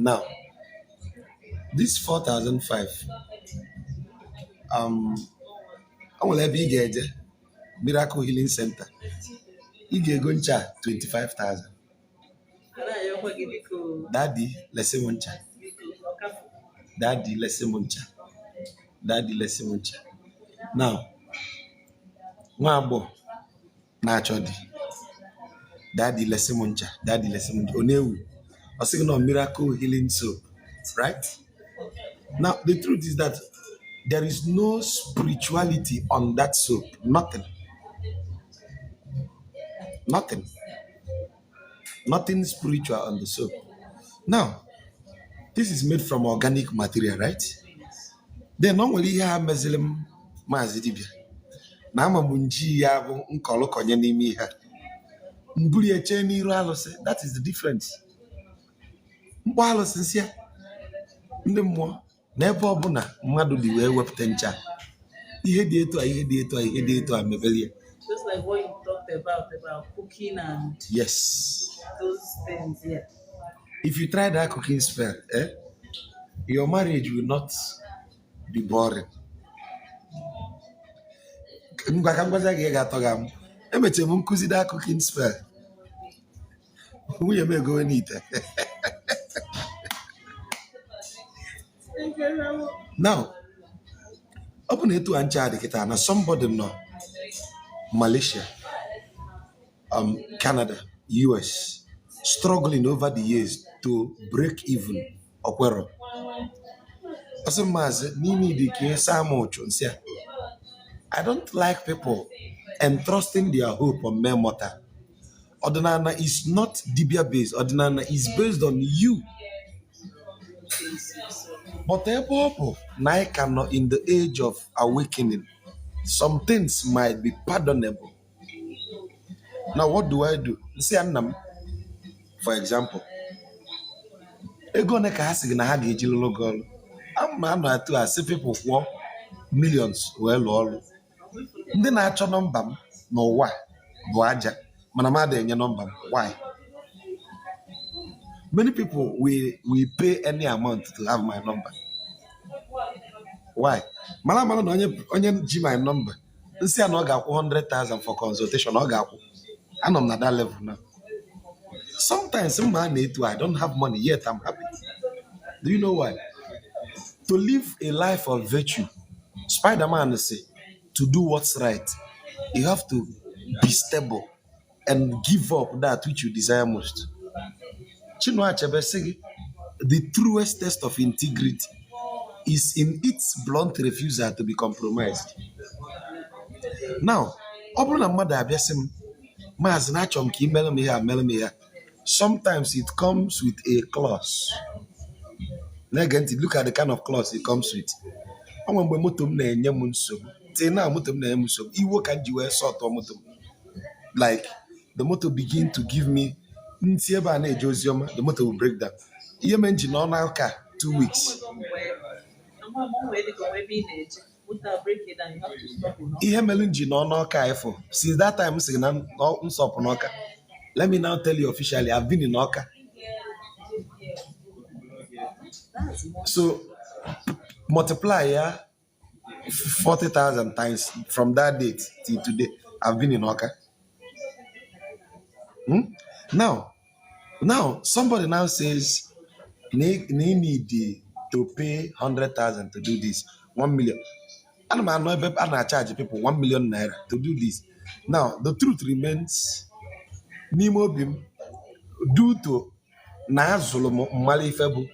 Now, this 4,005, I will have big Miracle Healing Center. You get going to 25,000. Daddy, let's say muncha. Daddy, let's say muncha. Daddy, let's say muncha. Now, Wabo, naturally. Daddy, let's say muncha. Daddy, let's say muncha. Onewu. I was saying miracle healing soap, right? Now, the truth is that there is no spirituality on that soap. Nothing. Nothing. Nothing spiritual on the soap. Now, this is made from organic material, right? Then normally have Muslim mazidibia. Na mamunji ya bu nkolo konye n'ime ha. Mburi eche n'iru alụsị. That is the difference. Mkpọ alụsị nsị ya. Ndị mmụọ n'ebe ọbụla mmadụ dị wee wepụta ncha. Ihe dị etu a, ihe dị etu a, ihe dị etu a mebeli. Just like what you talked about cooking and yes, those things, yeah. If you try that cooking spell, your marriage will not be boring. Mgbakamgbaza ga-atọ ga m. Emeche m nkuzi that cooking spell. Nwunye m ego n'ite. Now, open it to ancha adikita na somebody no Malaysia, Canada, US, struggling over the years to break even. Okwero. I don't like people entrusting their hope on mere mortal. Ordinana is not Dibia based. Ordinana is based on you. But now in the age of awakening, some things might be pardonable. Now, what do I do? For example, ego ne ka hasi na ha ga-eji lụrụ gị ọrụ. I'm to see people kwụọ millions wee lụọ ọrụ. Ndị na-achọ nọmba m n'ụwa bụ aja, mana m adịghị enye nọmba m. Why? Many people will pay any amount to have my number. Why? Mara na onye ji my number. Nsi na ọ ga-akwụ 100,000 for consultation. Ọ ga-akwụ. Anọ m na that level now. Sometimes I don't have money yet I'm happy. Do you know why? To live a life of virtue, Spider-Man say, to do what's right, you have to be stable and give up that which you desire most. Chinua Achebe say, the truest test of integrity is in its blunt refusal to be compromised. Now, sometimes it comes with a clause. Look at the kind of clause it comes with. Like the motor begin to give me the motor will break down. 2 weeks. Since that time, let me now tell you officially, I've been in Oka. So multiply 40,000 times from that date till today. I've been in Oka. Now, somebody now says they need to pay 100,000 to do this. 1 million. And I charge people 1 million naira to do this. Now, the truth remains, Nimobim, due to Nazolomo Malifebu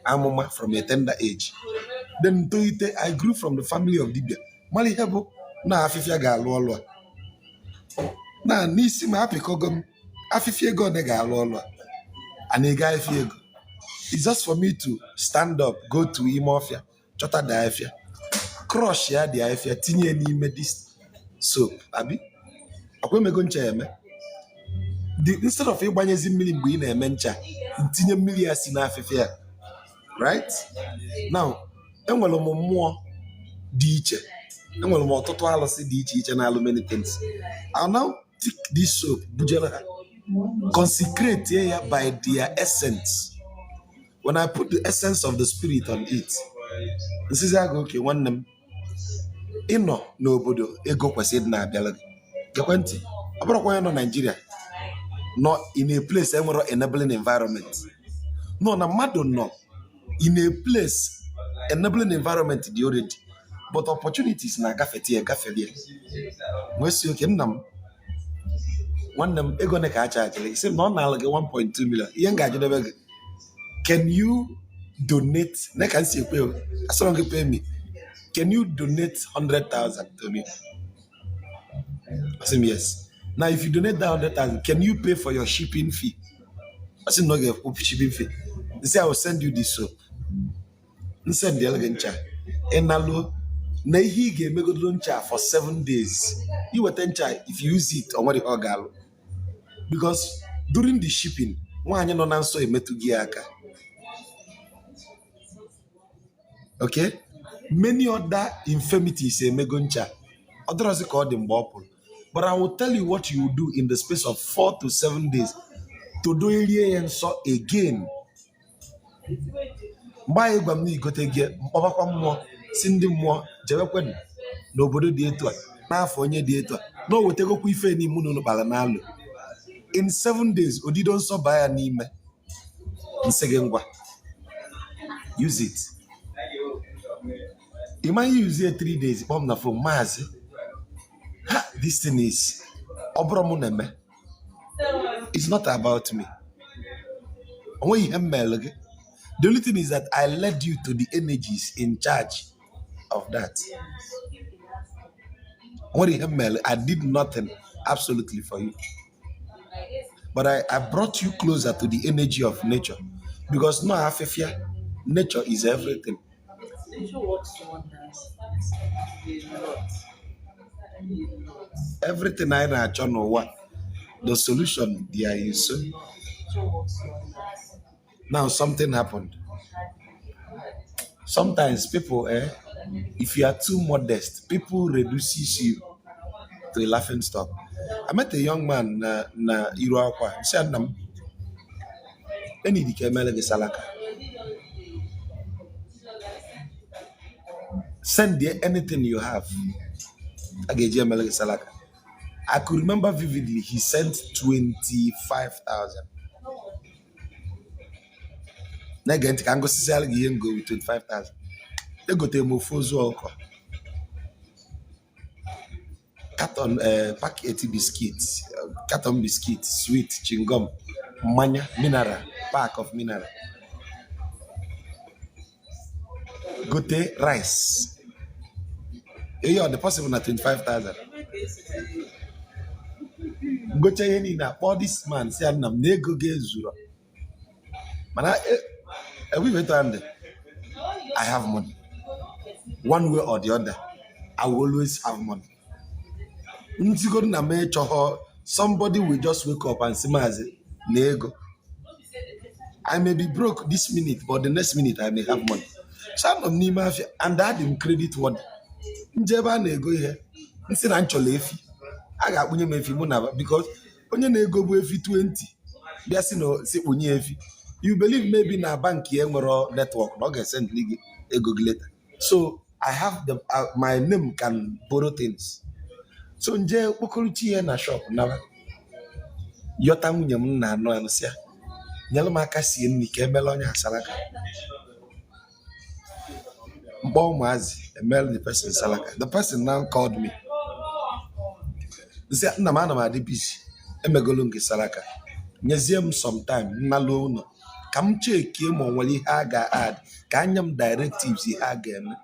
Amoma from a tender age. Then I grew from the family of Dibia. Malihebo, na Afifia Galolo. Na Nisim Happy Kogum, Afifia go nega lolo. And a guy fiego. It's just for me to stand up, go to Imofia, Chota Diafia, crush ya the Ifia, Tinye ni medis soap, Abi. Akwe me goncha me. Instead of Ibanyezi million buin a mencha, Tinye milia sina Afifia. Right? Now, enwelo more diche. Enwelo more total alice diche and all many things. I'll now take this soap, Bujela, consecrate by their essence. when I put the essence of the spirit on it, this is how okay one them ịnọ n'obodo ego kwesịrị ịdị na-abịala gị gekwentị ọ bụrụkwa onye nọ Nigeria nọ in a place enwere enabling environment nọ na mmadụ nọ in a place enabling environment dị already but opportunities na-agafete agafeli nwee si oke nna m nwanne m ego ne ka a chajiri isi na ọ na-alụ gị 1.2 million ihe m ga-ajụdebe gị can you donate ne ka m si ekwe asọrọ gị pay me can you donate 100,000 to me? I said yes. Now if you donate that 100,000 can you pay for your shipping fee? I said no, get shipping fee. They say I will send you this soap. Send the elegant child. And now na ihe ga emegodo ncha for 7 days. You will ncha if you use it on what the gal. Because during the shipping, nwaanyị nọ na nsọ emetụ gị aka. Okay? Many other infirmities emego ncha. Others call them bopple. But I will tell you what you will do in the space of 4 to 7 days to do it and so again. Mgbe gwa m na igote gị mkpọbakwa mmụọ si ndị mmụọ jebekwe n'obodo dị etu a n'afọ onye dị etu a na o wetegokwa ife n'ime unu kpara n'alụ in 7 days odido nsọ baa ya n'ime nsị gị ngwa use it. You might use it 3 days kpọm na phone maazị this thing is obromune. It's not about me. The only thing is that I led you to the energies in charge of that. I did nothing absolutely for you. But I brought you closer to the energy of nature. Because no afefia, nature is everything. Nature works wonders. Everything I know what the solution there is. Now something happened. Sometimes people, if you are too modest, people reduces you to a laughing stock. I met a young man na Iroakwa. He said, "Nam, any dikemele de salaka. Send there anything you have." I could remember vividly. He sent 25,000. Again, can go go with 25,000. They go to Mofozo carton pack 80 biscuits, carton biscuits, sweet, chingum, manya, mineral, pack of mineral. Go to rice. You're the possible at 25,000. Go to any na this man say I'm nego gezura. Man, we went on. I have money. One way or the other, I will always have money. Somebody will just wake up and say, nego. I may be broke this minute, but the next minute I may have money. Some of Nima and that him credit what. Njeba na-ego ihe nsị na nchọla efi a ga-akpụnye m efi mụ na because onye na-ego bụ efi 20 bịa si na si kpụnye efi you believe maybe na bank ya nwere network na ọ ga-send gị ego gị later. So I have the my name can borrow things. So nje okpokọrọchi ya na shop na yọta nwunye m na anọ anụ sịa nyere m aka sie nri ka emela onye asalaka the person salaka. The person now called me. He said, "Namana di busy. Emegolungi salaka. Nyeziem sometime nalono. Come check him on what he haga add. Kanyam directives he again."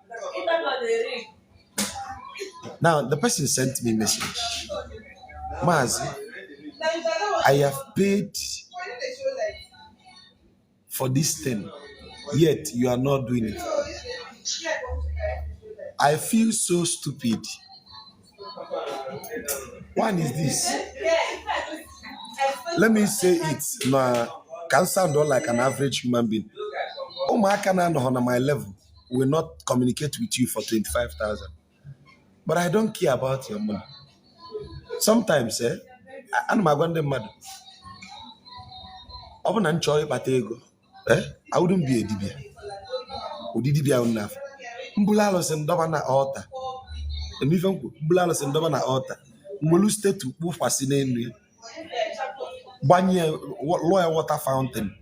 Now the person sent me a message. Mazi, I have paid for this thing, yet you are not doing it. I feel so stupid. One is this. Let me say it. Now, can sound all like an average human being. Oh, my canon on my level will not communicate with you for 25,000. But I don't care about your money. Sometimes, I'm going to mad. I'm not sure about ego. I wouldn't be a dibia. Udidibia enough. Mbulalos and Dobana altar. And even Mbulalos and Dobana altar. Mulu state to move fascinating. 1 year lawyer water fountain.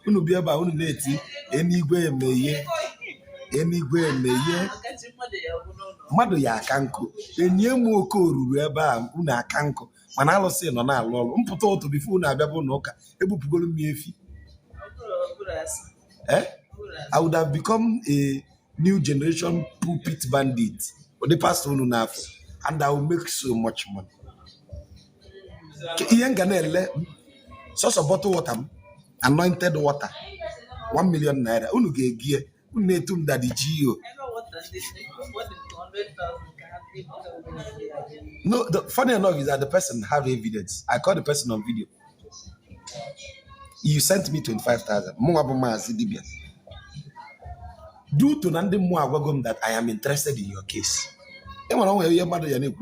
Unu be about unity, anywhere may mmadụ ya aka nkụ enye m oke oruru ebe a unu aka nkụ mana alụsị nọ na-alụ ọrụ mpụta ụtụ bifo unu abịa bụ n'ụka ebupụgoro m efi. I would have become a new generation pulpit bandit or the pastor unu n'afọ and I will make so much money. Ihe nga na-ele source of bottled water anointed water 1 million naira unu ga-egie unu na-etu m dadi GO. No, the funny enough is that the person have evidence. I called the person on video. You sent me 25,000. Due to Nandi Mwagwagum that I am interested in your case. And when I hear mother Yanik,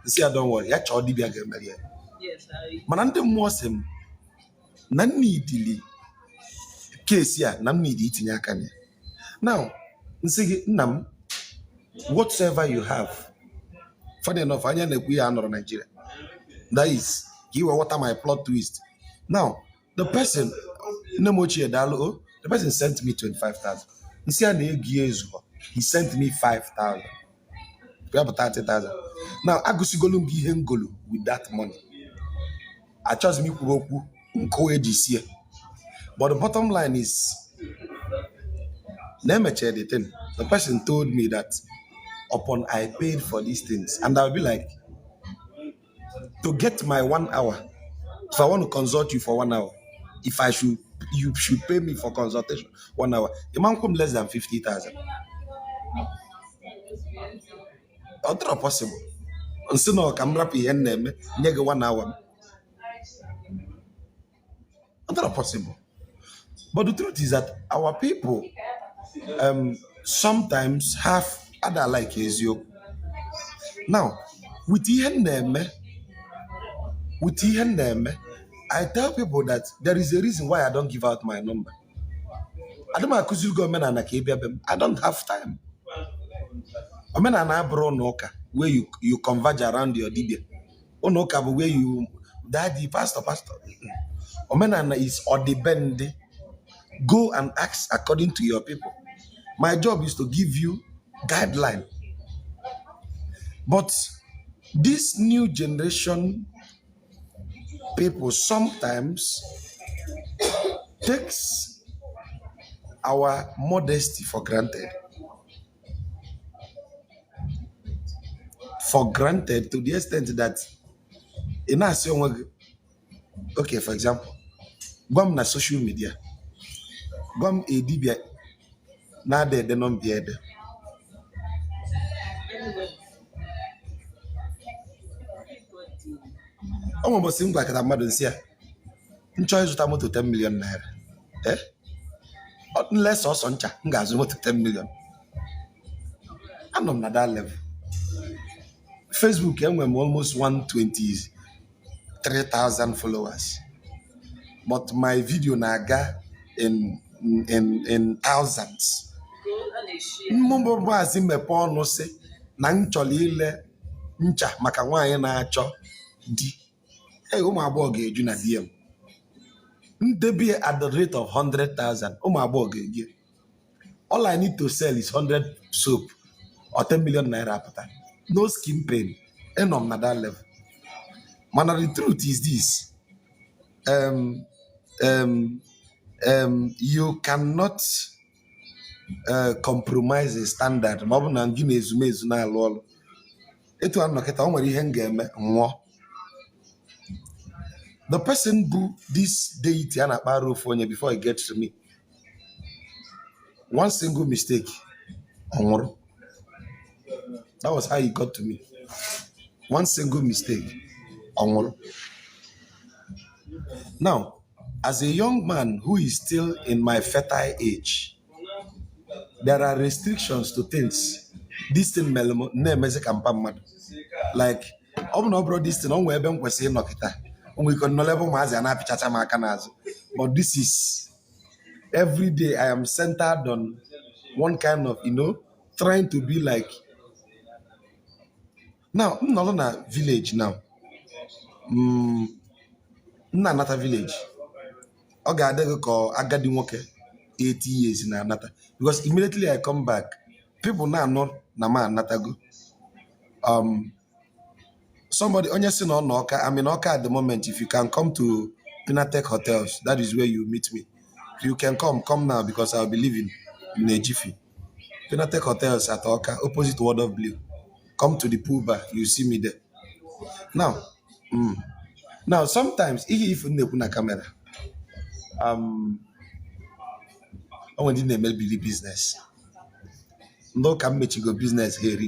say, don't worry, I told Dibia. Yes, Manande Mwasem Nanidili case here, Namidi eating Yakane. Now, Nam, whatsoever you have, funny enough, I know we are not Nigeria. That is, you what am I plot twist? Now, the person, the person sent me 25,000. He sent me 5,000. We have 30,000. Now, I go to Golu with that money. I chose me this year. But the bottom line is, the person told me that upon I paid for these things, and I'll be like, to get my 1 hour, if I want to consult you for 1 hour, you should pay me for consultation 1 hour. The man come less than 50,000. Not possible. And so no, I'm happy and name 1 hour. Not possible. But the truth is that our people sometimes have other like you. Now, with I tell people that there is a reason why I don't give out my number. I don't have time. Where you converge around your dibia. Where you daddy, pastor. Omenana is odibende. Go and act according to your people. My job is to give you guideline. But this new generation people sometimes takes our modesty for granted. For granted to the extent that in us, okay, for example, go na social media. Go a dibia na de non be there. Almost seems like a madam here. Choice to 10 million naira. Unless or soncha, to 10 million. I'm on that level. Facebook, I'm almost 123,000 followers. But my video naga in thousands. Mumbo bazi me no se na ncholi ile ncha maka nwaanyị na-achọ di. Ụmụ agbọghọ ga-eju na DM. Ndebi at the rate of 100,000. Ụmụ agbọghọ ga-eju. All I need to sell is 100 soap or 10 million naira per time. No skin pain. And on that level. Man, the truth is this. You cannot compromise a standard. The person who this deity and a before he gets to me, one single mistake, that was how he got to me. One single mistake. Now, as a young man who is still in my fertile age, there are restrictions to things. This thing like this thing but this is Every day I am centered on one kind of, trying to be like. Now, I'm not in a village now. Nna anata village. Ọ ga-adị gị ka agadi nwoke 80 years na anata. Because immediately I come back, people na-anọ na ma anatago. Somebody onye si na ọ nọ Ọka, I'm in Ọka at the moment. If you can come to Pinatech Hotels, that is where you meet me. If you can come now because I'll be leaving in a jiffy. Pinatech Hotels at Ọka, opposite Word of Blue. Come to the pool bar, you see me there. Now sometimes if you na camera, when you name business, no can make you go business here,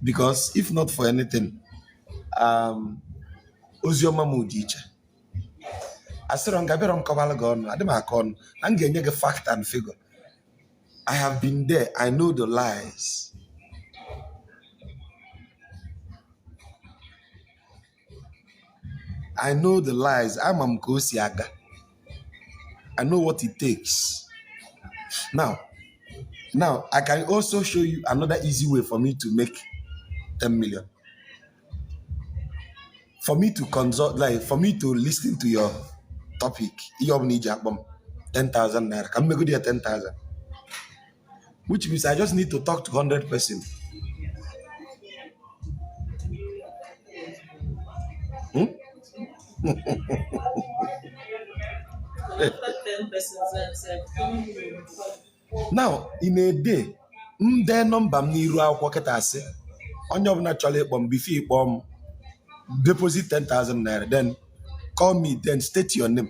because if not for anything, Ozioma Mudicha. I said on Gaberon Kabalagon, Adamakon, and get fact and figure. I have been there, I know the lies. I know the lies. I'm Mkosiaga. I know what it takes. Now, I can also show you another easy way for me to make 10 million. For me to consult, like for me to listen to your topic, you need 10,000 naira. Can make it 10,000? Which means I just need to talk to 100 person. Now, in a day, their number niru akwụkwọ kịta asị onye ọbụla chọrọ ịkpọ m before ịkpọ m deposit 10,000 naira, then call me, then state your name.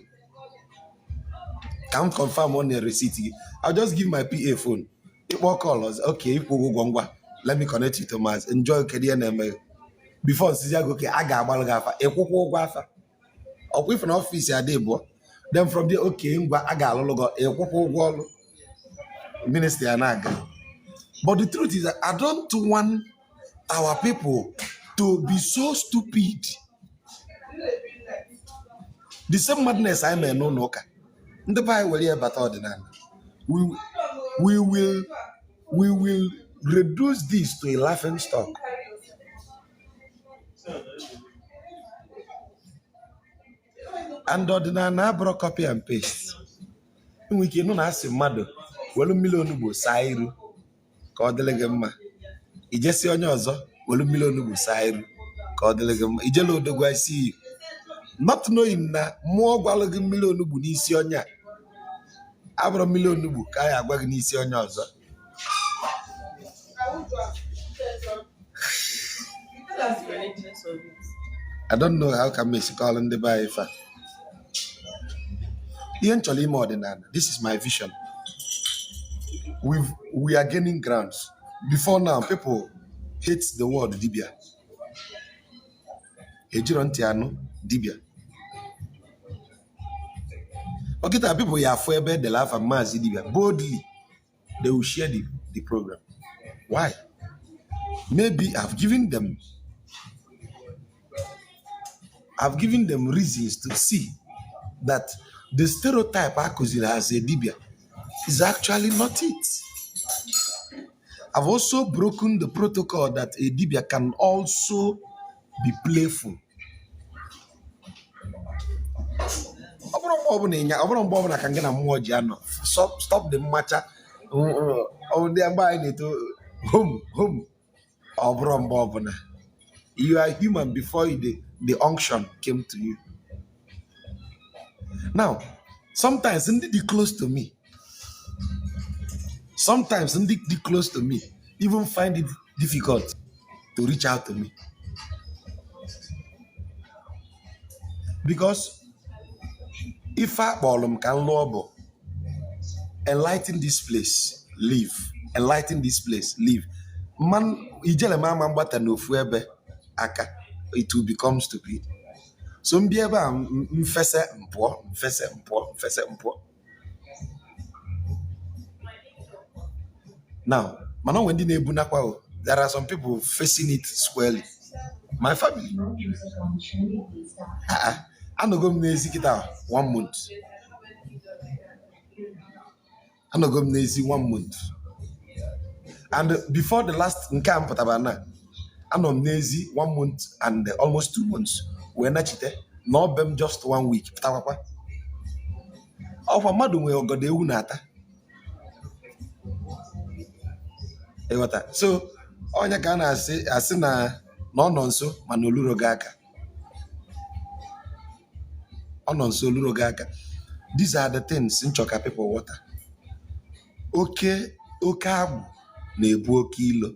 Can confirm on the receipt. I'll just give my PA phone. Ịkpọ call us, okay, let me connect you to Mars. Enjoy career name. Before Caesar go, okay, I got Balgafa, a Koko Gafa. Or with an office a day, boy. Then from there, okay, I got a logo, a Koko Wall Minister and Aga. But the truth is that I don't want our people to be so stupid. The same madness I may know, Noka. The Bible will hear about ordinary. We will reduce this to a laughing stock. And ordinary na bro copy and paste. We can ask a mother, well, million bu sairu, cordelegama. Ijesi onye ọzọ, well, million bu sairu, cordelegama. Ijelo do I see you. Not knowing na more gwalog million bu n'isi onye. Abro million bu kaya agwag n'isi onye ọzọ. I don't know how can Messi call in the Baifa. This is my vision. We are gaining grounds. Before now, people hate the word Dibia. Ejirontiano, Dibia. Okay, people are forever the laugh and mass Dibia. Boldly, they will share the program. Why? Maybe I've given them reasons to see that the stereotype Akuzila as a Dibia is actually not it. I've also broken the protocol that a Dibia can also be playful. Stop the matter. Home. You are human before the unction came to you. Now, sometimes they close to me. Sometimes they close to me even find it difficult to reach out to me. Because if I can love, enlighten this place, live. Enlighten this place, live. Man, it will become stupid. So now, there are some people facing it squarely. My family. I'm not going to 1 month. Anọgo m n'ezi 1 month. And before the last nke a mpụtara na anọ m n'ezi 1 month and almost 2 months wee nachite na ọbe m just 1 week pụtakwakwa. Ọkwa mmadụ nwere ọgọdọ ewu na-ata. Ịghọta? So onye ka a na-asị na ọ nọ nso mana oluro gị aka. Ọ nọ nso oluro gị aka. These are the things nchọ ka people water. Oke agbụ na-ebu oke ilo.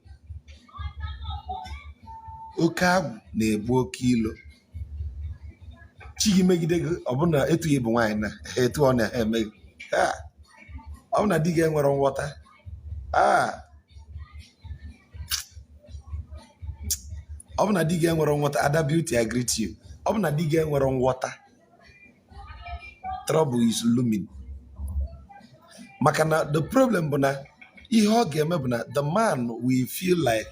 Oke agbụ na-ebu oke ilo. Chi gị megide gị ọbụna etu gị bụ nwaanyị na etu ọ na-eme gị. Ọ bụ na di gị enwere nghọta. Ọ bụ na di gị enwere nghọta. Ada Beauty, I greet you. Ọ bụ na di gị enwere nghọta. Trouble is looming. Maka na the problem bụ na ihe ọ ga-eme bụ na the man will feel like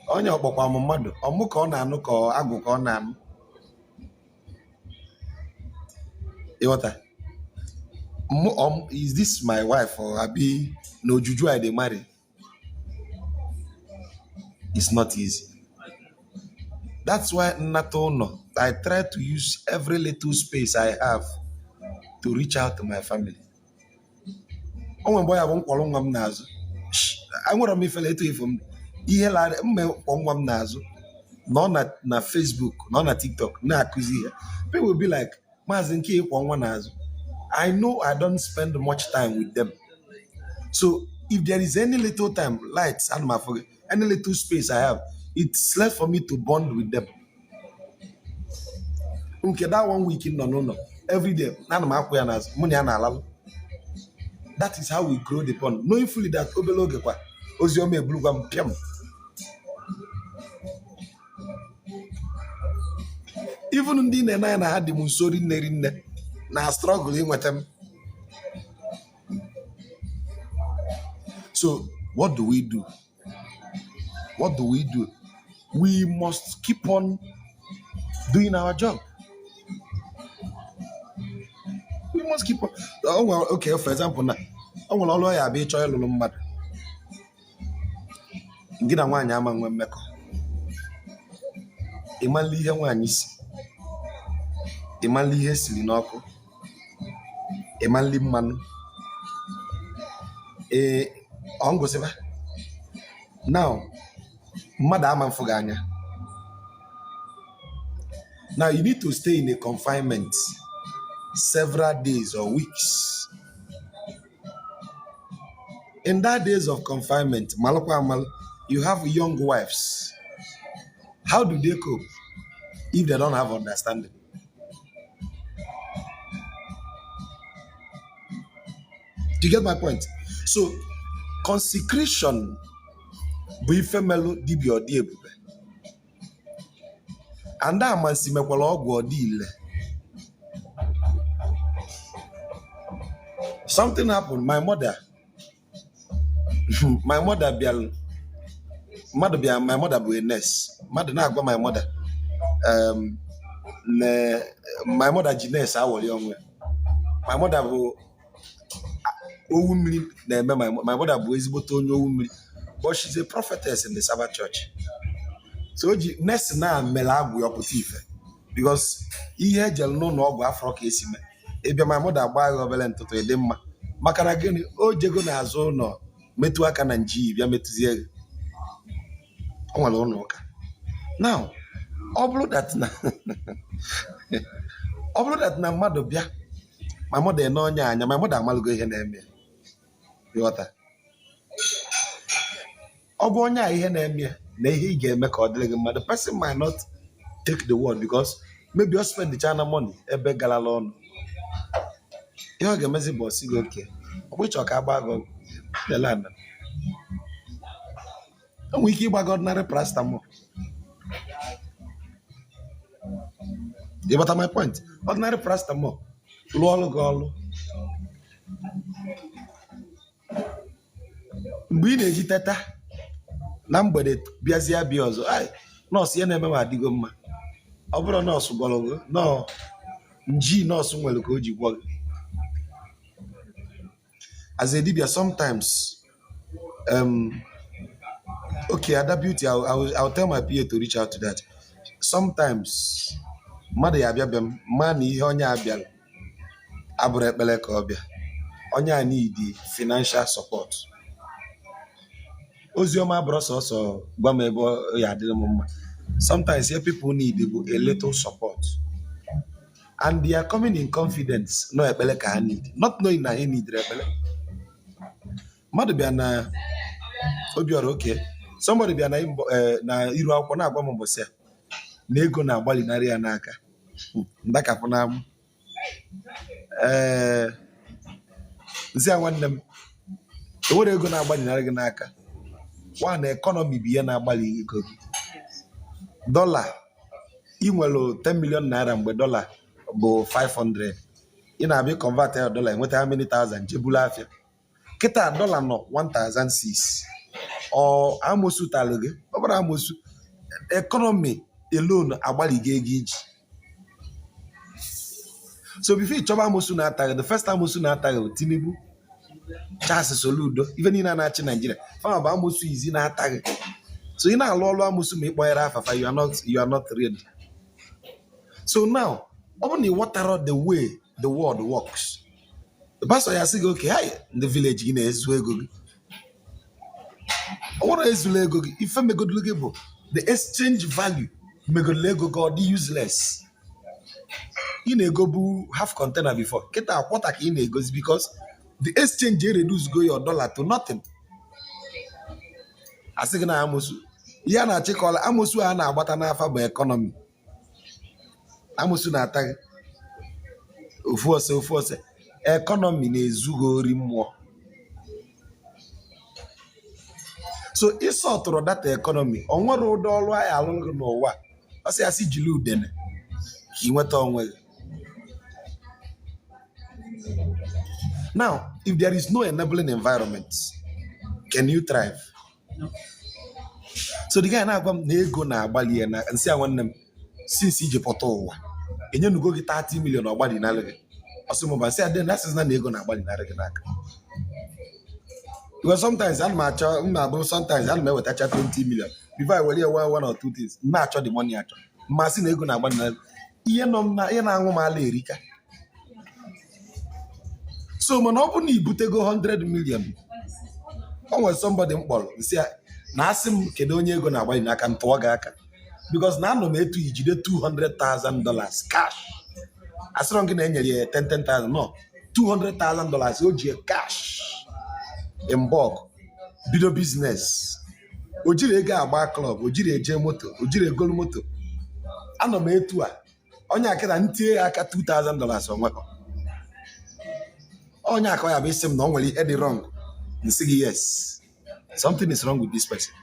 onye ọkpọkwa m mmadụ ọmụ ka ọ na-anụ ka agwụ ka ọ na-anụ. Ịghọta? Is this my wife or abi na ojuju I dey marry? It's not easy. That's why nnata ụlọ, I try to use every little space I have to reach out to my family. Onwe mgbe ya bụ mkpọrọ nwa m n'azụ. Enwere m ifele etu ifo m ihe lara mme mkpọ nwa m n'azụ nọ na Facebook nọ na TikTok na-akụzi ihe. People will be like, Maazị nke ịkwọ nwa n'azụ. I know I don't spend much time with them. So if there is any little time, lights and my forget, any little space I have, it's left for me to bond with them. Okay, that 1 week in no. Every day, that is how we grow the bond. Knowing fully that obelogekwa oziome blugwa mpiam. Even ndị na ha dị m nso rinne na struggle inweta m. So what do we do? What do we do? We must keep on doing our job. We must keep on. Oh, well, okay, for example, now, I will always have a child on mother. Get a one yaman when meko. Imali here one is. Imali here silinoko. Imali man. Ongo seva. Now, Madam and Foganya. Now you need to stay in a confinement several days or weeks. In that days of confinement, you have young wives. How do they cope if they don't have understanding? Do you get my point? So, consecration bụ ife melụ dibịa ọdị ebube. And that man si mekwala ọgwụ ọdị ile. Something happened. My mother bịalụ. My mother bụ a nurse. Mmadụ na-agwa my mother. My mother ji nurse awọli onwe. My mother bụ owu mmiri na-eme. My mother bụ ezigbote onye owu mmiri. But she's a prophetess in the Sabbath church. So nurse na mele agwụ ya pụta ife. Because ihe ejel n'ụlọ ọgwụ afro ka esi mee. Ebe my mother agba agha obele ntụtụ ịdị mma. Maka na gịnị o jego n'azụ ụlọ metụ aka na nji bịa metụzie gị. O nwere ụlọ ụka. Now, ọ bụrụ that na mmadụ bịa, my mother ene onye anya, my mother amalụgo ihe na-eme. Ịghọta? Ọ bụ onye a ihe na-eme na ihe ị ga-eme ka ọ dịrị gị mma. The person might not take the word because maybe you spend the China money ebe galala ọnụ. Ihe ọ ga-emezi bụ ọsị gị oke. Ọ bụ ịchọ ka agba gị delanda. O nwere ike ịgba gị ordinary paracetamol. You got my point? Ordinary paracetamol. Lụọ ọlụ gị ọlụ. Mgbe ị na-eji teta na mgbede bịazie abịa ọzọ, nọọsụ ya na-eme ma adịgo mma. Ọ bụrụ nọọsụ gwọrọ gị, nji nọọsụ nwere ka o ji gwọ gị. As a dibia, sometimes, okay, at that beauty, I'll tell my PA to reach out to that. Sometimes, mother yabiabem, man, ihe onye abịa abụrụ ekpele ka ọ bịa. Onye a need the financial support. Ozioma abụrụ sọsọ gwa m ebe ọ ya adịrị m mma. Sometimes here people need a little support. And they are coming in confidence. No ekpele ka ha need. Not knowing na he need ekpele. Mmadụ bịa na obiọra okay. Somebody bịa na iru akwụkwọ na-agwa m mbọsị a na ego na-agbalị narị ya n'aka. Ndakapụ na m. Nsị a nwanne m, enwere ego na-agbalị narị gị n'aka. One economy bụ ihe na-agbalị ego gị. Dollar, ị nwere 10 million naira mgbe dollar bụ 500. Ị na-abịa convert ya dollar enweta how many thousand jebulu afịa. Kịta dollar nọ 1006. Ọ amosu talụ gị, ọ bụrụ amosu. Economy alone agbalị gị ego iji. So before you chọba amosu na-ataghị, the first amosu na-ataghị bụ Tinubu, Charles Soludo, even in na-achị Nigeria. Fama bụ amosu izi na-ataghị. So ị na-alụ ọlụ amosu ma ị kpọnyere afafa, you are not ready. So now, ọ bụrụ na ị ghọtara the way the world works, the pastor ya sị gị okay, hi, the village gị na-ezu ego gị. Ọ bụrụ ezula ego gị, ife megodulu gị bụ the exchange value megodulu ego gị ọ dị useless. Ị na-ego bụ half container before. Kịta akwọta ka ị na-egozi because the exchange reduce go your dollar to nothing. Asị gị na amosu. Ihe a na-achịkọla amosu a na-agbata n'afa bụ economy. Amosu na-ata gị. Ofu ose. Economy na-ezugo ori mmụọ. So ịsọ tụrụ data economy, o nwere ụdị ọrụ anyị alụghị n'ụwa. Ọ sị asị jiri udene ka ị nweta onwe gị. Now, if there is no enabling environment, can you thrive? No. So the guy na-agwa m na ego na-agbalị ya na nsị a nwanne m since iji pụta ụwa enyenugo gị 30 million ọgbalị narị gị. Ọsị mụba nsị adị na asịs na ego na-agbalị narị gị n'aka. Because sometimes ana m ewetacha 20 million before I were one or two things na-achọ the money achọ mmasị na ego na-agbalị narị ihe na-aṅụ m ala erika. So mana ọ bụ na ibutego 100 million, o nwere somebody mkpọrọ nsị na asị m kedu onye ego na-agbalị n'aka m tụọ gị aka because na anọ m etu ijide $200,000 cash. Asịrọ gị na-enyere ya 10,000 no, $200,000 o ji cash in bulk bido business. O jiri ego agba club, o jiri eje moto, o jiri egolu moto. Anọ m etu a onye akịra ntinye aka $2,000 onwekọ. Onye akọ ya bụ isi m na o nwere ihe dị wrong. Nsị gị yes, something is wrong with this person.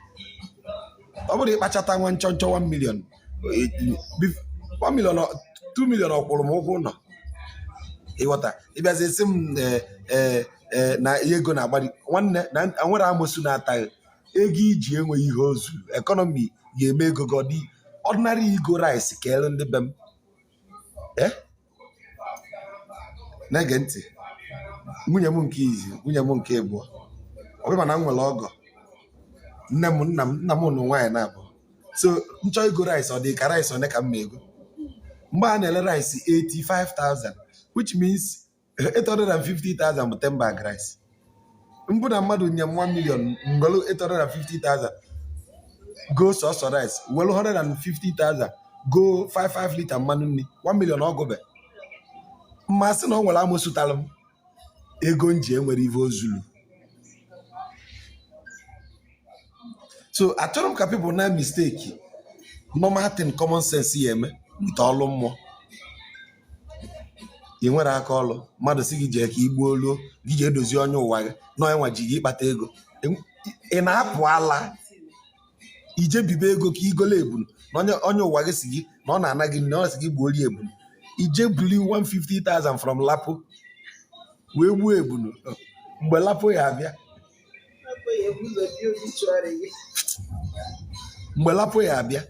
Ọ bụrụ ịkpachata nwa nchọnchọ 1 million, 1 million, 2 million ọkwụrụ m ụgwọ ụlọ. Ịghọta, ịbịazi esi m na ego na-agbalị nwanne na nwere amosu na-ataghị ego iji enweghị ihe ozu. Economy ga-eme ego gị ọ dị ordinary igo rice ka elu ndị be m. Na-ege ntị, nwunye m nke izi, nwunye m nke abụọ, ọ bụ mana m nwere ọgọ, nne m nna m nụ nwaanyị na-abụ. So nchọ ego rice ọ dị ka rice one ka m ma ego mgbe a na-ele rice 85,000, which means 850,000 bụ 10 bag rice. Mbụ na mmadụ nye m 1 million ngolu 850,000 go sọsọ rice, welu 150,000 go 5 liter mmanụ nri, 1 million ọgụbe. Mmasị na ọ nwere amosu talụ m ego nji enwere ive ozulu. So achọrọ m ka people na mistake normal thing common sense ya eme ite ọlụ mmụọ. Ị nwere aka ọlụ mmadụ si gị jee ka igbuo olu gị ji edozi onye ụwa gị na enwa ji gị ịkpata ego. Ị na-apụ ala ije bibe ego ka igolo ebunu na onye ụwa gị si gị na ọ na-ana gị na ọ si gị gbuo ori ebunu. Ije buli 150,000 from Lapo wee gbuo ebunu mgbe Lapo ya abịa. Mgbe Lapo ya abịa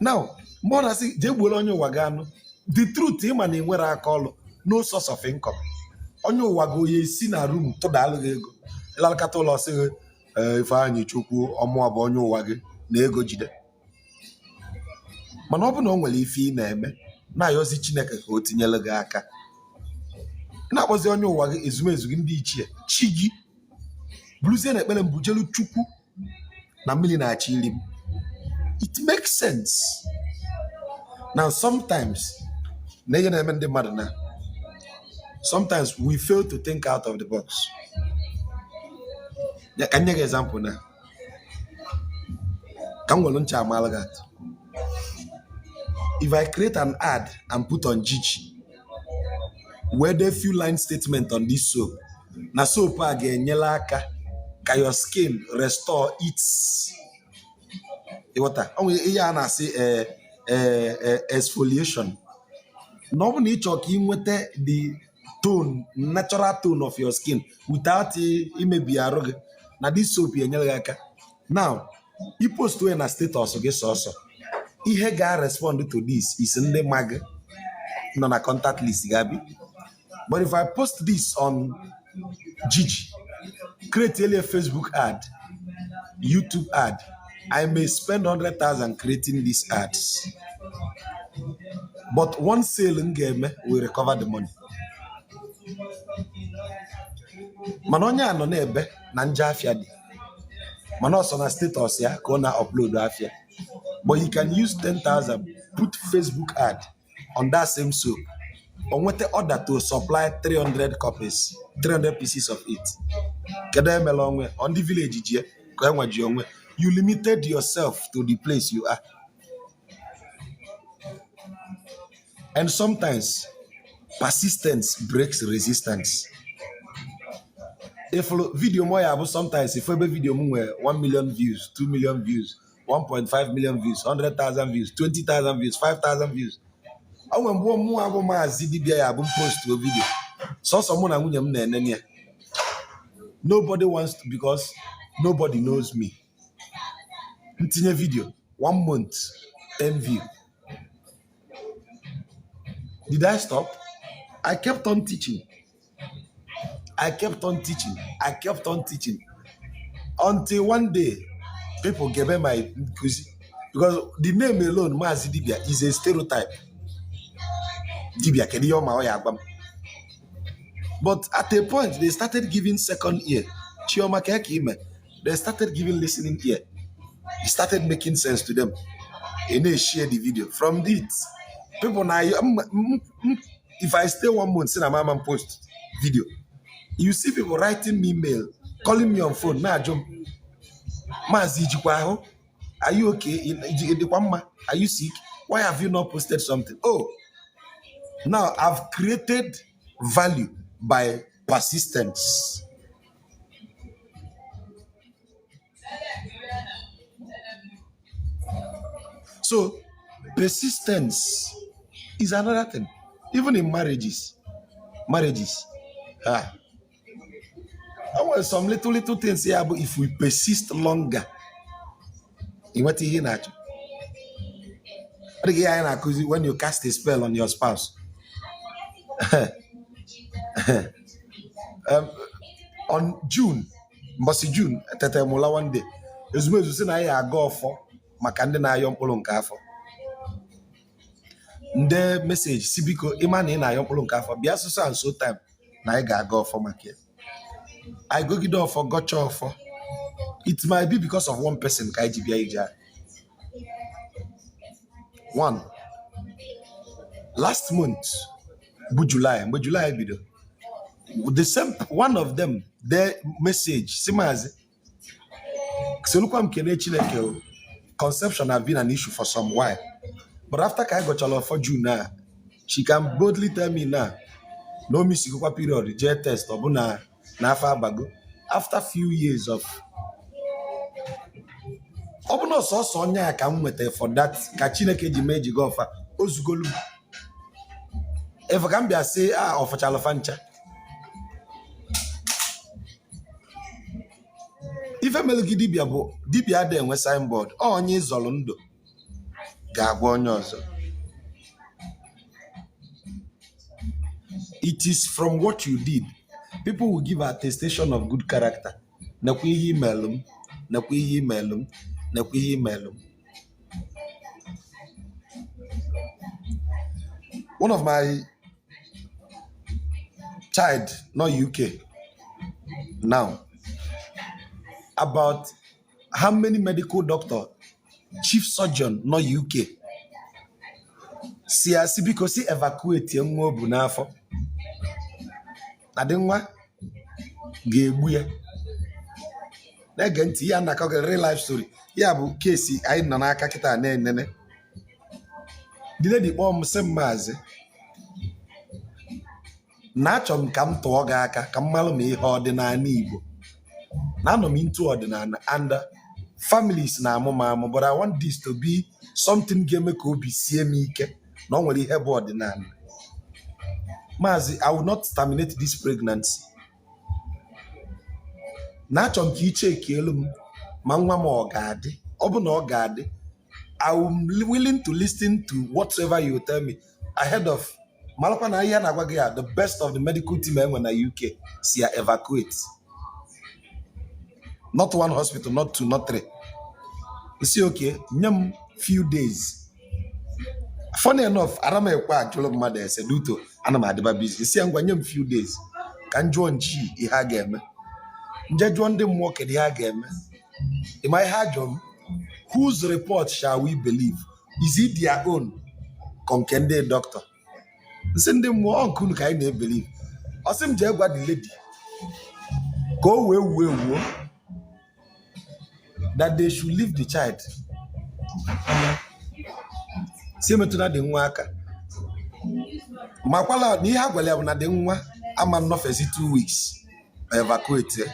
now mgbe ọ na-asị jee gbuola onye ụwa gị anụ. The truth ịma na ị nwere aka ọlụ no source of income. onye ụwa go ya esi na room tụdalụ gị ego ịlalakata ụlọ sị gị Ifeanyị Chukwu ọmụọ bụ onye ụwa gị na ego jide. Mana ọ bụ na o nwere ife ị na-eme na-ayọzi Chineke ka o tinyere gị aka, na-akpọzi onye ụwa gị ezumezu gị ndị ichie chi gị bụrụzie na ekpere mbụ jelu Chukwu na mmiri na-achị iri m. It makes sense. Now sometimes na ihe na-eme ndị mmadụ na sometimes we fail to think out of the box. Ya ka nye gị example na ka m nwere ncha amaala gị atụ. If I create an ad and put on Gigi where the few line statement on this soap, na soap a ga-enyela aka ka your skin restore its water. Ihe a na-asị exfoliation. Na ọ bụ na ịchọ ka ị nweta the tone, natural tone of your skin without imebi arụ gị, na this soap enyere gị aka. Now, ị post na status gị sọsọ, ihe ga-respond to this is ndị mag nọ na contact list gabi. But if I post this on Gigi, create a Facebook ad, YouTube ad, I may spend 100,000 creating these ads. But one sale in game will recover the money. Manonya no nebe na nja afia di. Mano so na status ya ka na upload afia. But he can use 10,000, put Facebook ad on that same soap. On what the order to supply 300 copies, 300 pieces of it. Kada melongwe on the village je ko enwa ji onwe. You limited yourself to the place you are. And sometimes persistence breaks resistance. If video mo sometimes if every video mo 1 million views, 2 million views, 1.5 million views, 100,000 views, 20,000 views, 5,000 views. I when mo abo maazi bibia ya post to a video. So someone na nwunye m na-enene ya. Nobody wants to, because nobody knows me. Ntinye video 1 month 10 views. Did I stop? I kept on teaching. I kept on teaching. I kept on teaching. Until one day, people gave me my because the name alone, Mazi Dibia, is a stereotype. Dibia, but at a point, they started giving second ear. They started giving listening ear. It started making sense to them. And they share the video. From it, people now, if I stay 1 month, say my mom post video, you see people writing me mail, calling me on phone. Now, are you okay? Are you sick? Why have you not posted something? Oh, now I've created value by persistence. So, persistence is another thing. Even in marriages. I want some little things here, but if we persist longer, in what you hear, when you cast a spell on your spouse. On June, tete mula one day. Ezumezu si na ya go for maka ndị na-ayọ mkpụrụ nke afọ. Nde message si biko ịma na ị na-ayọ mkpụrụ nke afọ bịa so and so time na ị ga-aga ọfọ maka ya. I go gide ọfọ gọcha ọfọ. It might be because of one person ka iji bịa ije. One, last month bụ July bido. The same one of them, their message simazi conception have been an issue for some while, but after I got all for June now, she can boldly tell me now, no misikwa period, J test or na far bago. After few years of obuno so nya ka nwete for that ka Chineke ji meji go fa ozugolu. If I can be say of chalofancha. Ife melegi dibia bụ dibia dị enwe signboard onye ịzọrọ ndụ ga-agwa onye ọzọ. It is from what you did. People will give attestation of good character. Nakwa ihe imelụ m, nakwa ihe imelụ m, nakwa ihe imelụ m. One of my child, not UK, now, about how many medical doctor, chief surgeon, not UK, si asị biko si evacuate nwa obu n'afọ. Na dị nwa ga-egbu ya. Na-ege ntị ya na-akọ gị real life story. Ya bụ kesi anyị nọ n'aka kịta na-enene. The lady kpọọ m sị maazị na achọ m ka m tụọ gị aka ka m malụ ma ihe ọdịnala Igbo. Na anọ m into ọdịnala and families na-amụ m amụ, but I want this to be something ga-eme ka obi sie m ike na ọ nwere ihe bụ ọdịnala. Maazị, I will not terminate this pregnancy. Na achọ m ka iche elu m ma nwa m ọ ga-adị. Ọ bụ na ọ ga-adị, I am willing to listen to whatever you tell me ahead of malakwa na ihe na-agwa gị ya the best of the medical team enwe na UK si ya evacuate. Not one hospital, not two, not three. You see, okay, nye m few days. Funny enough, ara m ekwe ajụlụ mmadụ ese duto ana m adịba busy. You see, ngwa nye m few days ka m jụọ nchi ihe a ga-eme. Nje jụọ ndị mmụọ kedu ihe a ga-eme. Ịma ihe a jụọ m, whose report shall we believe? Is it their own? Nke ndị doctor. Nsị ndị mmụọ nkunu ka anyị na-ebelieve. Ọ sị m jee gwa the lady ka o wee wuo that they should leave the child. Si emetụna dị nwa aka. Makwala na ihe a gwara ya bụ na dị nwa ama nnọfezi 2 weeks evacuate.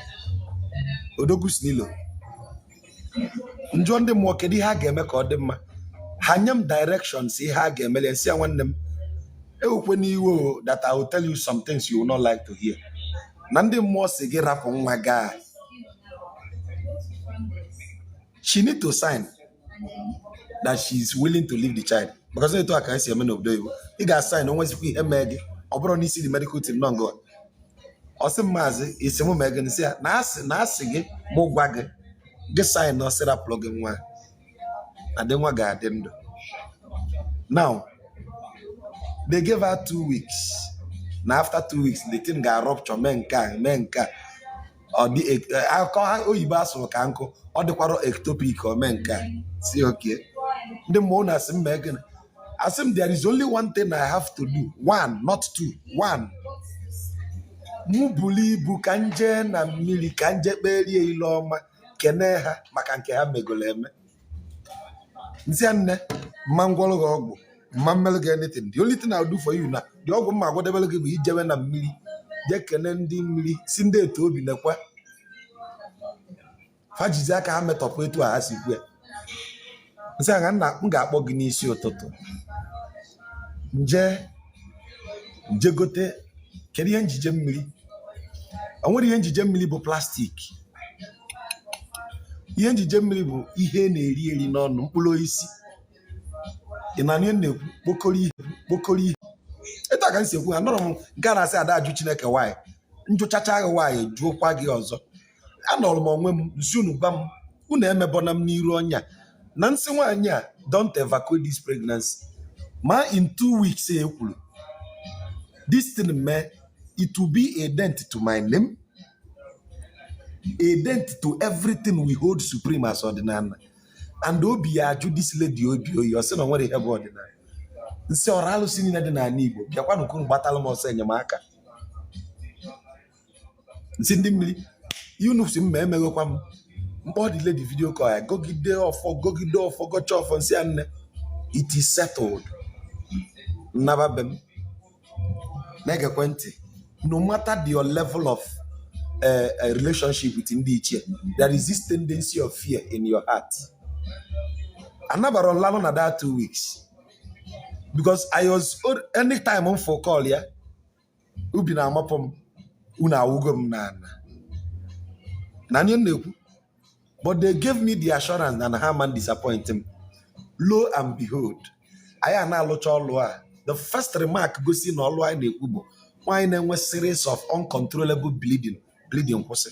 Odogwu snilo. Njọ ndị mmụọ kedu ihe a ga-eme ka ọ dị mma. Ha nye m directions ihe a ga-emele nsị ya nwanne m. Ewukwe n'iwe that I will tell you some things you will not like to hear. Na ndị mmụọ si gị rapụ nwa gaa. She need to sign that she is willing to leave the child. Because I can't see a man of the day. He got signed on once we have Meg or see the medical team non go. Awesome Mazi is a Megan say, Nasig, more wagon, get sign or set up plugging one. And then one guy didn't do. Now, they gave her 2 weeks. Now, after 2 weeks, the thing got rupture, menka. Or the I'll call her Oyibas or Kanko, or the quarrel ectopic or menka. See, okay. The moon as Megan. As him, there is only one thing I have to do. One, not two. One. Mubuli bukanje na mili kanje belie iloma keneha makanke ha megoleme. Nsianne mangolo gogo. Mamel get anything. The only thing I'll do for you now, the ogo ma whatever give you jewe na mili. Je kenendi mili sinde to bi nekwa. Fajizaka ha metopwe tu ahasikwe. Nsianga na nga akpọ gị n'isi ụtụtụ. Nje gote kedu ihe njije mmiri. O nwere ihe njije mmiri bụ plastik. Ihe njije mmiri bụ ihe na-eri n'ọnụ mkpụrụ osisi. Ị na ihe na-ekwu kpokọrọ ihe. Etu aka nsi ekwu anọrọ m nke na-asị ada ajụ Chineke nwanyị. Njụchacha gị nwanyị jụọkwa gị ọzọ. Anọrọ m onwe m nsi unu gwa m unu emebọna m n'iru ọnya. Nancy Wanya, don't evacuate this pregnancy. Ma in 2 weeks, this thing, man, it will be a dent to my name, a dent to everything we hold supreme as ordinary. And Obi aju this lady Obi, you're saying what they have ordinary. Nse oralo sini na de na Igbo, biakwa nukunu batalo mo se nyamaka. Nsi ndi mmiri, you know si mmemme kwa m. Body lady video call, go get there off, go off and say, it is settled. Never been. Mega Quenty. No matter your level of a relationship with each other, there is this tendency of fear in your heart. I never run long on that 2 weeks. Because I was anytime on for call, yeah, ubina mapom una ugom nana. Nanyo. But they gave me the assurance that Haman disappointed him. Lo and behold, I am now locha loa. The first remark go see no loa in the kubo. Why na series of uncontrollable bleeding kwụsị.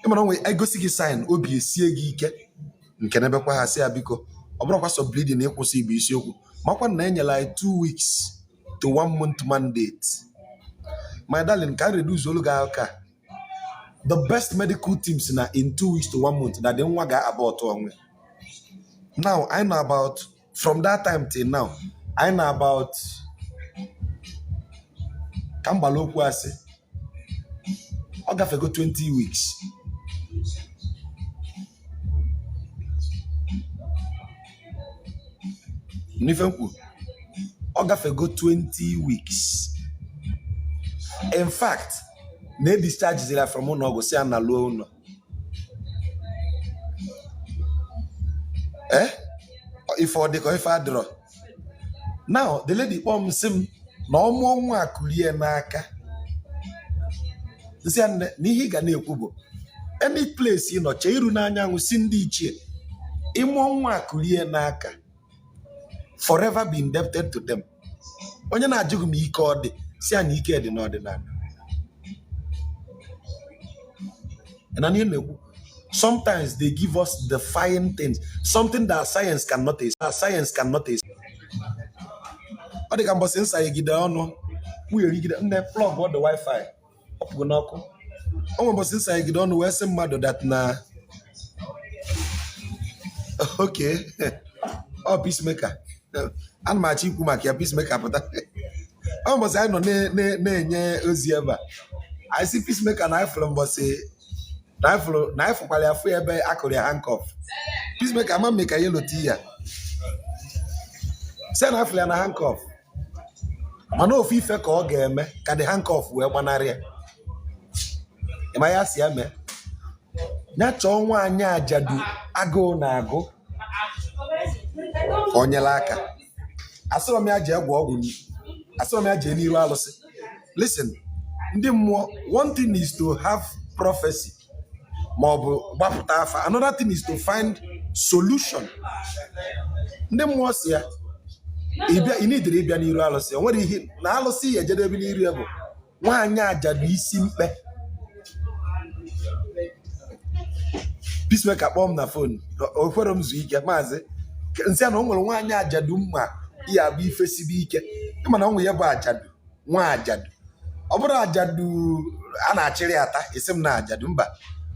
Ịmana onwe egosi gị sign obi esie gị ike nke na-ebekwa ha sị ya biko ọ bụrụkwa sọ bleeding ịkwụsị bụ isiokwu makwa na enyela 2 weeks to 1 month mandate. My darling, can reduce olu gị aka. The best medical teams na in 2 weeks to 1 month that they nwa ga about onwe. Now I know about from that time till now I know about kambalokwu asị ọ gafego 20 weeks. Nifenku ọ gafego 20 weeks. In fact, na discharge zira from ụlọ ọgwụ si na luo ụlọ. Ife ọ dịka ife adịrọ. Now the lady kpọọ m sị m na ọmụọ nwa akụlie n'aka. Nsị ya na ihe ị ga na-ekwu bụ any place ị nọ chee iru n'anyanwụ si ndị ichie ịmụọ nwa akụlie n'aka forever be indebted to them. Onye na-ajụghị m ike ọ dị si ya na ike dị n'ọdịnala. Sometimes they give us defying things, something that science cannot explain. Ọ dị ka mbọsị nsa egide ọnụ nwunye rigide nne plug ọ dị wifi ọpụgo n'ọkụ. Ọ mbọsị nsa egide ọnụ wee sị mmadụ that na okay ọ peacemaker. Ana m achọ ikwu maka ya peacemaker pụta. Ọ mbọsị anyị nọ na-enye ozi ebe a. I see peacemaker na ifụrụ mbọsị na ifụkwara ya fụ ebe akụrụ ya handcuff. Peacemaker ama mme ka yellow tea ya. Sị na ifụrụ ya na handcuff. Mana ofu ife ka ọ ga-eme ka the handcuff wee gbanarị ya. Ịma ya si ya mee. Ya chọọ nwaanyị ajadu agụụ na-agụ. O nyela aka. Asọrọ m ya jee gwa ọgwụ. Asọrọ m ya jee n'iru alụsị. Listen, ndị mmụọ, one thing is to have prophecy. Ma ọ bụ gbapụta afa. Another thing is to find solution. Ndị mmụọ si ya ị nidiri ịbịa n'iru alụsị. O nwere ihe na alụsị ya ejedebe n'iru ya bụ nwaanyị ajadu isi mkpe. Peacemaker kpọọ m na fon o kwere m zuo ike maazị nsị a na o nwere nwaanyị ajadu mma ihe abụ ife sibe ike. Ịma na ọ nwe ya bụ ajadu nwa ajadu. Ọ bụrụ ajadu a na-achịrị ata isi m na ajadu mba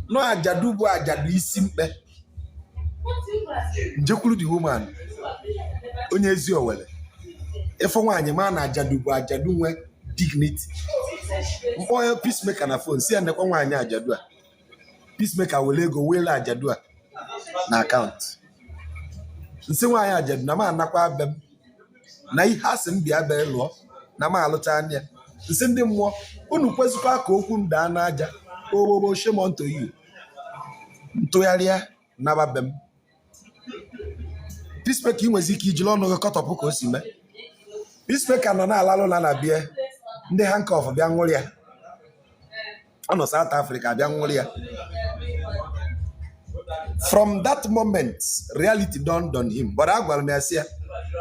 nọ ajadu bụ ajadu isi mkpe. Njekwuru the woman onye ezi Owere ịfụ nwaanyị ma na ajadu bụ ajadu nwe dignity. Mkpọ ya Peacemaker na fon si ya ndekwa nwaanyị ajadu a. Peacemaker were ego wele ajadu a na akaụntụ. Nsị nwaanyị ajadu na m anakwa be m na ihe asị m bịa bịa lụọ na m alụcha anya. Nsị ndị mmụọ unu kwezikwa ka okwu m daa n'aja owobo shame unto you. Ntụgharịa naba be m. Peacemaker inwezi ike ijiri ọnụ gị kọtọpụ ka o si mee. Peacemaker nọ na-alalụ na bịa ndị handcuff bịa nwụrụ ya. Ọ nọ South Africa bịa nwụrụ ya. From that moment reality dawned on him. But agwara m ya sị ya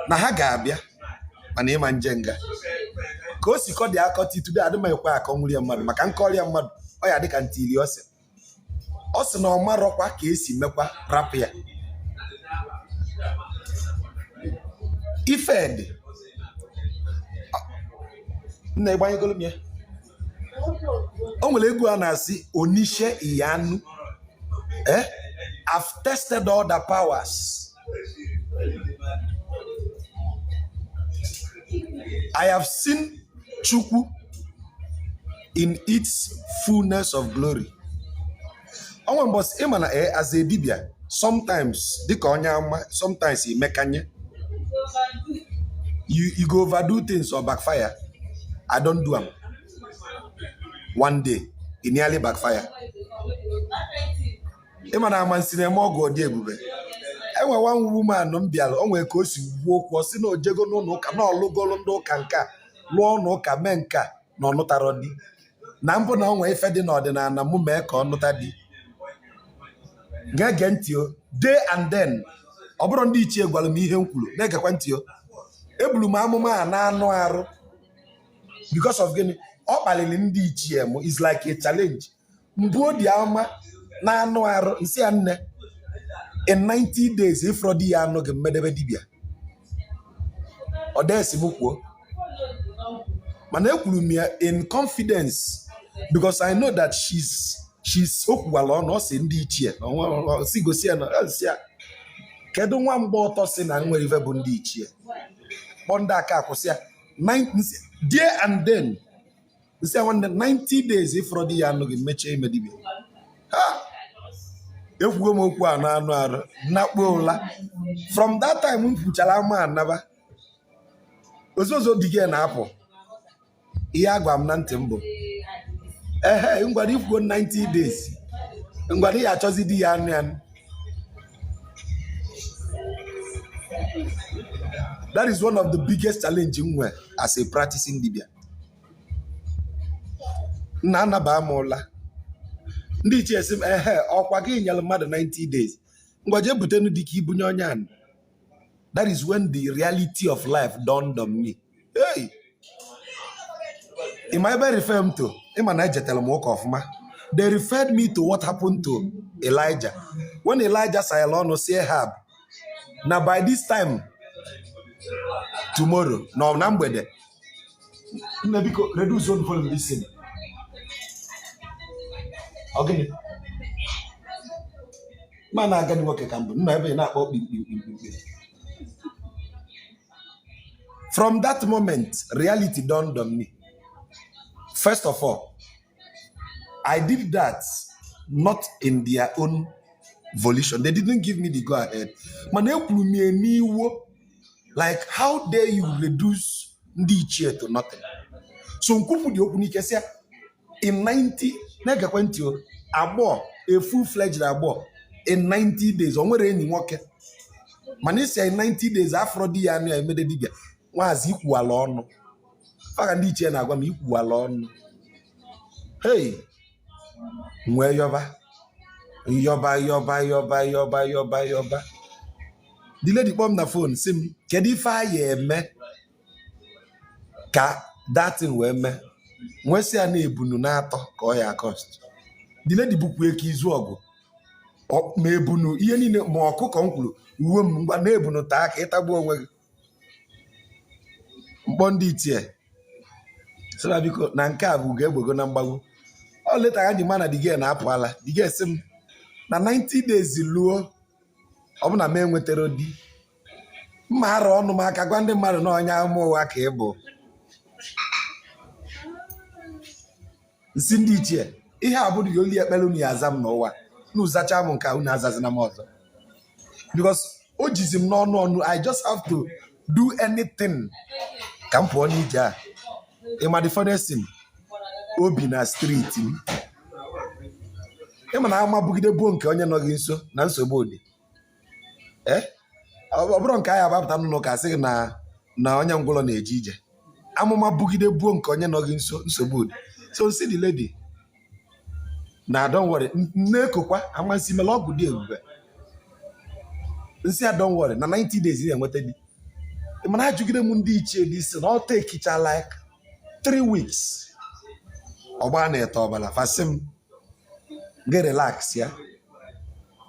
na ha ga-abịa mana ịma nje nga ka o si kọ dị akọti today adịma ekwe akọ nwụrụ ya mmadụ maka nkọrịa mmadụ ọ ya dịka ntili ọ sị na ọ marọkwa ka esi mekwa rapụ ya. Ife dị nna ịgbanyegolo m ya. O nwere egwu a na-asị onishe iyanu. I've tested all the powers. I have seen Chukwu in its fullness of glory. Onwe mbọsị ịma na as a dibia sometimes dịka onye ama sometimes imekanye you go overdo things or backfire. I don't do them. One day it nearly backfire. Ịma na amansi na eme ọgụ ọdị ebube. Enwe one woman m bịara o nwere ka o si gwuo okwu ọ sị na ojego n'ụlọ ụka na ọlụgolo ndị ụka nke a lụọ ụlọ ụka mee nke a na ọnụtara di na mbụ na onwe ife dị n'ọdịnala mụ mee ka ọ nụta di. Ga-ege ntị o day and then ọ bụrụ ndị ichie gwara m ihe m kwuru na-egekwa ntị o ebulu m amụma a na-anụ arụ because of gịnị ọ kpaliri ndị ichie m is like a challenge mbụ odi ama na-anụ arụ nsị ya nne in 90 days ifrọ di ya anụ gị mmedebe dibịa ọ desi m kwuo mana ekwuru m ya in confidence because I know that she's okwuwala ọnụ ọ sị ndị ichie si gosi ya na ya kedu nwa mgbe ọtọ si na nwere ife bụ ndị ichie kpọ ndị aka akwụsị ya there and then nsị ya nwanne 90 days ifrọ di ya anụ gị mechie ime dibịa ekwugo m okwu a na-anụ arụ nakpo ụla from that time m kwuchara ama anaba ozozo dị gị na-apụ ihe agwa m na ntị m bụ ngwara ikwugo 90 days ngwara ya achọzi di ya anụ ya. That is one of the biggest challenge m nwere as a practicing dibia. Nna anaba m ụla ndị ichie sị m ọkwa gị nyere mmadụ 90 days ngwa jee butenu dịka ibunye onye ahụ. That is when the reality of life dawned on me. Hey, am I ever referring to? They referred me to what happened to Elijah. When Elijah said, "Alone, say Ahab." Now by this time, tomorrow, no number there. Because reduce one for listen. Okay. Man, I can work a camp. Never not. From that moment, reality dawned on me. First of all, I did that not in their own volition. They didn't give me the go ahead. Like, how dare you reduce the chair to nothing? So, in 90, a full-fledged abo in 90 days. Manisa in 90 days after the year I made a digger. Was equal on. Fagandiche and Agam equal on. Hey, where yoba? Yoba. The lady bomb the phone, sim, Kedify ye me ka that in we me. Mwese a nebununato ko ya cost. The lady book wake is wogo. O mebunu, yeni mo conclu, wum, but nebuno tak, etabo. Bandits here. So that because Nanka will get go number. Oh, later I demand the girl na apala. The girl sim na 90 days luo. Obuna men with terodi. Maro no maka gwande maro no anya mo waka ebo. Sindi tie. Ihe abudu yoli ekpelu ni azam no wa. Nu zacha mo nka unu azazi na mozo. Because ojizim no I just have to do anything. Campo on ija. Ema the funniest thing. Obi na street. Ema na ama bugide bo nke onye no gi nso na nsogbu odi. Obro nke aya babata no ka sị na onye ngwụlọ na-eje ije. Amụma bugide bo nke onye no gi nso nsogbu odi. So see the lady. Now don't worry. Nekokwa amansi melo ogu di ebube. Nsi don't worry. Na 90 days ihe nweta di. Man, I jugide mundi ichie this and I'll take it like 3 weeks. Obane tobala fasim get relax ya.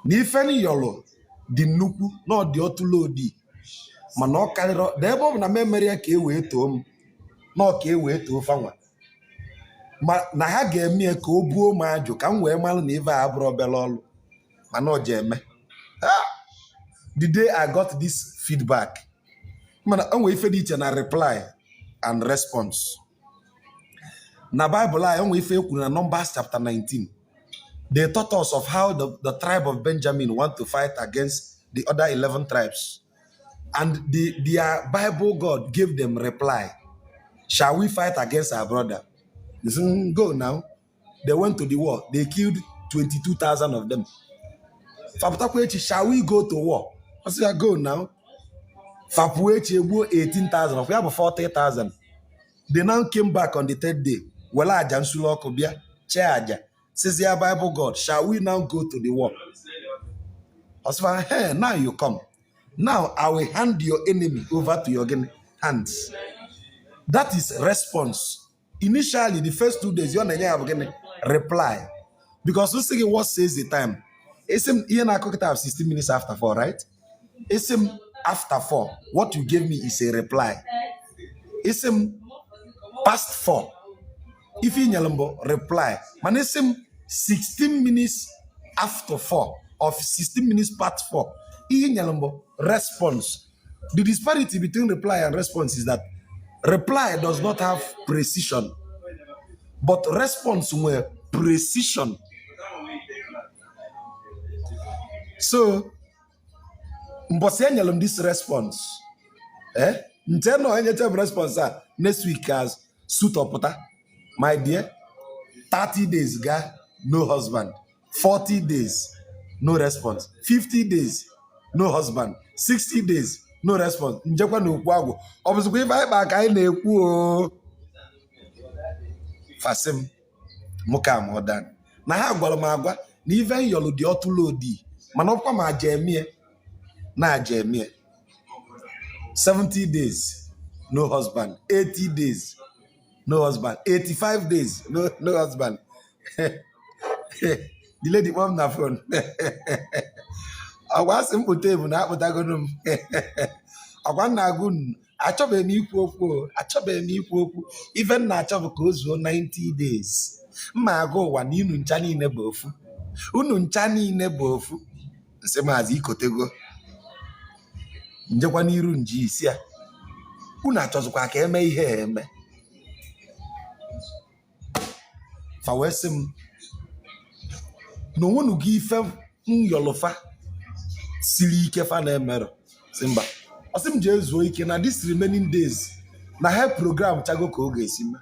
Ni feni yolo di nuku no di otulo di. Man no kaliro debo na memory ka ewe to no ka ewe to fanwa. Ma na ha ga eme ka obuo ma aju ka m wee malu na ive abro belolu. Ma no je eme. The day I got this feedback, man, I'm waiting for it na reply and response. Na Bible, I'm waiting for Numbers chapter 19. They taught us of how the tribe of Benjamin want to fight against the other 11 tribes. And their Bible God gave them reply. Shall we fight against our brother? Listen, go now. They went to the war. They killed 22,000 of them. Shall we go to war? I said, go now. Fapuechi 18,000. We have 40,000. They now came back on the 3rd day. Well, Jansulo Kobia, Chaja. Says the Bible God, shall we now go to the war? I said, hey, now you come. Now I will hand your enemy over to your enemy. hands. That is response. Initially, the first 2 days, you're going to reply. Because who's saying what says the time? It's him, you know, I have 16 minutes after 4, right? It's him after 4. What you gave me is a reply. It's him past 4. If you reply, man, it's him 16 minutes after 4 of 16 minutes past 4. Response. The disparity between reply and response is that reply does not have precision, but response were precision. So, mbosianyalum this response. Nteno any response next week as suit opota. My dear, 30 days guy, no husband. 40 days, no response. 50 days, no husband. 60 days, no response. Njekwa no kwago. Obuzukwa if I back I na-ekwu fasim muka modern. Na ha gwara m agwa na even yolu di otulodi. Mana ọkwa ma jemie na jemie. 70 days, no husband. 80 days, no husband. 85 days, no husband. The lady mom na phone. I was simple table na apụtagonum. Agwa na agun achọbe m ikwu okwu. Even na achọbe ka o zuo 90 days. Mma aga ụwa na inu ncha niile bụ ofu. Unu ncha niile bụ ofu. Nsị maazị ikotego. Njekwa n'iru nji isi a. Unu achọzụkwa ka eme ihe eme. Fa wee sị m na onwenu gị ife nyọlụfa siri ike fa na-emerụ. Sị mba. Ọ sị m jee zuo ike na this remaining days na help program chago ka ọ ga-esi mee.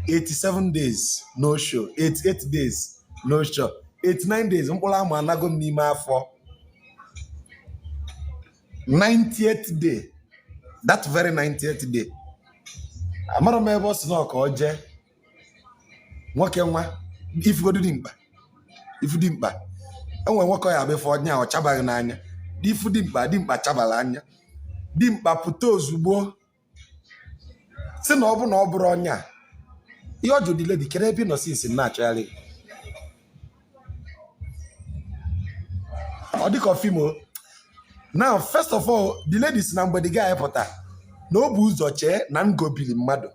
87 days no show. 88 days no show. 89 days mkpụrụ amụ anago m n'ime afọ. 90th day, that very 90th day, amara m ebe ọ sị na ka ọ jee nwoke nwa ifugodu dị mkpa enwe nwoke ya bụ ife ọnya ọ chabaghị n'anya ifu dị mkpa chabara anya dị mkpa pụta ozugbo sị na ọ bụ na ọ bụrụ ọnya ihe ọjụ dị lady kere ebe nọ sinsi na-achọgharị ọ dịka ọfimo. Now, first of all, the ladies na mgbede guy pụta na o bu ụzọ chee na ngobili mmadụ.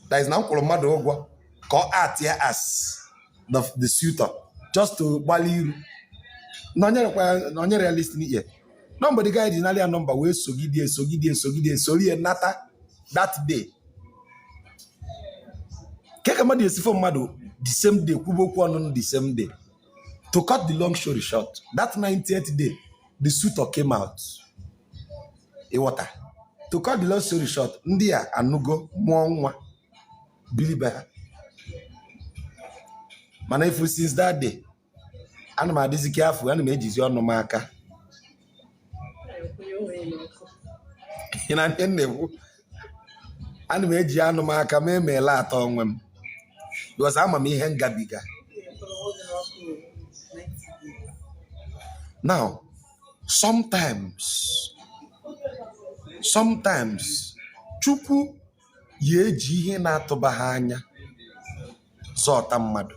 That is na mkwụrụ mmadụ ụgwọ ka ọ art ya as the suitor just to gbali iru. Na onye realist n'ihe. Na mgbede guy dị n'alịa nọmba wee sogidie nata that day. Keka mmadụ esifo mmadụ the same day kwubo okwu ọnụnụ the same day. To cut the long story short, that 90th day, the suitor came out. Water. To cut the long story short, ndị a anụgo mụọ nwa bilibe ha. Mana ifu since that day, ana m adịzi careful, ana m ejizi ọnụ m aka. Ana m eji anụ m aka ma emeela atọ onwe m. Because ama m ihe ngabiga. Now, sometimes Chukwu ya eji ihe na-atụba ha anya zọta mmadụ.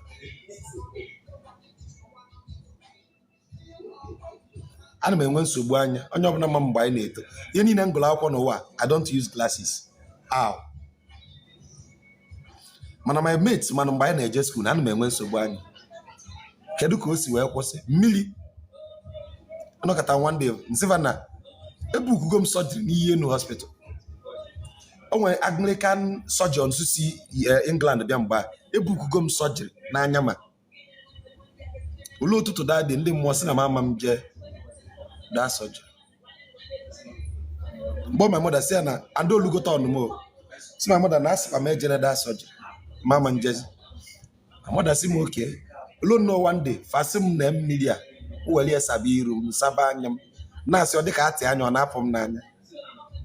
Ana m enwe nsogbu anya onye ọbụla ma mgbe anyị na-eto ihe niile ngụlụ akwụkwọ n'ụwa I don't use glasses. How? Mana my mates mana mgbe anyị na-eje school ana m enwe nsogbu anya. Kedu ka o si wee kwụsị? Mmiri anọkọta one day nsiva na ebukugo m surgery n'ihe no hospital. O nwere Anglican surgeons si England bịa mgbe ebukugo m surgery n'anya ma ụlọ ụtụtụ dadị ndị mmụọ si na mama m jee that surgery. Mgbe my mother si na andolugota ọnụmo si my mother na asịkwa m ejere that surgery mama njezi. My mother si m okay ụlọ nnọọ one day fasi m na mmiri a uweli esabi iru m saba anya m na-asị ọ dịka atị anya ọ na-apụ m n'anya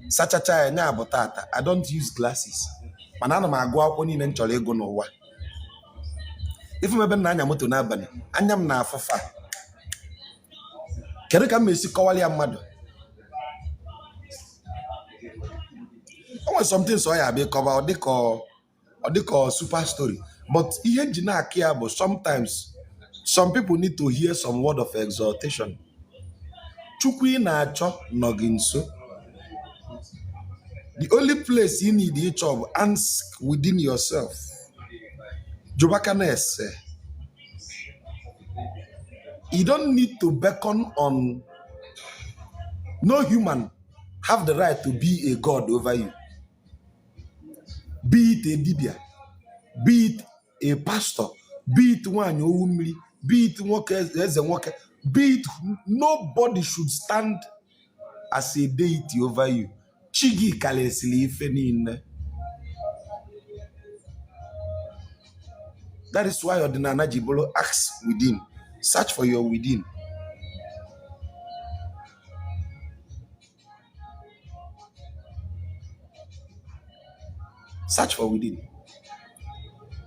sachacha ya nya bụ tata. I don't use glasses mana ana m agụ akwụkwọ niile m chọrọ ịgụ n'ụwa. Ifu m ebe m na-anya moto n'abalị anya m na-afụfa. Kedu ka m esi kọwali ya mmadụ? was something so ya be cover or they call super story. But ihe ji na-akị ya bụ sometimes some people need to hear some word of exhortation. Chukwu ị na-achọ nọ gị nso. The only place you need each of ask within yourself. Jobakanes. You don't need to beckon on. No human have the right to be a god over you. Be it a dibia, be it a pastor, be it one umri, be it worker, be it nobody should stand as a deity over you. Chigi kalesili ifenin. That is why Ordinana Jibolo asks within. Search for your within. Search for within.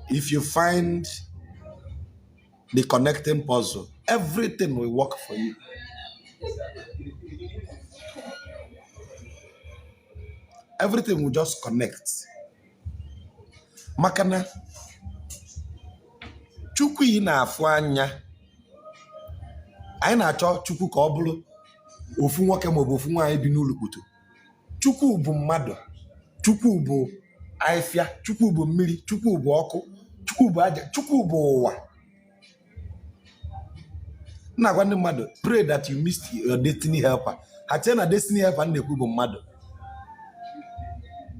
If you find the connecting puzzle, everything will work for you. Everything will just connect. Makana Chukwu ị na-afụ anya. Anyị na-achọ Chukwu ka ọ bụrụ ofu nwoke maọbụ ofu nwaanyị bi n'ụlọkputo. Chukwu bụ mmadụ. Chukwu bụ ahịfịa. Chukwu bụ mmiri. Chukwu bụ ọkụ. Chukwu bụ aja. Chukwu bụ ụwa. Na-agwa ndị mmadụ, pray that you missed your destiny helper. Ha chee na destiny helper na-ekwu bụ mmadụ.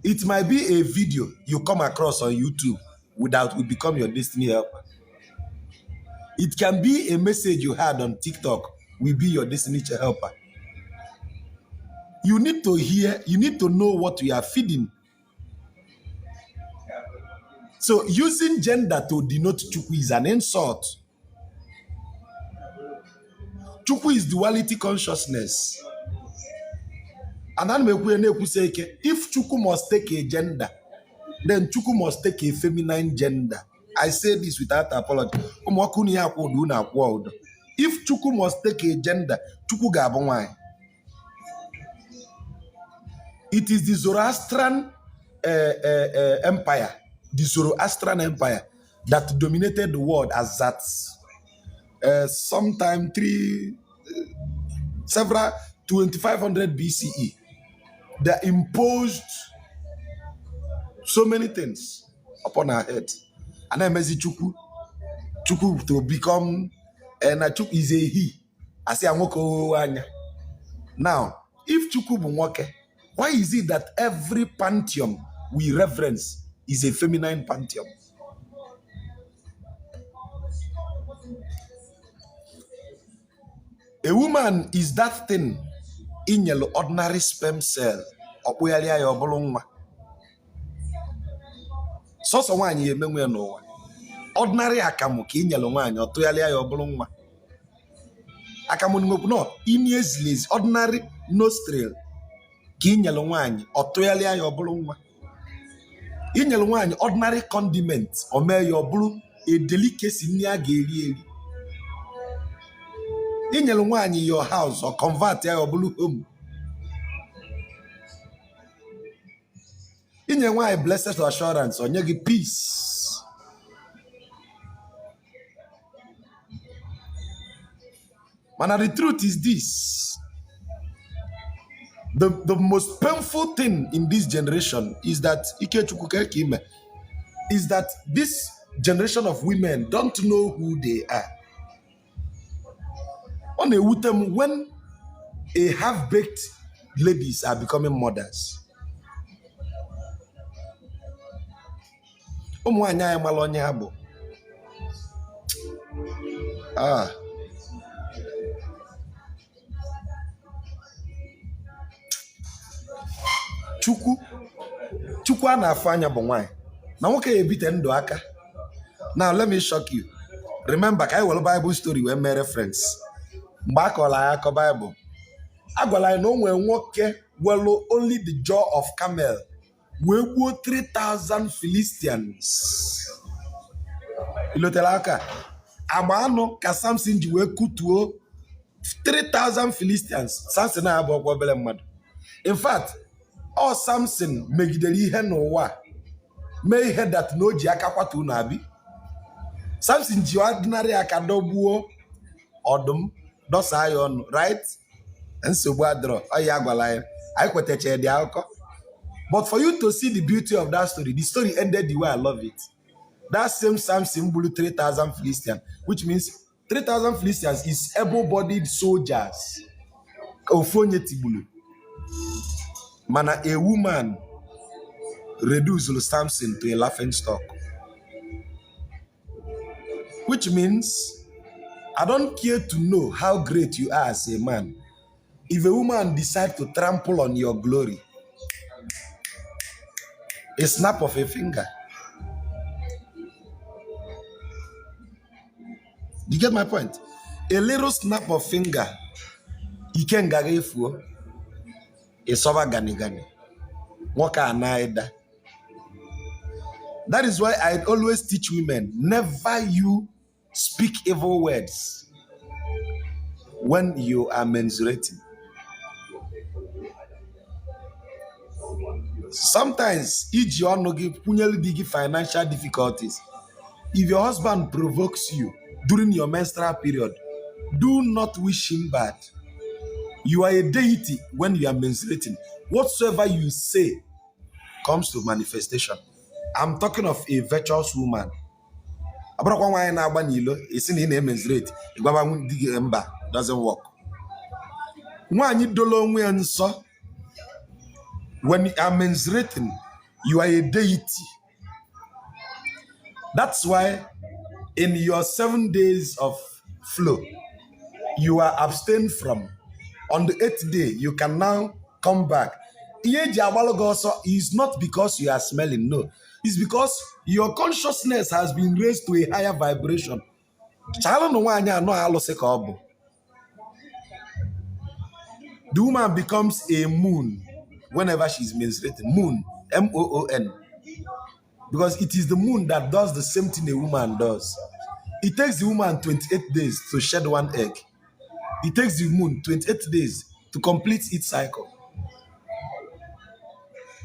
It might be a video you come across on YouTube will become your destiny helper. It can be a message you had on TikTok will be your destiny helper. You need to hear, you need to know what you are feeding. So using gender to denote Chukwu is an insult. Chukwu is duality consciousness. And then if Chukwu must take a gender, then Chukwu must take a feminine gender. I say this without apology. If Chukwu must take a gender, Chukwu ga-abụ nwanyị. It is the Zoroastrian empire, the Zoroastrian empire that dominated the world as that. Sometime 2500 BCE. They imposed so many things upon our head. And then Chukwu to become Chukwu is a he. I say now, if Chukwu bụ nwoke, why is it that every pantheon we reverence is a feminine pantheon? A woman is that thing in your ordinary sperm cell. So someone you may know. Ordinary akamu ki nyelo nwanyi otoyali ya obulu nwa. Akamu no immediately ordinary nostril ki nyelo nwanyi otoyali ya obulu nwa. Inyelo nwanyi ordinary condiment o me ya obulu a delicacy ni aga eri eri. Inyelo nwanyi your house or convert ya obulu home. Inyelo nwanyi blessed assurance onye gi peace. And the truth is this. The most painful thing in this generation is that this generation of women don't know who they are. On a wutem when a half-baked ladies are becoming mothers. Chukwu a na-afụ anya bụ nwanyị. Na nwoke ebite ndụ aka. Now let me shock you. Remember ka I will Bible story wee mee reference. Mgbe akọla ya akọ Bible. Agwala ya na o nwee nwoke welu only the jaw of camel wee gbuo 3,000 Philistines. Ilotela aka. Agba anụ ka Samson ji wee kutuo 3,000 Philistines. Samson na-abụ ọgwọ obele mmadụ. In fact, Ọ Samson megidere ihe n'ụwa mee ihe that na o ji aka kwatu na abi. Samson ji ordinary aka dọgbuo ọdụm dọsa ya ọnụ, right? Nsogbu adọrọ ọ ya agwala ya anyị kwetacha dị akụkọ. But for you to see the beauty of that story, the story ended the way I love it. That same Samson blew 3,000 Philistines, which means 3,000 Philistines is able-bodied soldiers. Ofonye tibulu. Mana a woman reduced Samson to a laughing stock. Which means I don't care to know how great you are as a man. If a woman decides to trample on your glory, a snap of a finger. You get my point? A little snap of finger, you can gare for a sova gani gani. Waka anaida. That is why I always teach women, never you speak evil words when you are menstruating. Sometimes, if you are give financial difficulties, if your husband provokes you during your menstrual period, do not wish him bad. You are a deity when you are menstruating. Whatsoever you say comes to manifestation. I'm talking of a virtuous woman. Doesn't work. When you are menstruating, you are a deity. That's why in your 7 days of flow, you are abstained from. On the 8th day, you can now come back. Is not because you are smelling, no. It's because your consciousness has been raised to a higher vibration. The woman becomes a moon whenever she's menstruating. Moon, M-O-O-N. Because it is the moon that does the same thing a woman does. It takes the woman 28 days to shed one egg. It takes the moon 28 days to complete its cycle.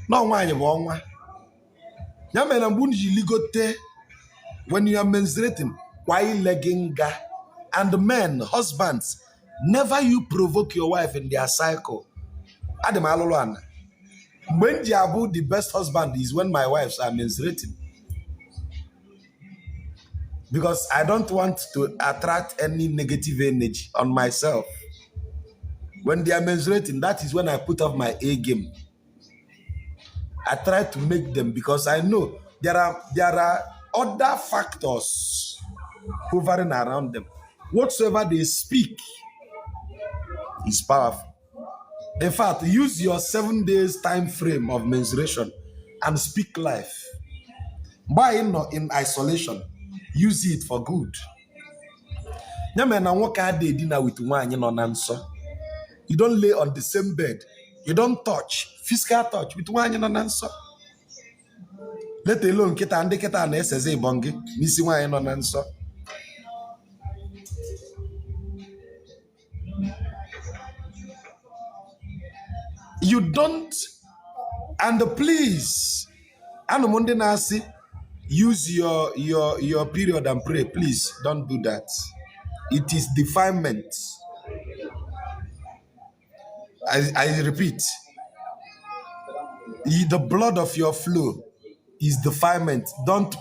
No one when you are menstruating, why legging? And the men, husbands, never you provoke your wife in their cycle. Adam Aloluana. When Diabu, the best husband is when my wives are menstruating. Because I don't want to attract any negative energy on myself. When they are menstruating, that is when I put off my A game. I try to make them because I know there are other factors hovering around them. Whatsoever they speak is powerful. In fact, use your 7 days time frame of menstruation and speak life. By not in isolation, use it for good. You don't lay on the same bed. You don't touch, physical touch with one answer. Let alone kita and kita and SSA bongi, missing one answer. You don't, and please, and Monday Nasi, use your period and pray. Please don't do that. It is defilement. I repeat, the blood of your flow is defilement. Don't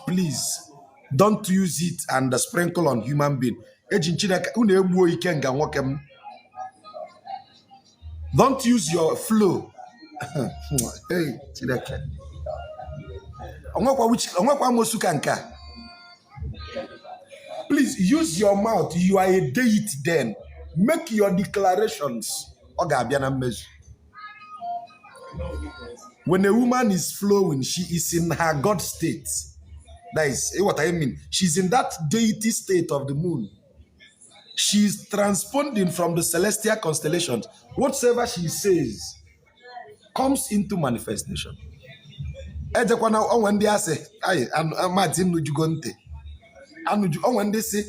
use it and sprinkle on human being. Don't use your flow. Hey, please use your mouth. You are a deity then. Make your declarations. When a woman is flowing, she is in her God state. That is what I mean. She's in that deity state of the moon. She's transponding from the celestial constellations. Whatever she says comes into manifestation. When they say, when they say,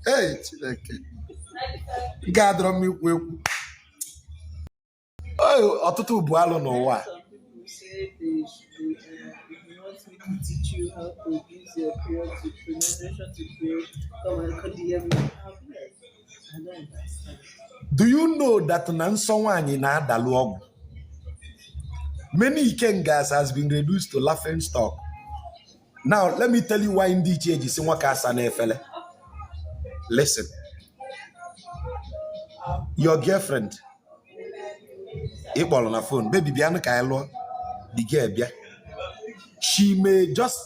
hey, gather me. Oh, Otutu Bualo no wa. if you want me to teach you how to use your period to pronunciation to pray, come and call the I'll be like, I don't understand. Do you know that na nsọ nwaanyị na-adalụ ọgwụ? Many ikengas has been reduced to laughing stock. Now, let me tell you why ndị ichie ji si nwoke asa na-efele. Listen. Your girlfriend, ịkpọrọ na phone, baby bịanụ ka anyị lụọ, the girl bịa. She may just,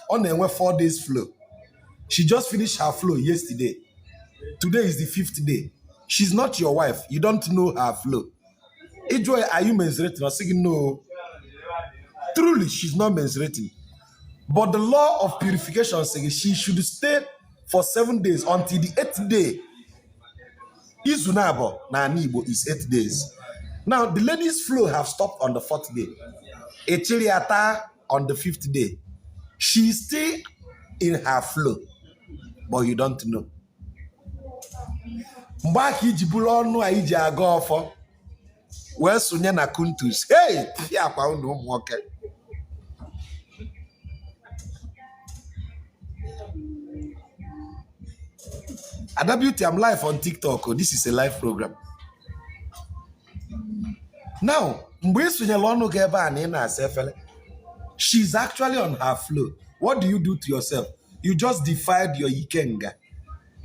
ọ na-enwe 4 days flow. She just finished her flow yesterday. Today is the 5th day. She's not your wife. You don't know her flow. Enjoy, are you menstruating? I'm saying no. Truly, she's not menstruating. But the law of purification says she should stay for 7 days until the 8th day. Izunabo na Igbo is 8 days. Now, the lady's flow have stopped on the 4th day. Echiriata on the 5th day. She's still in her flow, but you don't know. Mgbe aka iji bụrụ ọnụ a iji aga ọfọ wee sonye na kuntus. Hey, ya akwa unu ụmụ nwoke. Ada Beauty, I'm live on TikTok. Oh, this is a live program. Now, mgbe isonyela ọnụ gị ebe a na ị na-asa efele, she's actually on her flow. What do you do to yourself? You just defied your ikenga.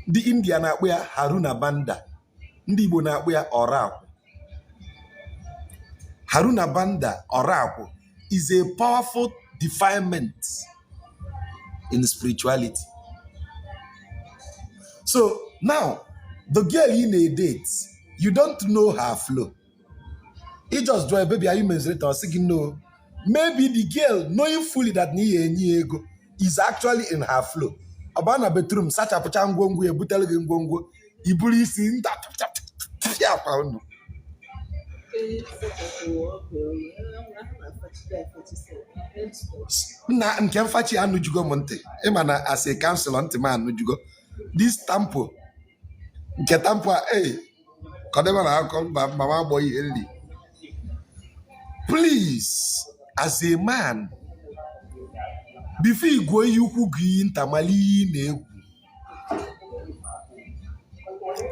The Indian na-akpọ ya Haruna Banda. Ndị Igbo na-akpọ ya Orakwụ. Haruna Banda, Orakwụ, is a powerful defilement in spirituality. So now, the girl in a date, you don't know her flow. He just draw a baby, are you menstruating? I was thinking, no. Maybe the girl, knowing fully that ego is actually in her flow. Abana bedroom, such a pachangongo, a butelgongo, ibulisi, yeah, pound. Na nkemfachi anu jugo monte. Emana as a counsel on man nujugo. This tampo. Nke tampo hey. Kodema na come mama boy early. Please, as a man, before you go you green tamali ne.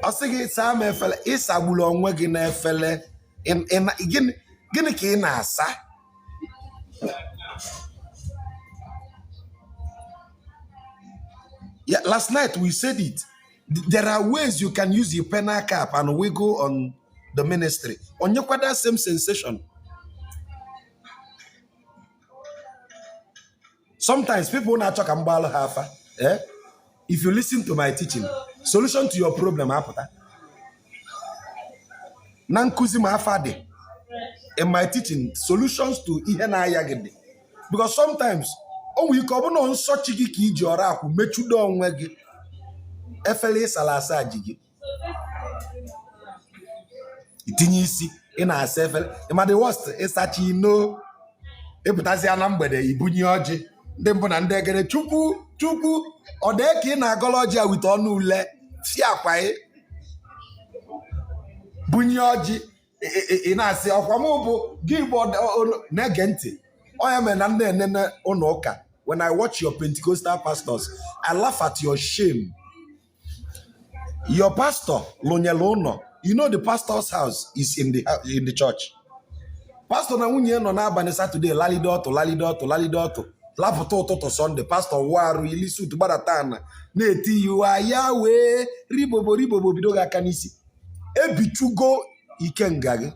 I say it's a me fella. It's a bulong wagi na fella. In gini ki na asa. Yeah, last night we said it. There are ways you can use your penal cap and wiggle on the ministry. On your that same sensation. Sometimes people not talk about half. If you listen to my teaching, solution to your problem happen. Nankuzi mafade. In my teaching, solutions to ihena yagede. Because sometimes, we come on such a kiki joraku mechudo onwegi. Efele salasa jigi. Itinyisi ina asefele. Ima the worst esachi no. Eputazi anambede ibunyi oji. Dembo na ndegere chukwu odeki na agologia with onu ule. Fiakwae. Bunyi oji. Ina se okwamubu give negenti. When I watch your Pentecostal pastors, I laugh at your shame. Your pastor, Lonyelono, you know the pastor's house is in the church. Pastor na unye no na abani Saturday, lalidoto. Lapoto to Sunday, Pastor Waru, Ilisu to Baratana, Neti, you are Yahweh, Ribobo, Bidoga Kanisi. Ebichugo, Ikengage.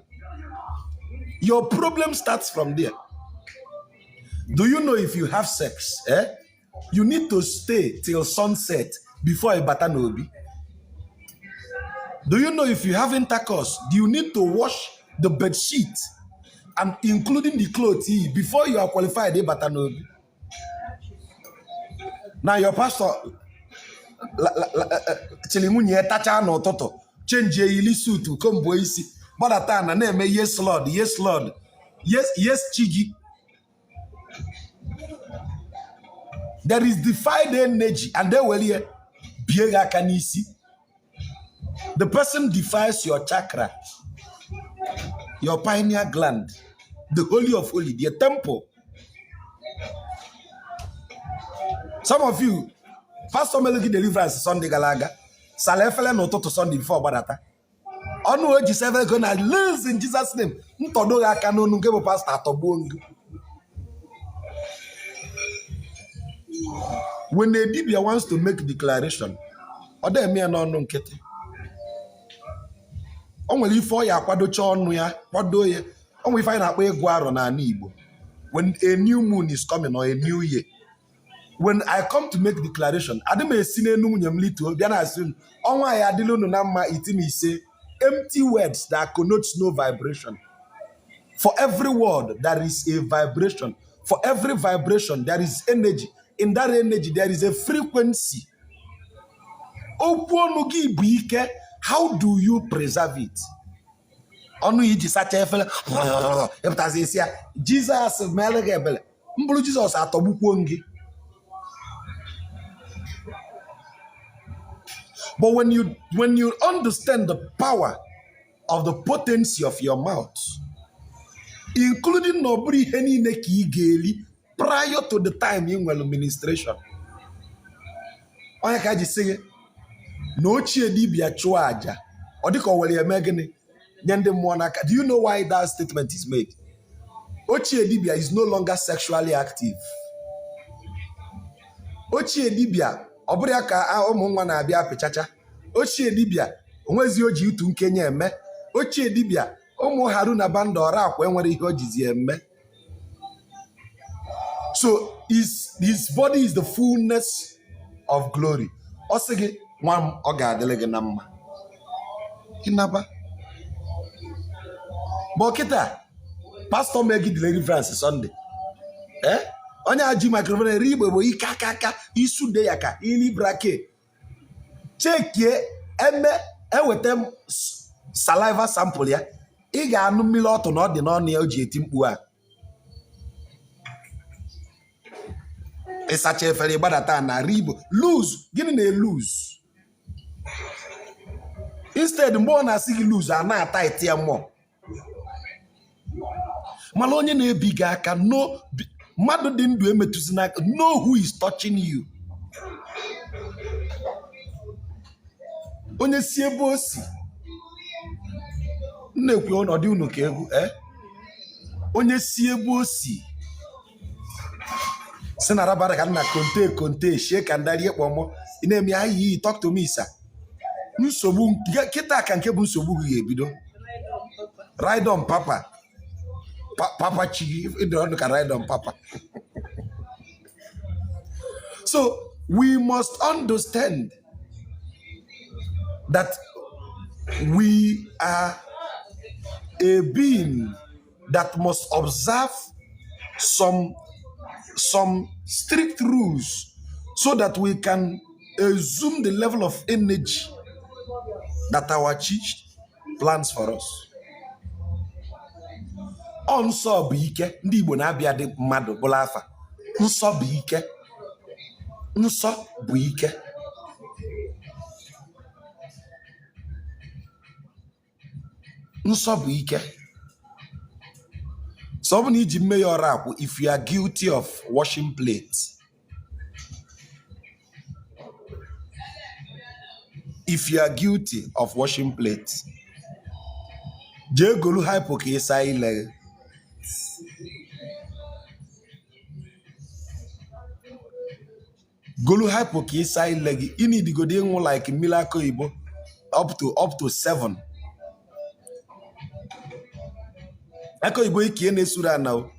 Your problem starts from there. Do you know if you have sex, you need to stay till sunset before a batanobi? Do you know if you have intercourse, do you need to wash the bed sheet and including the clothes before you are qualified a batanobi? Now your pastor, change your ilisu to come boisi, but at name yes Lord, yes Chigi. There is defied energy, and they will hear Biega Kanisi. The person defies your chakra, your pineal gland, the holy of holy, the temple. Some of you, Pastor Melody deliverance Sunday galaga, salefele no to Sunday before badata. Onu oji seven go na lose in Jesus name. Ntodo ga aka n'onu nke bụ pastor atọgbuo. When the Dibia wants to make declaration, ọ dị eme ya n'ọnụ nkịtị. O nwere ife ọ ya akwadocha ọnụ ya, kwado ya. O nwere ife anyị na-akpọ ịgụ arọ n'ala Igbo. When a new moon is coming or a new year, when I come to make declaration, adị m esi n'enu nwunye m lituo bịa na-asị m ọnwa ya adịla unu na mma itimi ise empty words that connotes no vibration. For every word there is a vibration. For every vibration there is energy. In that energy there is a frequency. Okwu ọnụ gị bụ ike. How do you preserve it? Ọnụ iji sacha efele epụtazi isi ya Jesus mere gị ebele mbụrụ Jesus atọgbukwuo gị. But when you understand the power of the potency of your mouth, including n'ọbụrụ ihe niile ka ị ga-eli prior to the time ị nwere ministration, onye ka ji sị gị na ochie dibịa chụọ aja ọ dịka o were eme gịnị nye ndị mmụọ n'aka. Do you know why that statement is made? Ochie dibịa is no longer sexually active. Ochie dibịa ọ bụrụ ya ka ụmụ nwa na-abịa apịchacha. Ochie dibịa onwezi o ji utu nkenye eme. Ochie dibịa ụmụ Haruna banda ọra akwa enwere ihe o jizi eme. So his body is the fullness of glory. Ọ sị gị nwa m ọ ga-adịrị gị na mma ịnaba. Bọkịta Pastor Meggy deliverance Sunday onye aji microphone eri igbe bụ ike aka isude ya ka ili brake chekie eweta saliva sample ya ị ga-anụ mmiri ọtụ na ọ dị n'ọnụ ya o ji eti mkpu a ịsacha efere gbadata na ribo lose gịnị na-lose instead mgbe ọ na-asị gị lose a na-ata iti ya mmụọ mana onye na-ebiga aka mmadụ dị ndụ emetụzi n'aka know who is touching you. Onye si ebe o si na-ekwe ọnọdụ unu ka egwu onye si ebe o si si na rabara ka nna konte shie ka ndari ekpọmọ ị na-eme ayi talk to me sir. Nsogbu kịta ka nke bụ nsogbu gị ga-ebido ride on papa papa chigi ịdọrọ ka ride on papa. So we must understand that we are a being that must observe some strict rules so that we can assume the level of energy that our chi plans for us. Nsọ bụ ike ndị Igbo na-abịa dị mmadụ bụla afa. Nsọ bụ ike. Nsọ bụ ike. Nsọ bụ ike. So ọ bụ na iji mme ya ọrụ akwụ if you are guilty of washing plates, if you are guilty of washing plates, jee golu hypo ka ịsa ile. Golu hypo ka ịsa ile gị inidigodi ịnwụ like miracle Igbo up to 7. Aka Igbo ike na-esuru ana o.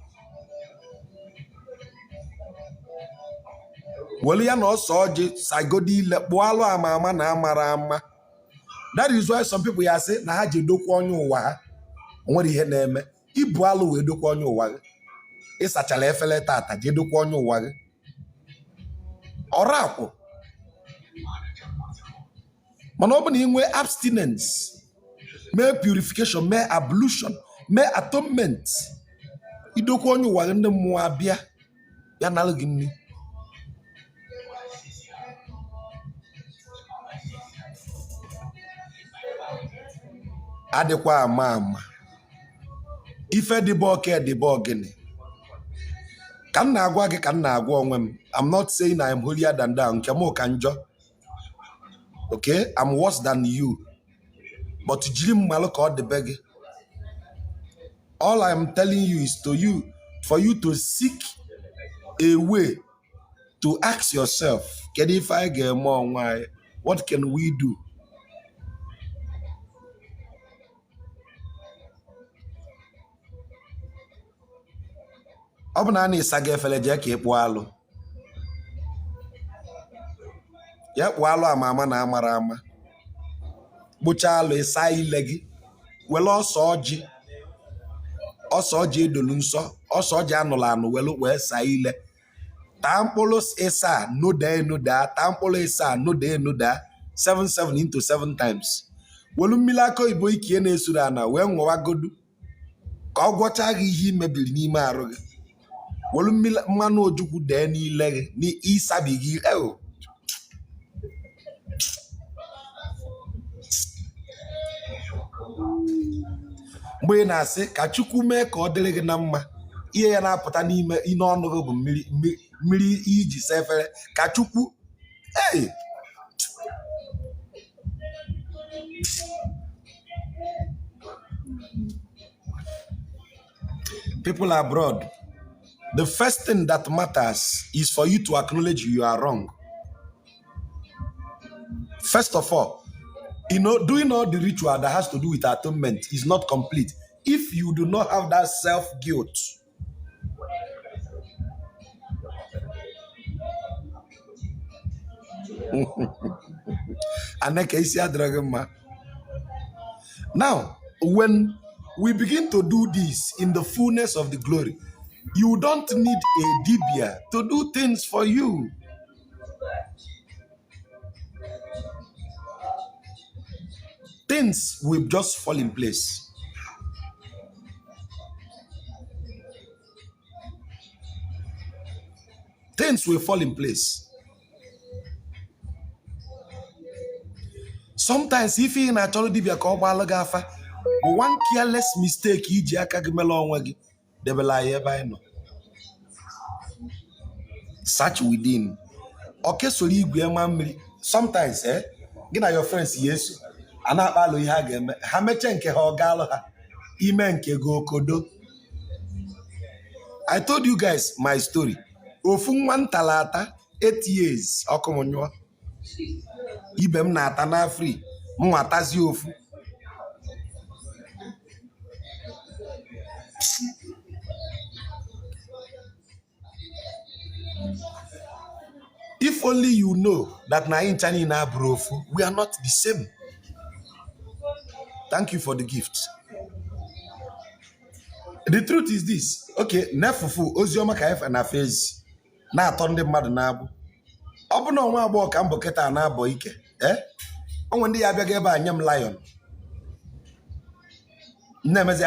Welu ya na ọsọ ọjị sagodi ile kpụalụ ama na amara ama. That is why some people ya sị na ha ji dokwa onye ụwa ha. Nwere ihe na-eme. Ibu alụ wee dokwa onye ụwa gị. Ịsachala efele tata je dokwa onye ụwa gị. Ọrụ akwụ. Mana ọ bụ na ị nwee abstinence, mee purification, mee ablution, mee atonement, idokwa onye ụwa gị ndị mmụọ abịa ya nalụ gị nri. Adịkwa ama ife dịbe oke dịbe ogene Can na-agwa gị ka m na-agwa onwe m. I'm not saying I am holier than thou. Nke m ka njọ. Okay? I'm worse than you. But jiri mmalụ ka ọ dịbe gị. All I am telling you is for you to seek a way to ask yourself, can if I get more why? What can we do? Ọ bụ na a na-ịsaga efere jee ka ịkpụ alụ. Ya kpụọ alụ ama na amara ama. Kpụcha alụ ịsa ile gị. Wele ọsọ ọjị edolu nsọ, ọsọ ọjị anụrụ anụ wee saa ile. Taa mkpụrụ ịsa noda, taa mkpụrụ ịsa noda 7 into 7 times. Welu mmiri aka oyibo ikie na-esuru ana wee ṅụwagodu ka ọ gwọcha gị ihe imebiri n'ime arụ gị. Welu mmanụ ojukwu dee n'ile gị n'isabi gị. Mgbe ị na-asị ka Chukwu mee ka ọ dịrị gị na mma, ihe ya na-apụta n'ime ọnụ gị bụ mmiri iji saa efere. Ka Chukwu people abroad, the first thing that matters is for you to acknowledge you are wrong. First of all, doing all the ritual that has to do with atonement is not complete if you do not have that self-guilt. Now, when we begin to do this in the fullness of the glory, you don't need a dibia to do things for you. Things will just fall in place. Things will fall in place. Sometimes if you naturally dibia ka ọ gbalụ gị afa, one careless mistake iji aka gị mele onwe gị debela ya ebe anyị nọ. Search within. Okay, so igwe ma mmiri. Sometimes gị na your friends yesu a na-akpa alụ ihe a ga-eme ha meche nke ha ọ ga-alụ ha ime nke go okodo. I told you guys my story. Ofu nwa ntalata 8 years ọkụmụnyụọ. Ibe m na-ata na free m nwatazi ofu. If only you know that na inchani na brofu, we are not the same. Thank you for the gift. The truth is this. Okay, nefufu ozioma ka efe na face na atọ ndị mmadụ na-abụ. Ọ bụ na ọnwa agbọghọ ka mbọ kịta na-abọ ike. Onwe ndị ya abịaghị ebe a nye m lion. Na-emezi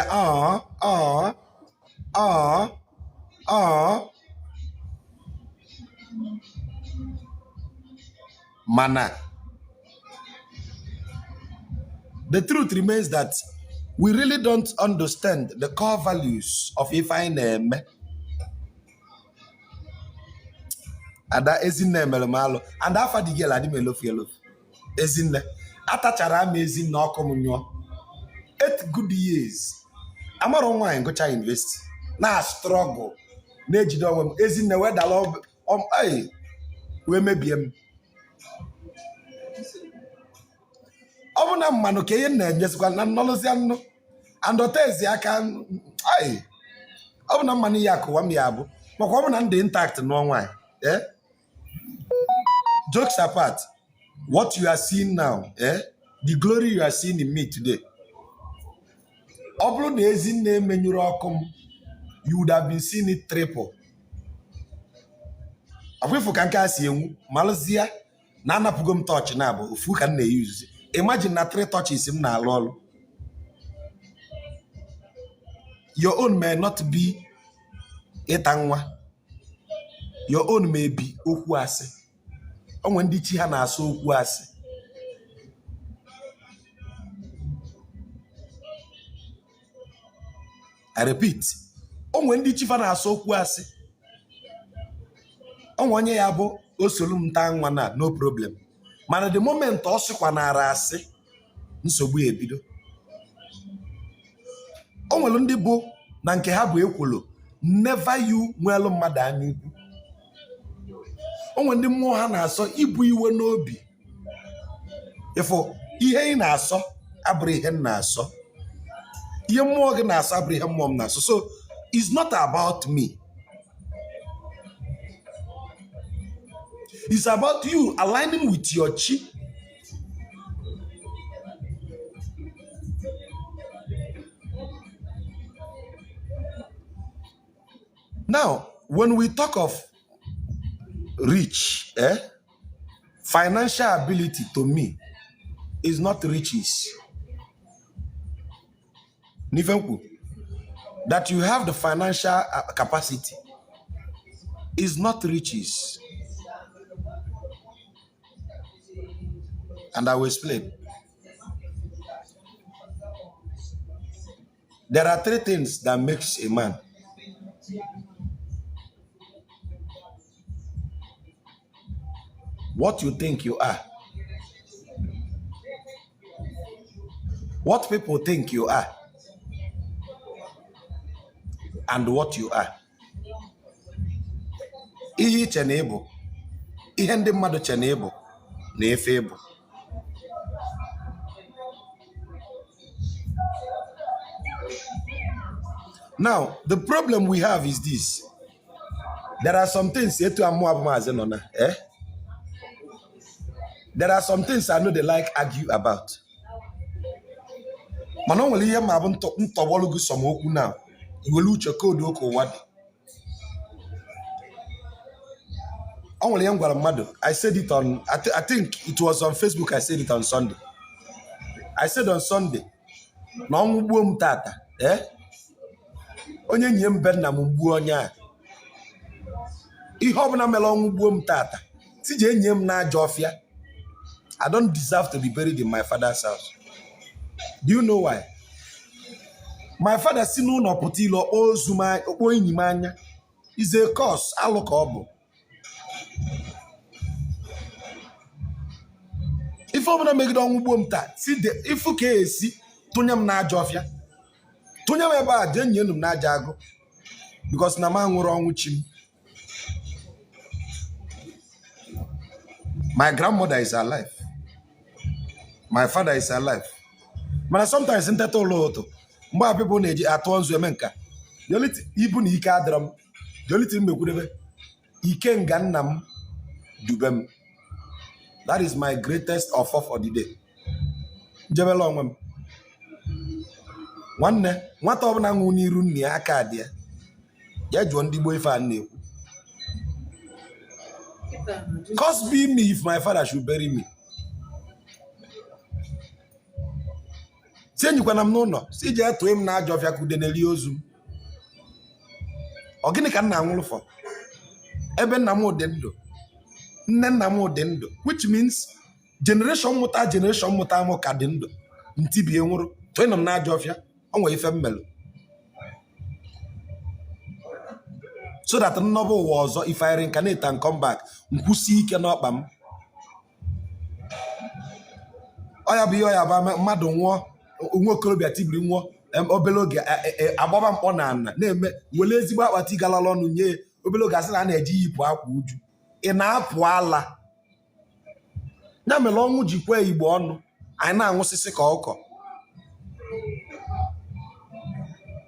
mana the truth remains that we really don't understand the core values of Ifeanyi. Ada ezinne mere m alụ and afa dị gela dị m elofu ezinne atachara m ezinne ọkụ m nyụọ 8 good years. Amara nwaanyị gụcha university na struggle na-ejide onwe m ezinne wee dala wee mebie m. Ọ bụ na mmanụ ka ihe na-enyesikwa na nnọlụzi anụ andotezi aka ọ bụ na mmanụ ya akụwa m ya abụ makwa ọ bụ na ndị intact n'ọnwa jokes apart, what you are seeing now, the glory you are seeing in me today, ọ bụrụ na ezinne menyụrụ ọkụ m, you would have been seeing it triple. Ọbụfụ ka nke a si enwu malụzie na anapụgo m touch na abụ ofu ka m na-eyuzi. Imagine na 3 touches m na-alụ ọlụ. Your own may not be ịta nwa. Your own may be okwu asị. Onwe ndị chi ha na-asụ okwu asị. I repeat, onwe ndị chi ha na-asụ okwu asị. onye ya bụ osolu m taa nwa na no problem. Mana the moment ọ sịkwa nara asị nsogbu ebido. O nwere ndị bụ na nke ha bụ ekwolo never you nwelu mmadụ anya ukwu. O nwere ndị mmụọ ha na-asọ ibu iwe n'obi. Ifo ihe ị na-asọ abụrụ ihe m na-asọ. Ihe mmụọ gị na-asọ abụrụ ihe mmụọ m na-asọ. So it's not about me. It's about you aligning with your chi. Now, when we talk of rich, financial ability to me is not riches. That you have the financial capacity is not riches. And I will explain. There are three things that makes a man. What you think you are. What people think you are. And what you are. Ihe chenebo. Ihe ndị mmadụ chenebo na efe ebo. Now, the problem we have is this. There are some things there are some things I know they like argue about. Now. I said it on, I think it was on Facebook, I said it on Sunday. I said on Sunday, onye nye mbe na mgbu onye a ihe ọbụla mere ọnwụ gbuo m tata tije enye m na aja ọfịa. I don't deserve to be buried in my father's house. Do you know why? My father si n'ụlọ pụta ilo okpo enyi m anya is a curse. Alụ ka ọ bụ. Ife ọbụla megide ọnwụ gbuo m taa si ifu ka esi tụnye m na aja ọfịa. Tụnye m ebe a jee nye m na aja agụ because na ma nwụrụ ọnwụ chi m. My grandmother is alive. My father is alive. But sometimes in that all more people need at once women. The only even he can't drum. The only thing me could he can ganam dubem. That is my greatest offer for the day. Jebelong one day, what of Nanguni Runia Acadia? Ya John the boy fan knew. Cause be me if my father should bury me. Say you can am no. See just to him now of Yakudeneliosum. Organic and now for Eben Namo Dendo. Nenamo Dendo. Which means generation mutamo cadendo. Ntibiemuro. Twin of Najofia. On way femelo. So that the novel was, if I reincarnate and come back, Mpusi cannot bam. Oya be oya ba madon wo kolobia tibli wo obeloge ababa mponana na-eme wele ezigbo akpati galala ọnụ nye obeloge asị na na-eji yipu akwa uju ị na-apụ ala na mere ọnwụ jikwa igbo ọnụ anyị na-anwụsịsị ka ọkọ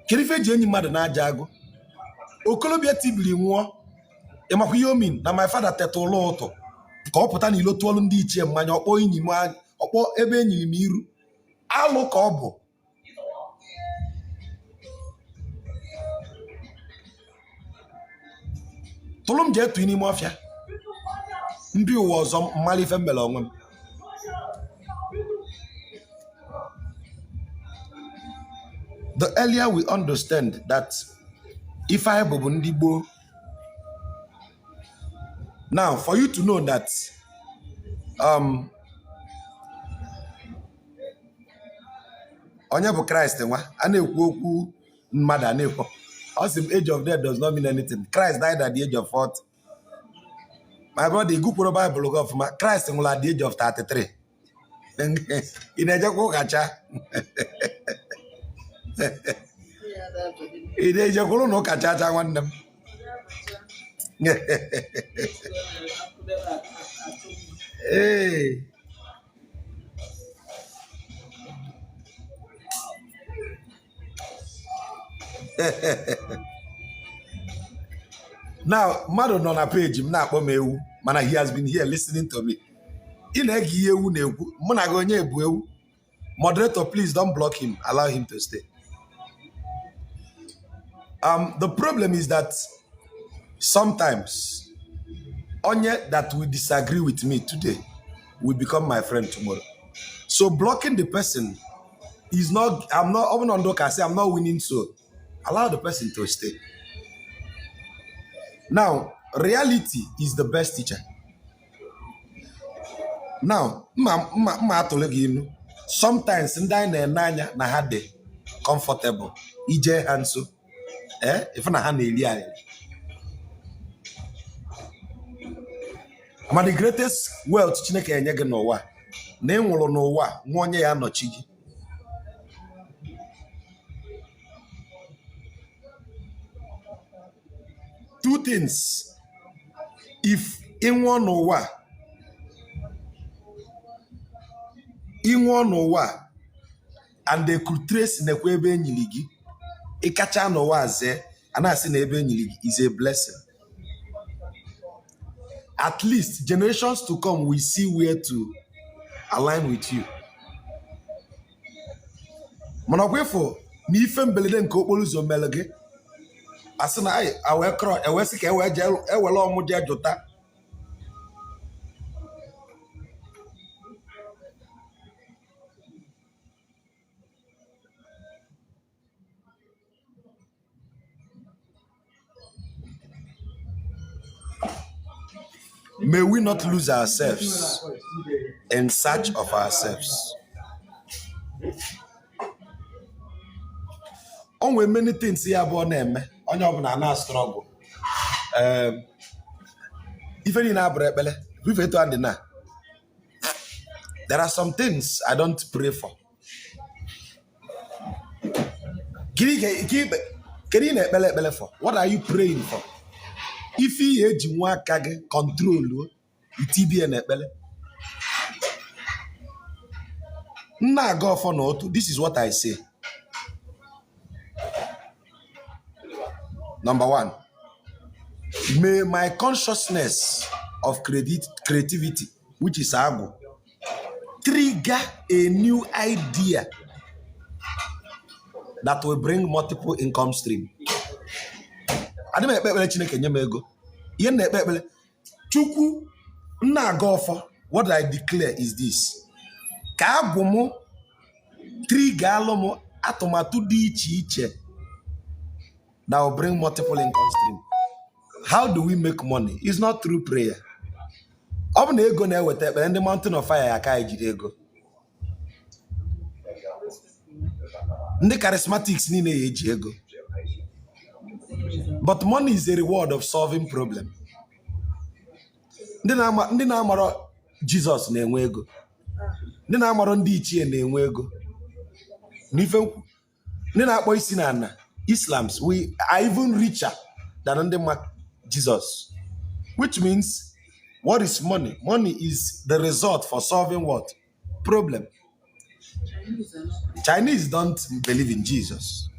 kirife ji enyi mmadụ na-aja agụ okolobia tibli nwụọ ịmakwa ihe omin na my father teta ụlọ ụtọ ka ọ pụta n'ilo tụọlụ ndị ichie mmanya ọkpọ enyi m ọkpọ ebe enyi m iru alụ ka ọ bụ tụlụ m jee tụọ n'ime ọfịa mbi ụwa ọzọ mmalụ ife mmele onwe m. The earlier we understand that if I bụ ndị gboo. Now for you to know that onye bụ Christ nwa a na-ekwu okwu mmadụ a na-ekwu age of death does not mean anything. Christ died at the age of 40. My brother, go put a Bible of my Christ will at the age of 33. In a Jaco Gacha. In a Jaco no Kacha, I want them. Hey. Now, Madon on a page, Mana, he has been here listening to me. In a Monagonye, moderator, please don't block him. Allow him to stay. The problem is that sometimes, onye that will disagree with me today will become my friend tomorrow. So blocking the person is not, I'm not winning, so allow the person to stay. Now, reality is the best teacher. Now, sometimes na hade comfortable. Ije hanso. If na hane the greatest wealth Chineke enye gị n'ụwa na ịnwụrụ n'ụwa nwa onye ya nọchi gị. Two things. If ịnwụọ n'ụwa and they could trace nekwe ebe enyili gị ịkacha n'ụwa aze anasị na ebe enyili gị is a blessing. At least generations to come will see where to align with you. Monokwefo na ife mbelede nke okporo ụzọ mere gị asị na ewesị ka ewele ọmụ je jụta. May we not lose ourselves in search of ourselves. Onwe many things here about them. Onye ọbụla na struggle. Even in Abrebele, there are some things I don't pray for. What are you praying for? If he age one kage control itibie na ekpele. Nna go for no. This is what I say. Number one, may my consciousness of creativity, which is Agu, trigger a new idea that will bring multiple income stream. I don't know Chineke nye ego. Ihe na ekpele. Chukwu nna go for what I declare is this. Ka agụmụ trigger alụmụ atụmatụ dị iche iche that will bring multiple income stream. How do we make money? It's not through prayer. Ọ bụ na ego na-eweta ekpere ndị mountain of fire aka ejide ego. Ndị charismatics niile eji ego. But money is a reward of solving problem. Ndị na-amara Jesus na-enwe ego. Ndị na-amara ndị ichie na-enwe ego. N'ife ndị na-akpọ isi na ana Islams, we are even richer than ndị Jesus. Which means, what is money? Money is the result for solving what? Problem. Chinese don't believe in Jesus.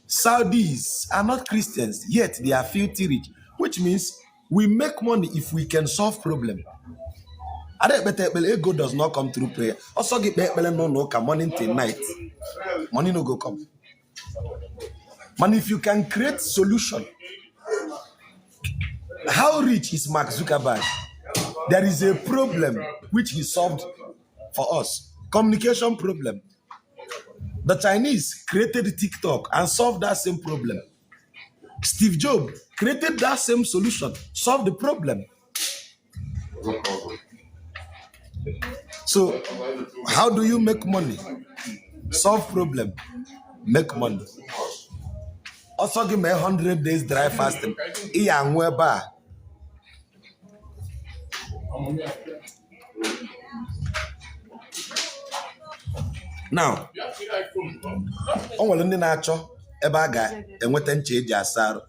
Saudis are not Christians, yet they are filthy rich, which means we make money if we can solve problem. Ego does not come through prayer. Also, morning till night. Money no go come. Man, if you can create solution, how rich is Mark Zuckerberg? There is a problem which he solved for us. Communication problem. The Chinese created TikTok and solved that same problem. Steve Jobs created that same solution, solved the problem. So, how do you make money? Solve problem, make money. Also give me 100 days dry fasting. Iya nweba. Now, o nwere ndị na-achọ ebe a ga-enweta ncha eji asa arụ.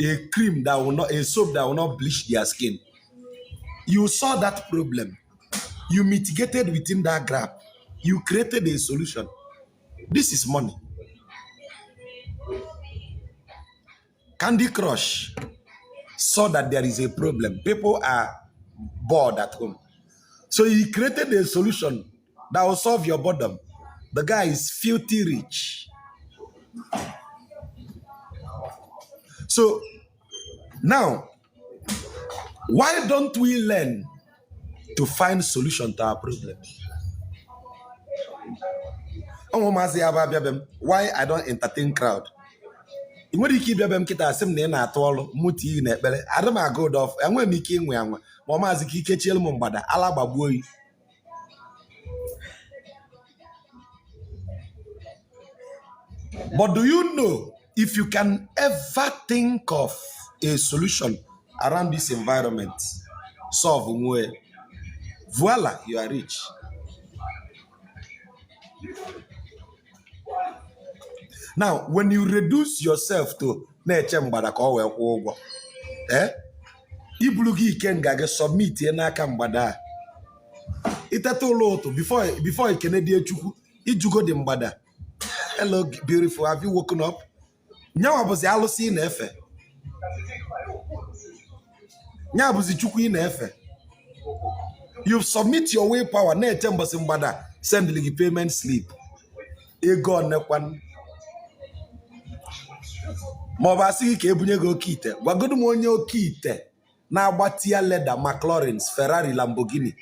A cream that will not, a soap that will not bleach their skin. You saw that problem. You mitigated within that gap. You created a solution. This is money. Candy Crush saw that there is a problem. People are bored at home. So he created a solution that will solve your boredom. The guy is filthy rich. So now, why don't we learn to find solution to our problem? Why I don't entertain crowd? I nwere ike ịbịa be m kịta asị m na ị na-atụ ọrụ mụta iyi na ekpere ada m aga ụdọ ọf enwere m ike ịnwe anwa ma ọ maazị ka ike chielu m mgbada ala gbagbuo oyi. But do you know if you can ever think of a solution around this environment, solve nwe, voila, you are rich. Now, when you reduce yourself to na-eche mgbada ka ọ wee kwụọ ụgwọ, ibulu gị ike nga gị submit ye n'aka mgbada. Iteta ụlọ ụtụ before ikene die chukwu ijugo dị mgbada. Hello, beautiful, have you woken up? Nyawa bụzi alụsị ị na-efe. Nyawa bụzi chukwu ị na-efe. You submit your willpower na-eche mbọsị mgbada send gị payment slip. Ego onekwan. Ma ọ bụ asị gị ka ebunye gị oke ite. Gwagodu m onye oke ite na-agbati ya leda McLaren's, Ferrari, Lamborghini.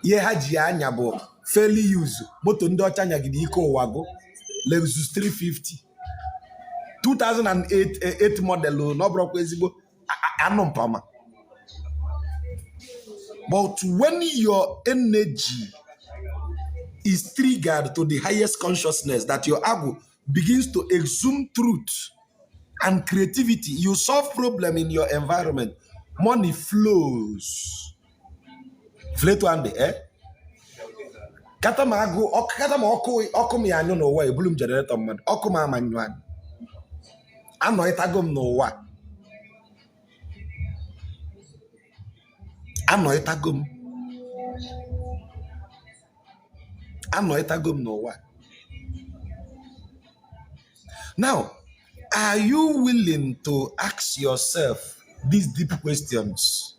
Ihe ha ji anya bụ fairly use. Moto ndị ọcha nyagide ike ụwa gụ. Lexus 350. 2008 model no brokwa ezigbo anụmpama. But when your energy is triggered to the highest consciousness that your ego begins to exhume truth and creativity, you solve problem in your environment. Money flows. Fleto ande, Kata ma ọkụ m ya anyụ n'ụwa ebulu m generator mmadụ. Ọkụ m amanyụ anyụ. Anọịtago m n'ụwa. Anọịtago m n'ụwa. Now, are you willing to ask yourself these deep questions?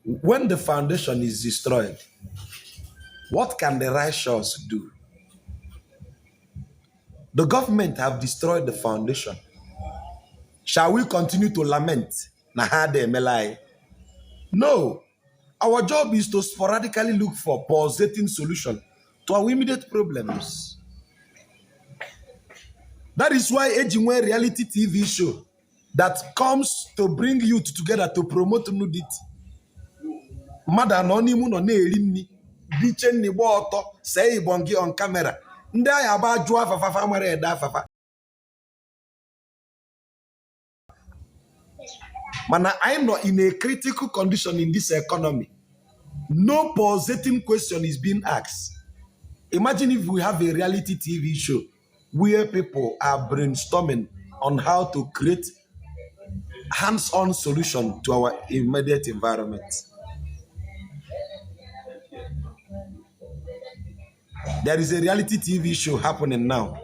When the foundation is destroyed, what can the righteous do? The government have destroyed the foundation. Shall we continue to lament? No. Our job is to sporadically look for pulsating solution to our immediate problems. That is why Ejinwe reality TV show that comes to bring youth together to promote nudity. Mada anonimu no na-eri nni biche nni gba ọtọ say ibongi on camera. Ndị agha aba jụọ afafa nwere ede afafa. Mana I know in a critical condition in this economy. No pulsating question is being asked. Imagine if we have a reality TV show where people are brainstorming on how to create hands-on solution to our immediate environment. There is a reality TV show happening now.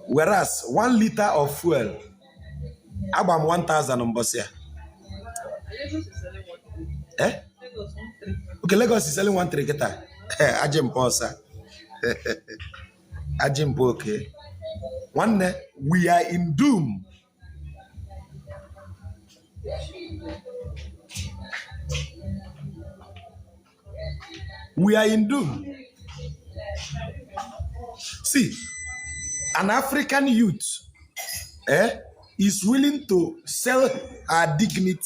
Whereas 1 liter of fuel, about 1,000 on Bosia. Okay, Lagos is selling 1 triketa. Ajim Posa. Ajim Poke. One day, we are in doom. We are in doom. See, an African youth is willing to sell our dignity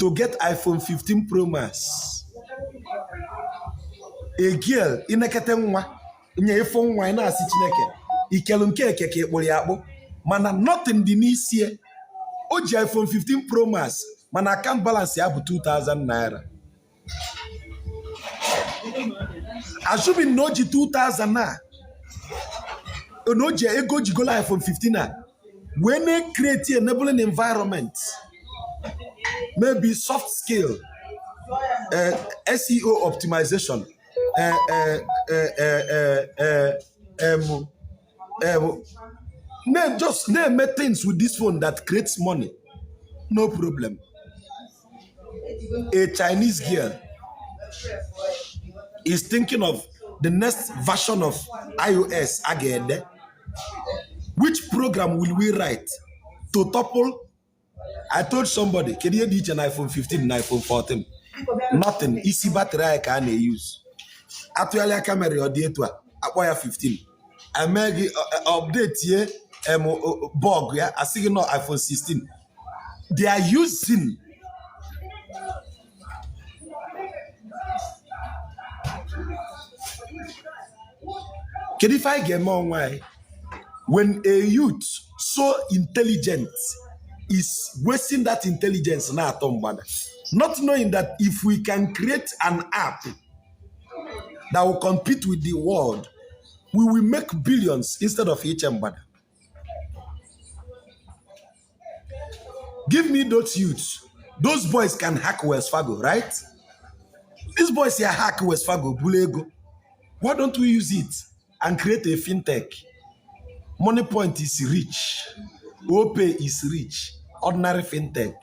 to get iPhone 15 Pro Max. A girl in a katemwa, in a phone, why not? ikelu nke ekeke ekporo ya akpụ mana nothing dị n'isi o ji iPhone 15 Pro Max mana account balance ya bụ 2,000 naira. Assuming na o ji 2,000 na o ji ego jigolo iPhone 15 a wee na-create enabling environment, maybe soft skill, SEO optimization, just name things with this phone that creates money, no problem. A Chinese girl is thinking of the next version of iOS again. Which program will we write to topple? I told somebody, can you teach an iPhone 15 and iPhone 14? Nothing. Easy battery I can use. Actually, I camera or data. Acquire 15. I make update here. Bug. Yeah, I see no iPhone 16. They are using. Can if I get more why? When a youth so intelligent is wasting that intelligence na atombada, not knowing that if we can create an app that will compete with the world, we will make billions instead of each embada. Give me those youths. Those boys can hack Wells Fargo, right? These boys here hack Wells Fargo, Bulego. Why don't we use it and create a fintech? Money Point is rich. OPay is rich. Ordinary fintech.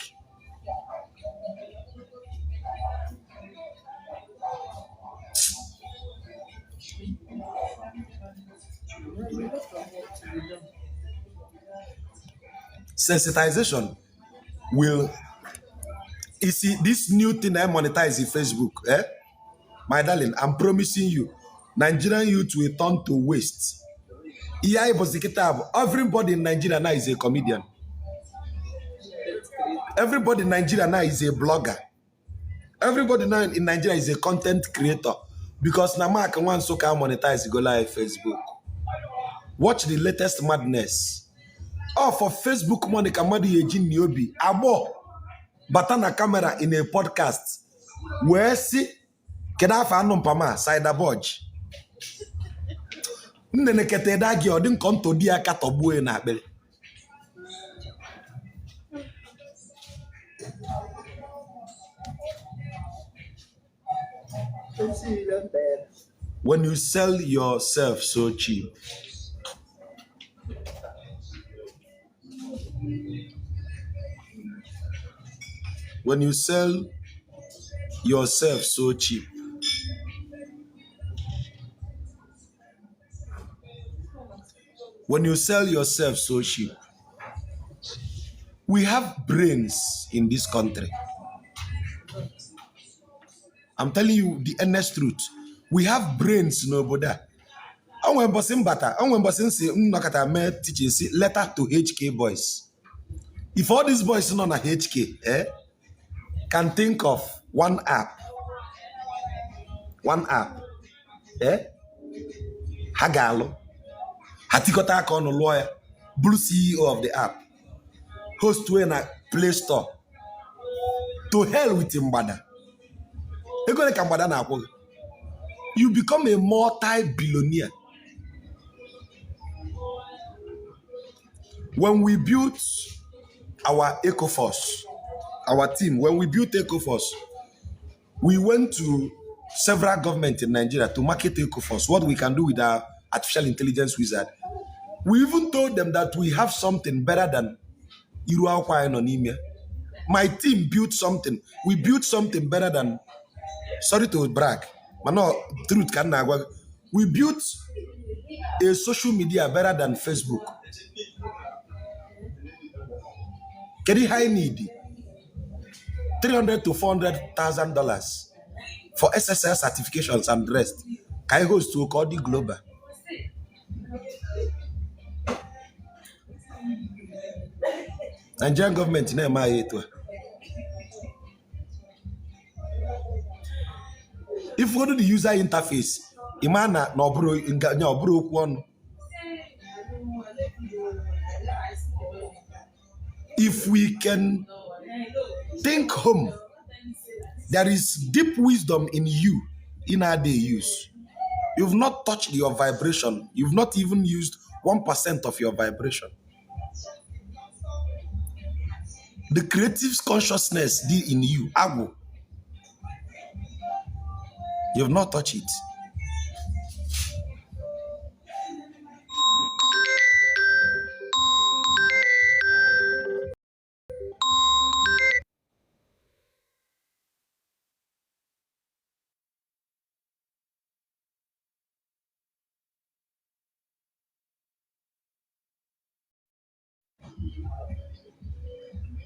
Sensitization will, you see, this new thing I monetize in Facebook, my darling, I'm promising you, Nigerian youth will turn to waste. Everybody in Nigeria now is a comedian. Everybody in Nigeria now is a blogger. Everybody now in Nigeria is a content creator. Because Namak wants to monetize go live Facebook. Watch the latest madness. Oh, for Facebook money, Kamadi Ejin Niobi. Abo. Batana camera in a podcast. Where see? Kedafa Anumpama, Saida Bodge. Nnenekete dagi odin konto dia katobue na akbele. When you sell yourself so cheap, when you sell yourself so cheap, when you sell yourself so cheap, we have brains in this country. I'm telling you the honest truth. We have brains, no boda. I want bossing bata. I want bossing say nakata me teaching say letter to HK boys. If all these boys not a HK, can think of one app, Hagalo, Hatikota Kono lawyer, blue CEO of the app, host to a Play Store. To hell with him, bada. You become a multi-billionaire. When we built our EcoForce, our team, when we built EcoForce, we went to several governments in Nigeria to market EcoForce, what we can do with our artificial intelligence wizard. We even told them that we have something better than Iruakwa Anonymia. My team built something. We built something better than, sorry to brag, but no, truth can not. We built a social media better than Facebook. Very high need. $300,000 to $400,000 for SSL certifications and the rest. Kai host to call the global. Nigerian government in MIA too. If we go to the user interface, Imana no bro one. If we can think home, there is deep wisdom in you in our day use. You've not touched your vibration. You've not even used 1% of your vibration. The creative consciousness in you, Agu, you've not touched it.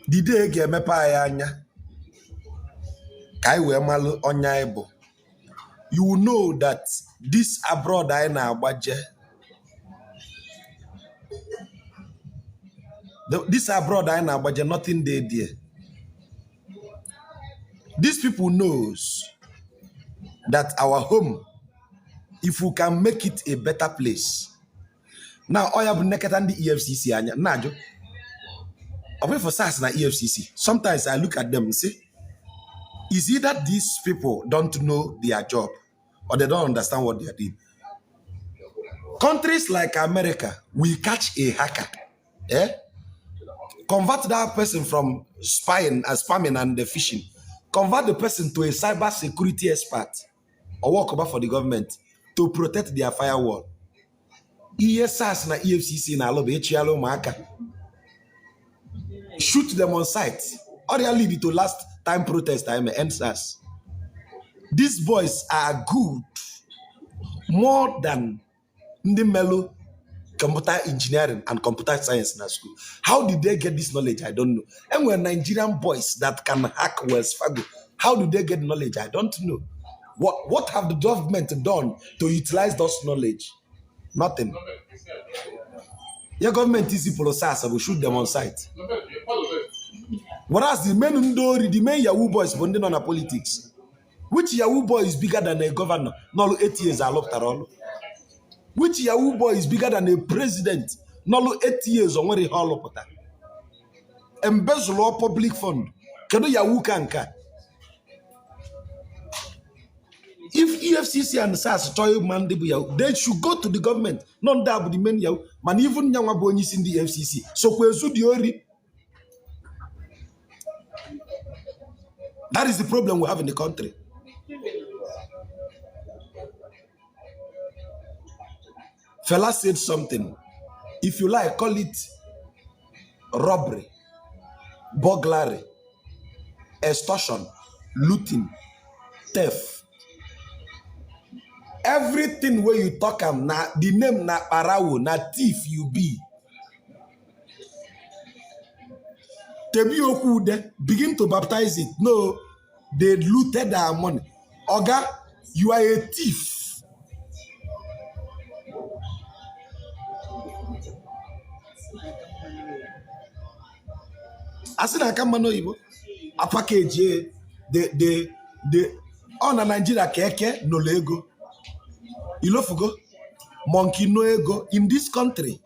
The day ga-emepe anyị anya ka anyị wee malụ ọnya anyị bụ. You will know that this abroad anyị na-agbaje, this abroad anyị na-agbaje, nothing dey there. These people knows that our home, if we can make it a better place. Now, all you have naked and the EFCC anya. Najo, I wait for SARS na EFCC. Sometimes I look at them and say, is it that these people don't know their job or they don't understand what they are doing? Countries like America, we catch a hacker, convert that person from spying and spamming and the phishing, convert the person to a cyber security expert or work over for the government to protect their firewall. ESAS na EFCC na alobe echialo maka. Shoot them on sight. Or they lead it to last time protest time NSAS. These boys are good more than the mellow computer engineering and computer science in our school. How did they get this knowledge? I don't know. And we're Nigerian boys that can hack Wells Fargo. How do they get knowledge? I don't know. What have the government done to utilize those knowledge? Nothing. Your government is the will shoot them on sight. Whereas the main Yahoo boys bonding on politics. Which Yahoo boy is bigger than a governor? No, 8 years I looked at all. Which Yahoo boy is bigger than a president? No, 8 years on where they all up at. Embezzle all public fund. Can Yahoo kanka? If EFCC and SARS toy mandibu Yahoo, they should go to the government. Not that the main Yahoo. Man, even Yangwa Bonis in the FCC. So that is the problem we have in the country. Fela said something. If you like, call it robbery, burglary, extortion, looting, theft. Everything where you talk na the name na parawo na thief you be. Tebi okude begin to baptize it. No, they looted their money. Oga, you are a thief. Asina kamano ibo. A package the on a Nigeria keke no lego. Ilofugo, monkey no ego in this country.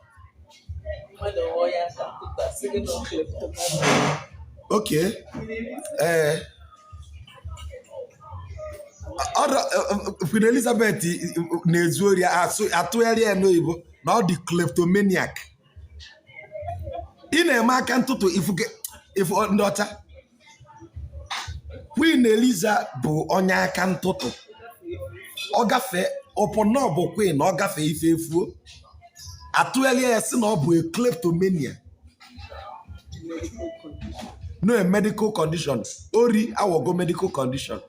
Okay. Queen Elizabeth Nezuria atueria no ibo. Now the kleptomaniac. In a market to if daughter Queen Eliza bu onya kantoto. Ogafe upon no queen ogafe ifefu. Atuelia sin obu a kleptomania. No a medical condition. Ori our go medical condition.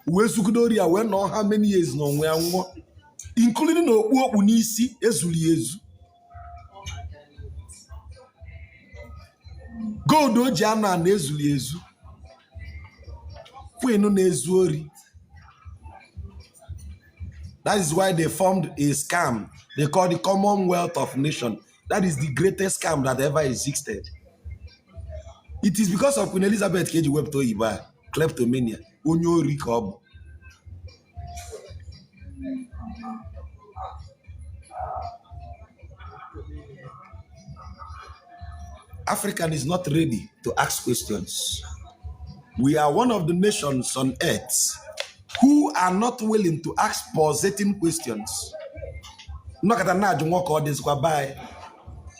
We sukudoria we know how many years no we are including no unisi ezuli. Go do jana na ezuli ezu. Queen no ezuori. That is why they formed a scam. They call the Commonwealth of Nations. That is the greatest scam that ever existed. It is because of Queen Elizabeth Keji Webto Iba, kleptomania, Onyo Rikob. African is not ready to ask questions. We are one of the nations on earth who are not willing to ask pulsating questions.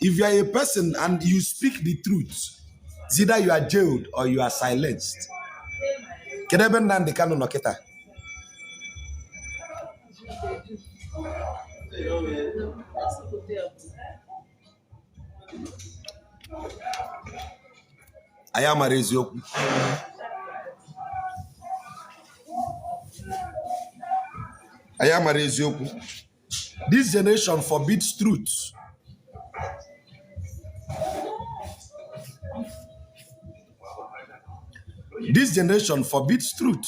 If you are a person and you speak the truth, it's either you are jailed or you are silenced. I am a eziokwu. I am a eziokwu. This generation forbids truth. This generation forbids truth.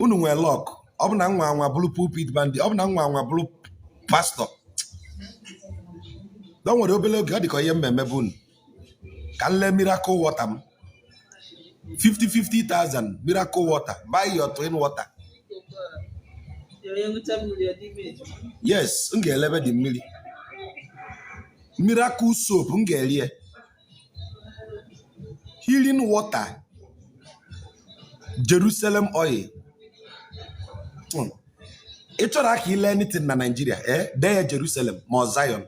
Unu nwere lock. Ọ bụ na nwa bụrụ pulpit bandit. Ọ bụ na nwa bụrụ pastor. Don't worry, obele oge ọ dị ka ihe mmemme bụ unu. Ka nle miracle water m. 50,000 miracle water. Buy your twin water. Yes, m ga-elebe dị mmiri. Miracle soap m ga-erie. Healing water. Jerusalem oil. Ị chọrọ aka ile anything na Nigeria, dee Jerusalem ma Zion.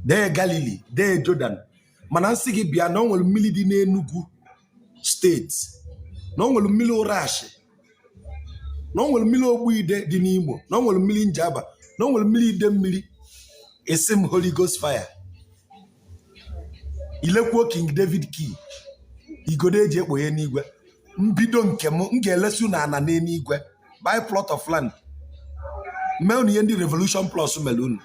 Dee Galilee, dee Jordan. Mana nsị gị bịa na o nwere mmiri dị n'Enugu steeti. Na o nwere mmiri Ụrashi. Na o nwere mmiri Ogbuide dị n'Imo. Na o nwere mmiri Njaba. Na o nwere mmiri ide mmiri. Esim Holy Ghost fire. Ilekwuo King David key. Igodo eji ekpoghe n'igwe. Mbido nke m ga-elesu na ana n'eluigwe. Buy plot of land. Mee unu ihe ndị Revolution Plus mere unu.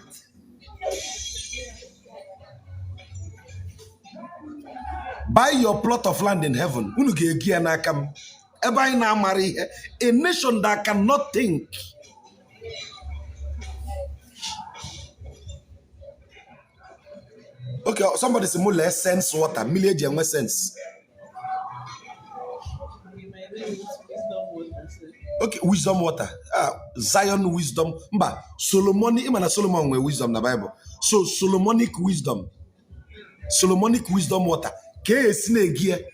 Buy your plot of land in heaven. Unu ga-egi ya n'aka m. Ebe anyị na-amara ihe. A nation that cannot think. Okay, somebody say mo less sense water. Mmiri eji enwe sense. Okay, wisdom water. Zion wisdom. Mba, Solomonic, imana Solomon nwe wisdom na Bible. So Solomonic wisdom. Solomonic wisdom water. Ke esi na-egi e.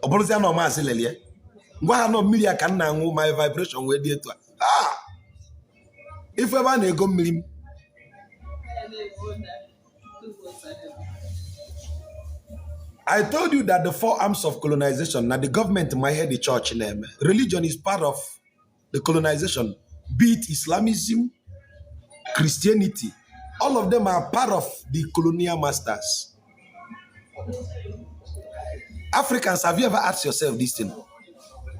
Oborozi ano maazi lelie. Ngwa ha no mmiri aka nna anwụ my vibration wee dị etu a. Ife ebe a na-ego mmiri. I told you that the four arms of colonization, now the government might head the church name. Religion is part of the colonization, be it Islamism, Christianity. All of them are part of the colonial masters. Africans, have you ever asked yourself this thing?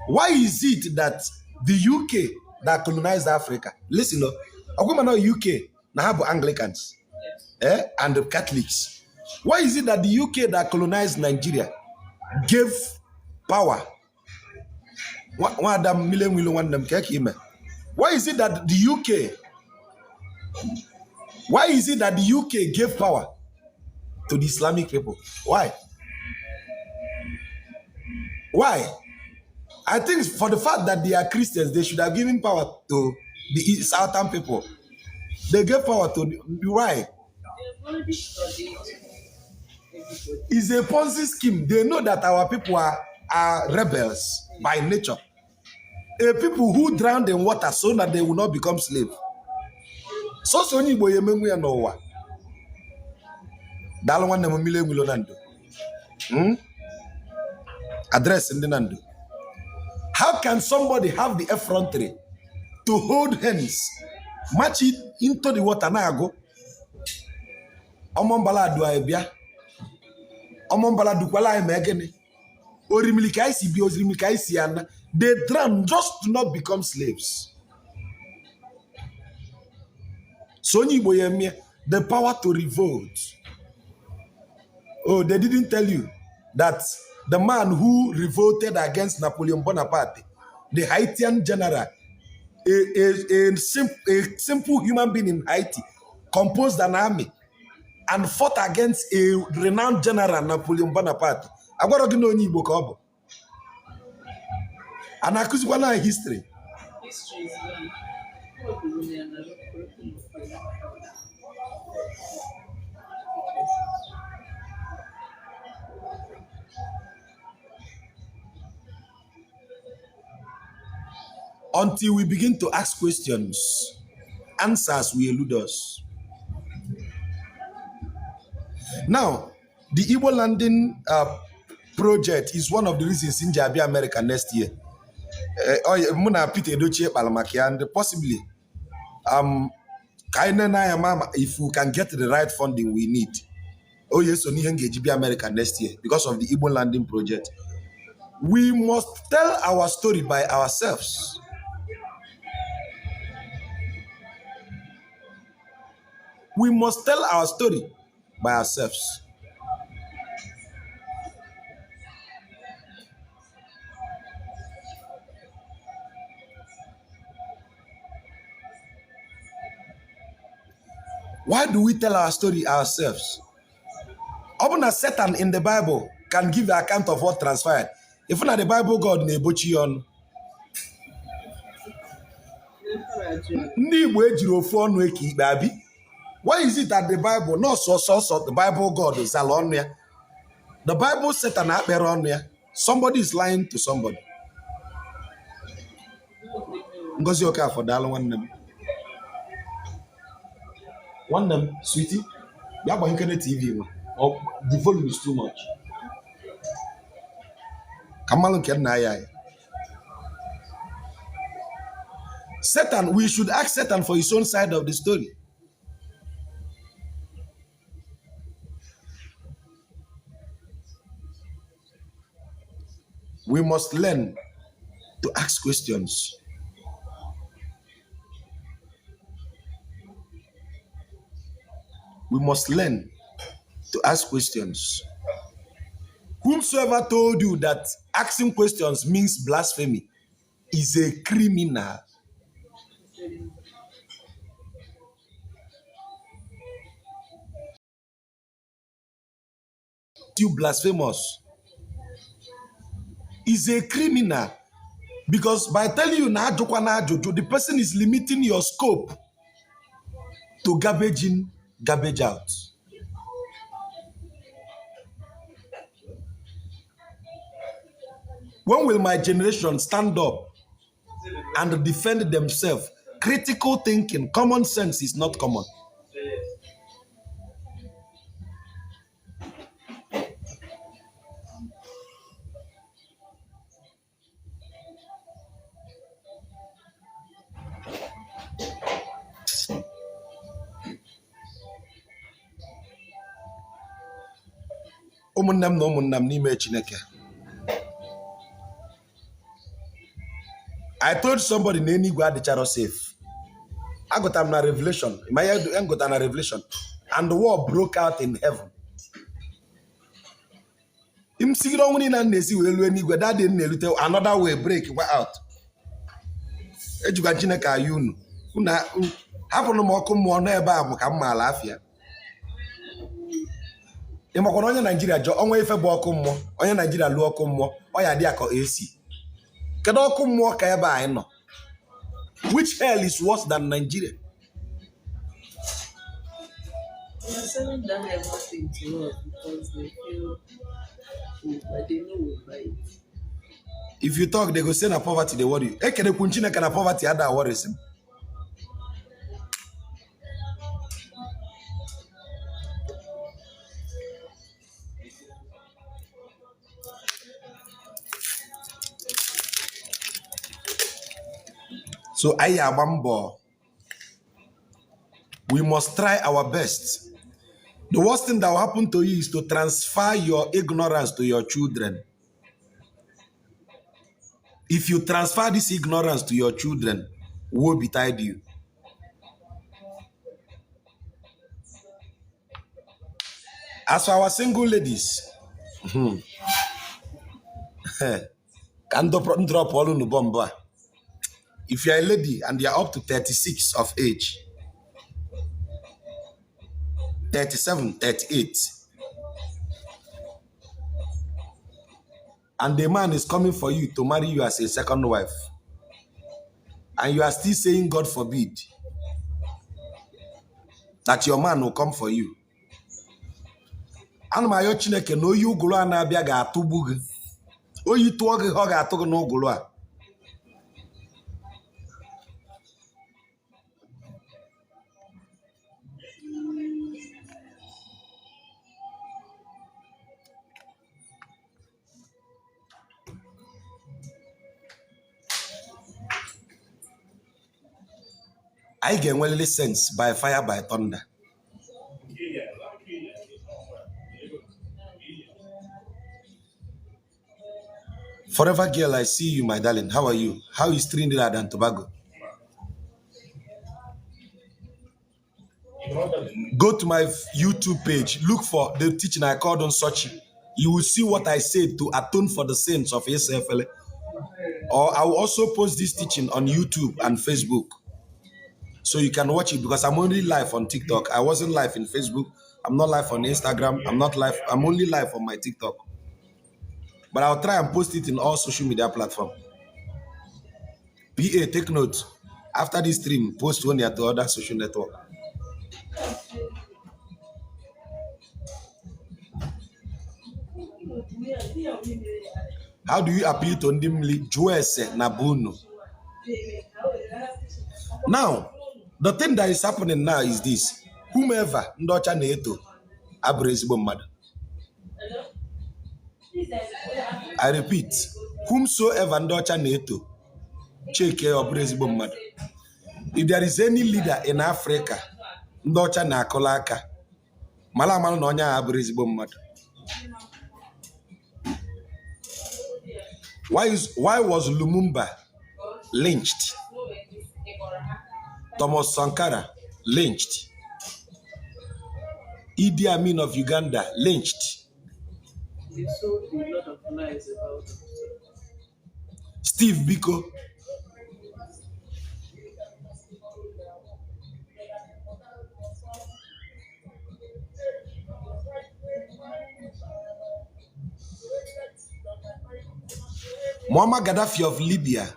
Why is it that the UK that colonized Africa, listen, UK, now have Anglicans and the Catholics. Why is it that the UK that colonized Nigeria gave power? Why is it that the UK gave power to the Islamic people? Why? Why? I think for the fact that they are Christians, they should have given power to the Southern people. They gave power to why? It's a Ponzi scheme. They know that our people are rebels by nature. A people who drown in water so that they will not become slaves. So ni boye mengu ya nowa. Dalo wane mumile ngilo nando. Address in the nando. How can somebody have the effrontery to hold hands, match it into the water na go? Omombala do aebia. Omombala do kwala emegene. Orimilika isi bi orimilika isi ana. They drown just to not become slaves. So the power to revolt. Oh, they didn't tell you that the man who revolted against Napoleon Bonaparte, the Haitian general, a simple human being in Haiti, composed an army and fought against a renowned general, Napoleon Bonaparte. I got to know Igbo Kobo. And I could history. until we begin to ask questions. Answers will elude us. Now, the Igbo landing project is one of the reasons in Jabia America next year. Muna Peter Edochie Palamaki, and possibly if we can get the right funding we need. Oh yes, only engage America next year because of the Igbo landing project. We must tell our story by ourselves. We must tell our story by ourselves. Why do we tell our story ourselves? Even Satan in the Bible can give an account of what transpired. If not the Bible God na-ebochi on. Ndị Igbo ejiri ofu ọnụ eke ikpe abi. Why is it that the Bible, not so the Bible God is alone here? The Bible Satan akpere ọnụ ya. Somebody is lying to somebody. Ngozi Okafor daalụ nwanne m. Nwanne m, sweetie, bịa gbanyekere TV nwa. The volume is too much. Kamalụ nke nna ya. Satan, we should ask Satan for his own side of the story. We must learn to ask questions. We must learn to ask questions. Whomsoever told you that asking questions means blasphemy is a criminal. You blasphemous is a criminal, because by telling you na the person is limiting your scope to garbage in, garbage out. When will my generation stand up and defend themselves? Critical thinking, common sense is not common. Ụmụnne m na ụmụnna m n'ime Chineke. I told somebody na enigwe adịchara safe. I got na Revelation. I got na Revelation. And the war broke out in heaven. Im sigiro nwuni na nesi we elu enigwe, that day na-elute another way break out. Ejuga Chineke ayunu. Una hapụnụ m ọkụ mmụọ n'ebe a bụ ka m maala afịa. Ịmakwana onye Nigeria jọ onwe ife bụ ọkụ mmụọ, onye Nigeria lụọ ọkụ mmụọ, ọ ya dị akọ AC. Kedu ọkụ mmụọ ka ebe anyị nọ? Which hell is worse than Nigeria? They are selling that everything to us because they feel but they know we'll buy it. If you talk, they go say na poverty, they worry you. Ekene Chineke na poverty ada worries him. So I am. We must try our best. The worst thing that will happen to you is to transfer your ignorance to your children. If you transfer this ignorance to your children, woe betide you. As for our single ladies, can drop all in the bomb. If you are a lady and you are up to 36 of age, 37, 38, and the man is coming for you to marry you as a second wife, and you are still saying, God forbid, that your man will come for you. And my Chineke no you gulu anabia ga atugbu gi. O yi tuo gi ho ga atug no gulu a. I get well sense by fire by thunder. Forever girl, I see you, my darling. How are you? How is Trinidad and Tobago? Go to my YouTube page. Look for the teaching I called on Sochi. You will see what I said to atone for the sins of SFL. Or I will also post this teaching on YouTube and Facebook. So you can watch it because I'm only live on TikTok. I wasn't live in Facebook. I'm not live on Instagram. I'm not live. I'm only live on my TikTok. But I'll try and post it in all social media platforms. PA, take note. After this stream, post one to other social network. How do you appeal to Ndimli Juese Nabuno? Now, the thing that is happening now is this. Whomever Ndocha Neto Abrezbo Mad. I repeat, whomsoever Ndocha Neto Cheke Abrezbo Mad. If there is any leader in Africa, Ndocha Nakolaka, Malamal Nonya Abrezbo Mad. Why was Lumumba lynched? Thomas Sankara lynched. Idi Amin of Uganda lynched. They sold a lot of lies about them. Steve Biko. Muammar Gaddafi of Libya.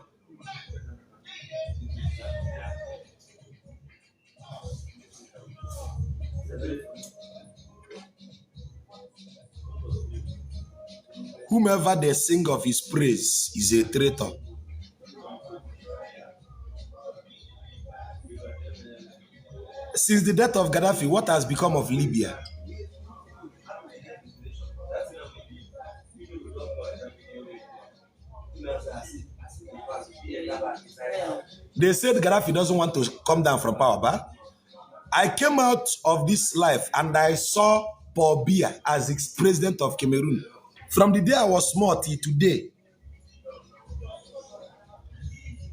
Whomever they sing of his praise is a traitor. Since the death of Gaddafi, what has become of Libya? They said Gaddafi doesn't want to come down from power, but I came out of this life and I saw Paul Biya as the president of Cameroon. From the day I was small till today,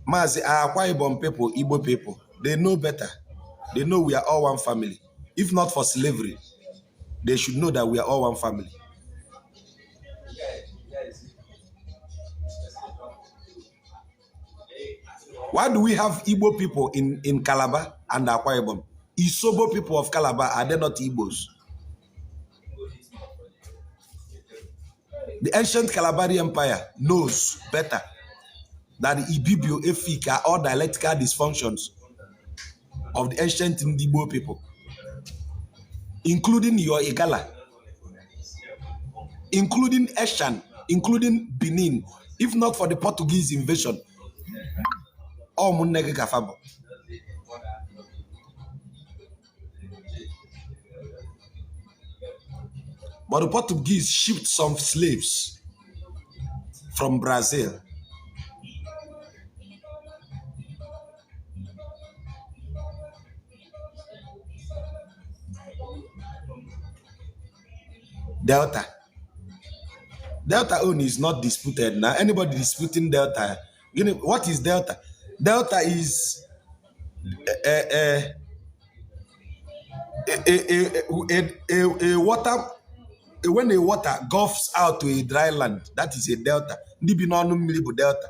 Mazi Akwa Ibom people, Igbo people, they know better. They know we are all one family. If not for slavery, they should know that we are all one family. Why do we have Igbo people in Calabar and Akwa Ibom? Isobo people of Calabar, are they not Igbos? The ancient Calabari Empire knows better that the Ibibio, Efika, all dialectical dysfunctions of the ancient Ndibo people, including your Igala, including Eshan, including Benin, if not for the Portuguese invasion, all Munnege Kafabo. But the Portuguese shipped some slaves from Brazil. Delta. Delta own is not disputed now. Anybody disputing Delta, you know what is Delta? Delta is a water. When a water gulfs out to a dry land, that is a delta. Delta.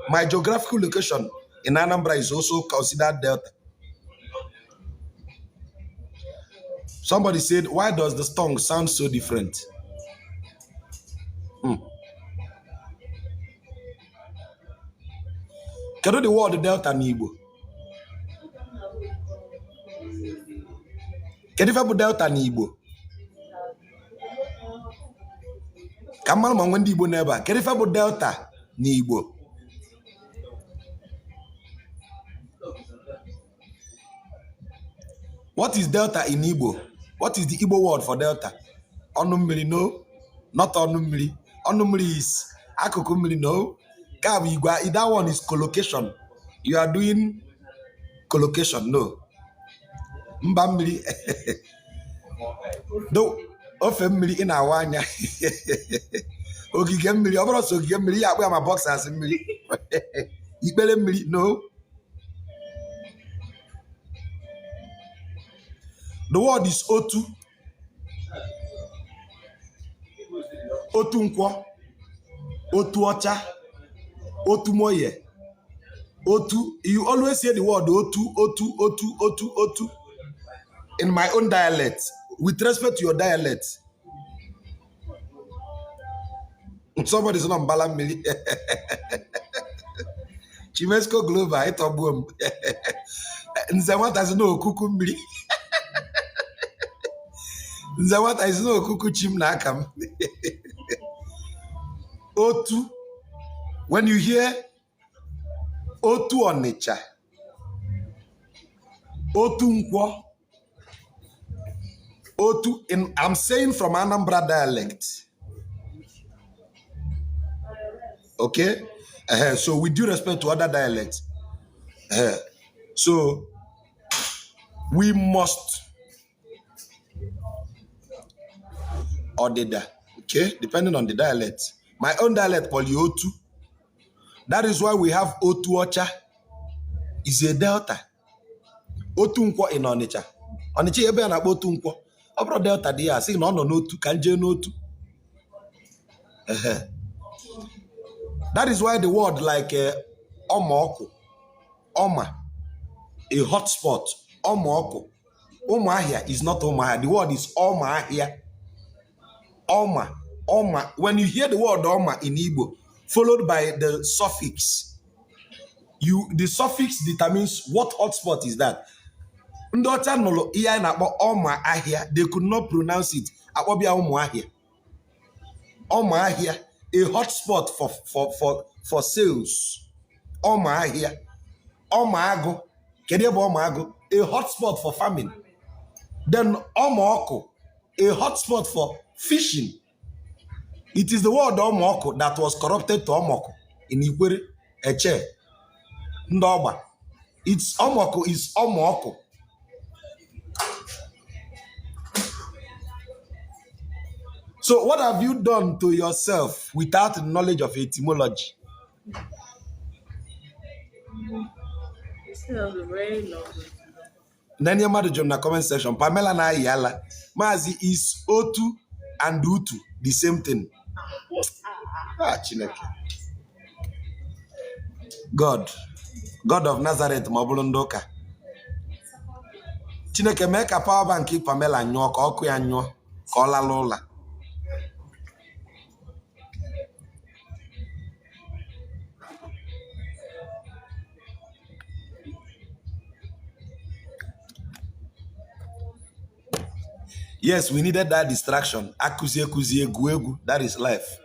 My geographical location in Anambra is also considered delta. Somebody said, why does the tongue sound so different? Can you the word delta Nibo? Can you put delta Nibo? Kamal Mangwendi Igbo never. Can you put delta Nibo? What is delta in Igbo? What is the Igbo word for delta? Onumili, no. Not onumili. Onumili is akukumili, no. That one is collocation. You are doing Collocation, no. Mba mmiri. Do ofe mmiri ị na-awa anya. Ogige mmiri, ọ bụrụ sọ ogige mmiri ya akpụ ya ma boxers mmiri. Ikpere mmiri, no. The word is otu. Otu nkwọ. Otu ọcha. Otu moye. Otu. You always say the word otu. In my own dialect. With respect to your dialect. Somebody's not mbala mmiri. Chimesko Global, itobuom. Nze nwata si no okuku mmiri. Nze nwata is no okuku chim na akam. Otu. When you hear Otu Onitsha, Otu Nkwo, Otu, I'm saying from Anambra dialect. Okay? So with due respect to other dialects, so we must Odeda, okay? Depending on the dialect. My own dialect, Otu. That is why we have Otu Ocha. Is a delta. Otu Nkwo in Onitsha. Onitsha ebe na Otu Nkwo. Obro delta dia say no n'otu kanje n'otu. That is why the word like Omoku, Oma, a hotspot, Omoku, Omahia is not Omahia. The word is Omahia. Oma. When you hear the word Oma in Igbo, followed by the suffix, the suffix determines what hotspot is that. They could not pronounce it. Omahia, a hotspot for sales. Omahia, Omago, Omago, a hotspot for farming. Then Omoko, a hotspot for fishing. It is the word Omoko that was corrupted to Omoko in Ikwere, Eche, Ndoba. It's Omoko is Omoko. So what have you done to yourself without the knowledge of etymology? It's very long. Then your mother in the comment section. Pamela na yala. Mazi is Otu and Utu the same thing. Chineke. God of Nazareth, Mabulundoka. Chineke make a power bank Pamela nyuo ka oku ya nyuo ka ọ lala ụla. Yes, we needed that distraction. Akuzie, guegu. That is life.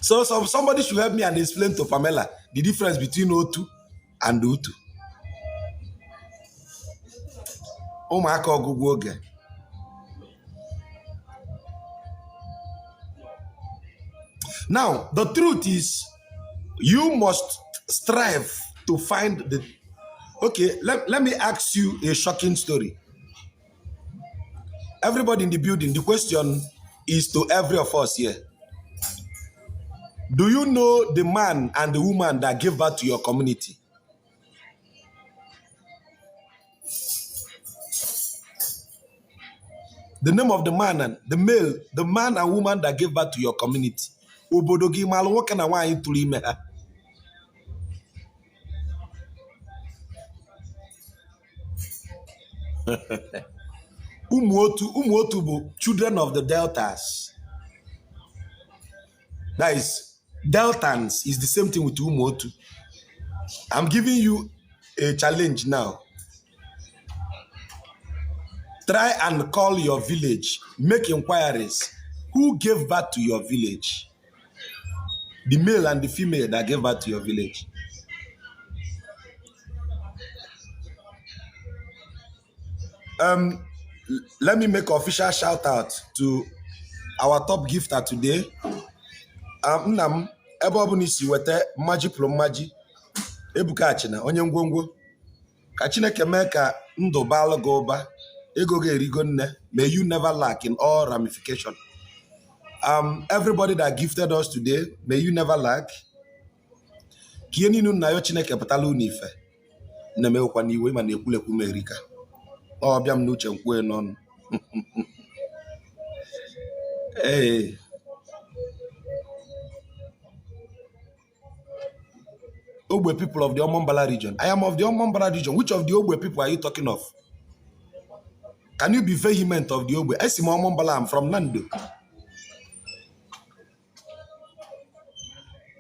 So somebody should help me and explain to Pamela the difference between Otu and Utu. Ụmụaka ọgụgụ oge. Now, the truth is, you must strive to find the... Okay, let me ask you a shocking story. Everybody in the building, the question is to every of us here. Do you know the man and the woman that gave birth to your community? The name of the man and the man and woman that gave birth to your community. Obodogi malu nwoke na nwaanyị tụrụ ime ha. Umuotu bụ children of the deltas. That is, deltans is the same thing with Umuotu. I'm giving you a challenge now. Try and call your village. Make inquiries. Who gave birth to your village? The male and the female that gave birth to your village. Let me make official shout out to our top gifter today. Nnam ebe ọ bụ n'isi weta mmaji pụrụ mmaji Ebuka Achịna onye ngwongwo Ka Chineke mee ka ndụ baala gị ụba, ego gị erigo nne. May you never lack in all ramification. Everybody that gifted us today, may you never lack. Ka ihe niile nna ya Chineke pụtala unu ife. Na-emewekwa n'iwe ma na-ekwulekwu m erika. Ọ bịa m n'uche nkwue n'ọnụ. Hey. Ogbe people of the Omombala region. I am of the Omombala region. Which of the Ogbe people are you talking of? Can you be vehement of the Ogbe? Esim Omombala, I'm from Nando.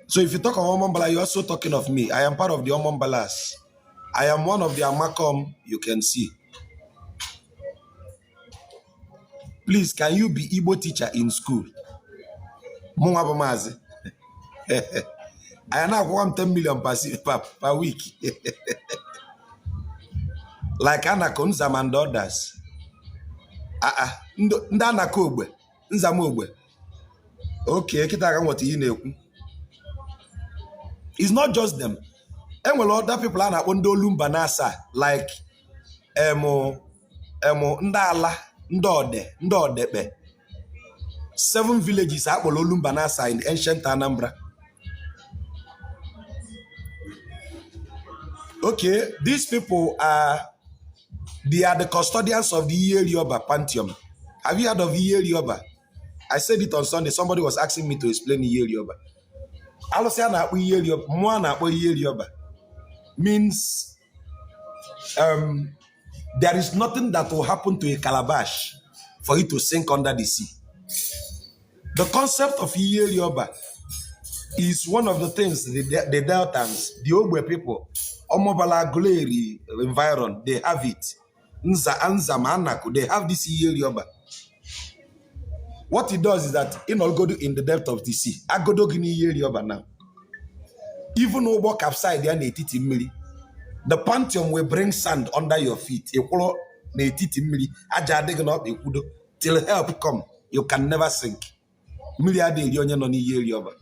So if you talk of Omombala, you're also talking of me. I am part of the Omombalas. I am one of the Amakom you can see. Please, can you be Igbo teacher in school? Mungabamazi. I now want 10 million per week. Like Anako, Nzam and others. Ndanako Ogbe. Nzam Ogbe. Okay, kita what you know. It's not just them. And well, other people are Ondolum Banasa, like Ndala, Ndode. 7 villages are Olum Banasa in ancient Anambra. Okay, these people they are the custodians of the Yoruba Pantheon. Have you heard of Yoruba? I said it on Sunday. Somebody was asking me to explain Yoruba. Yoruba means there is nothing that will happen to a calabash for it to sink under the sea. The concept of Yoruba is one of the things the Deltans, the Ogbe people, Omobala Guleri environ, they have it. Nza Anza Manaku, they have this Yoruba. What it does is that in all go in the depth of the sea. Agodo Gini Yoruba now. Even over capside there Etymology, the pantheon will bring sand under your feet. Etymology, aja digging up till help come. You can never sink. Milliard Yoruba.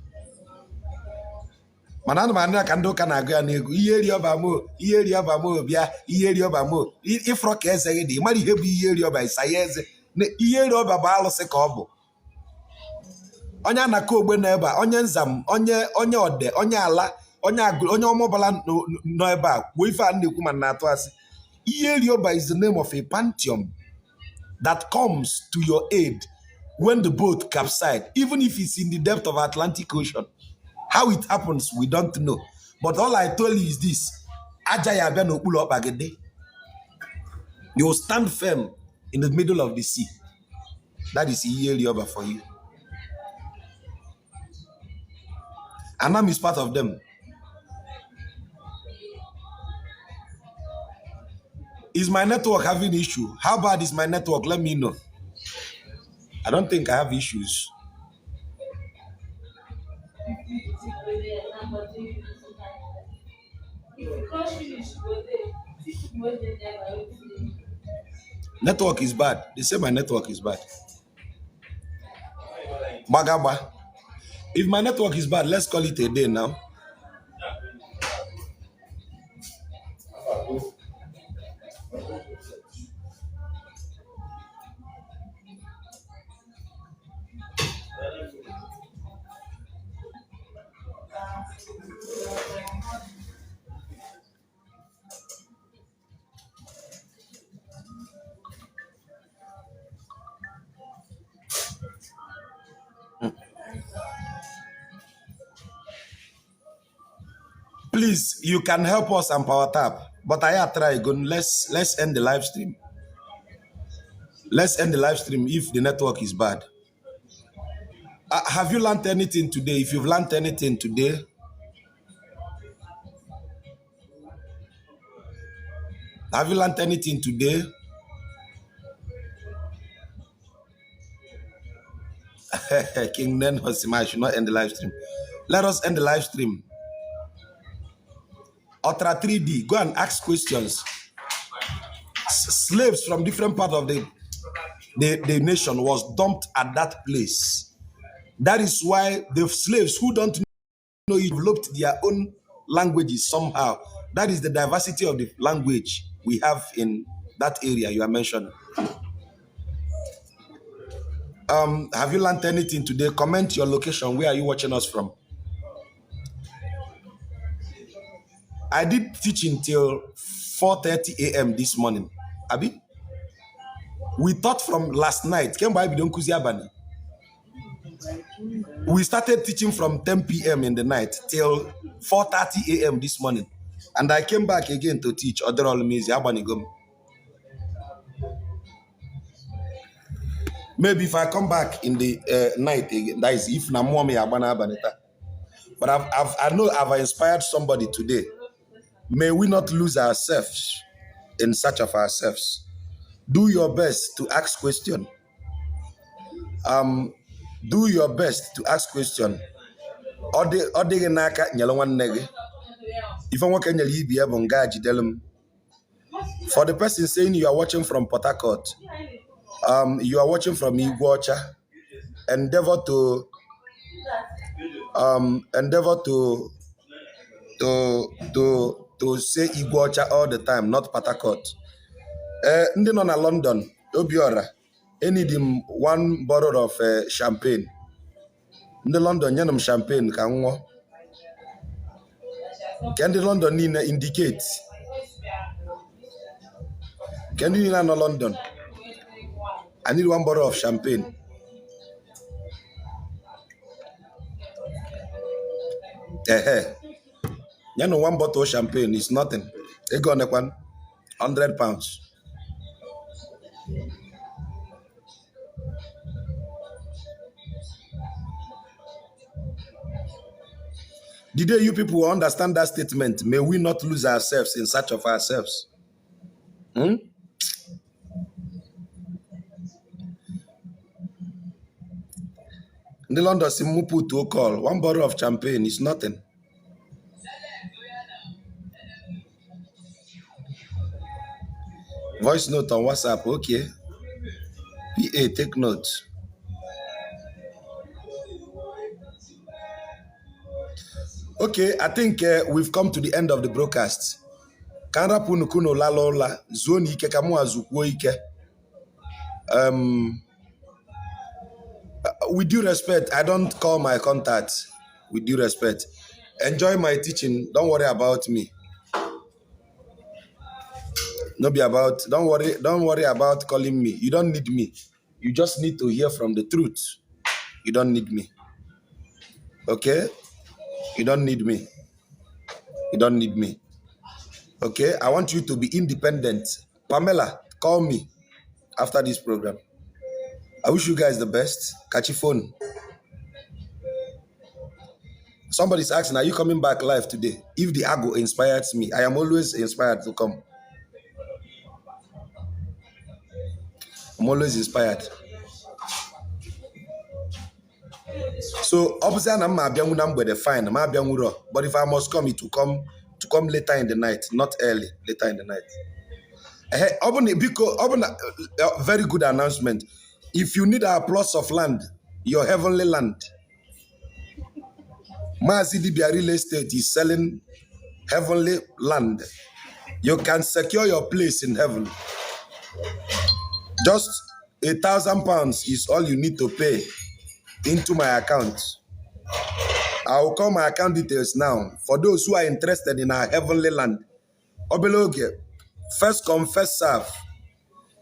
Manana mana kando kana go na ego Yoruba mo bia Yoruba mo ifro ka eze dị mari ihe bụ Yoruba isayeze na Yoruba ba alụsị ka ọ bụ onye anaka ogbe na ebe onye nzam onye ode onye ala onye agụ onye Omobala no ebe a wo ife a na-ekwu ma na atụ asị Yoruba is the name of a pantheon that comes to your aid when the boat capsized, even if it's in the depth of Atlantic Ocean. How it happens, we don't know. But all I told you is this. You will stand firm in the middle of the sea. That is Yoruba for you. Anam is part of them. Is my network having issue? How bad is my network? Let me know. I don't think I have issues. Network is bad. They say my network is bad. Bagaba. If my network is bad, let's call it a day now. Please, you can help us and power tap. But I try again. Let's end the live stream. Let's end the live stream if the network is bad. Have you learned anything today? If you've learned anything today, have you learned anything today? King Nen Hosima, I should not end the live stream. Let us end the live stream. Ultra 3D, go and ask questions. Slaves from different parts of the nation was dumped at that place. That is why the slaves who don't know it developed their own languages somehow. That is the diversity of the language we have in that area you are mentioning. Have you learned anything today? Comment your location. Where are you watching us from? I did teaching till 4:30 a.m. this morning. Abi, we taught from last night. We started teaching from 10 p.m. in the night till 4:30 a.m. this morning. And I came back again to teach. Maybe if I come back in the night again, that is if Namuami Abana Abanita. But I know I've inspired somebody today. May we not lose ourselves in search of ourselves. Do your best to ask question. Do your best to ask question. Odege naka nyalo nwanne gị. If I want to be able to for the person saying you are watching from Port Harcourt, you are watching from Iguacha, endeavor to say Iguacha all the time, not Port Harcourt. Ndị nọ na London, Obiora, need him one bottle of champagne. Ndị London nyenum champagne ka nwo. Can the London need indicate? Can you know London? I need one bottle of champagne. You know, one bottle of champagne is nothing. They go on £100. Did you people understand that statement? May we not lose ourselves in search of ourselves. The London Simupu to call. One bottle of champagne is nothing. Voice note on WhatsApp, okay. PA, take note. Okay, I think we've come to the end of the broadcast. Kanra punukuno lalola zoni ike kamu azukwo ike. With due respect, I don't call my contacts. With due respect, enjoy my teaching. Don't worry about me. Don't worry about calling me. You don't need me. You just need to hear from the truth. You don't need me. Okay? You don't need me. You don't need me. Okay? I want you to be independent. Pamela, call me after this program. I wish you guys the best. Catch your phone. Somebody's asking, are you coming back live today? If the Ago inspires me, I am always inspired to come. I'm always inspired. So obviously I'm fine. But if I must come, it will come later in the night, not early, later in the night. Very good announcement. If you need a plot of land, your heavenly land, Mazidibia Real Estate is selling heavenly land. You can secure your place in heaven. Just £1,000 is all you need to pay into my account. I will call my account details now for those who are interested in our heavenly land. Obeloge, first come, first serve.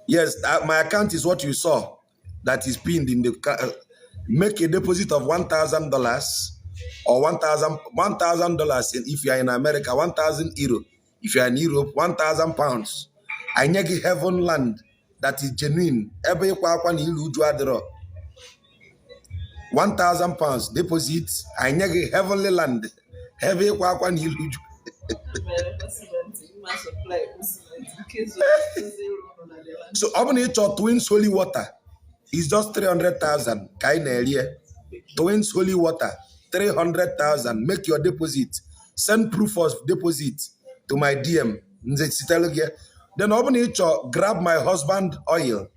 Yes, my account is what you saw that is pinned in the. Make a deposit of $1,000 or $1,000 if you are in America, €1,000 if you are in Europe, £1,000. I need heaven land that is genuine. £1,000 deposit. I need heavenly land. So open it your twins holy water. It's just 300,000. Twins holy water, 300,000. Make your deposit. Send proof of deposit to my DM. Then open it your grab my husband oil.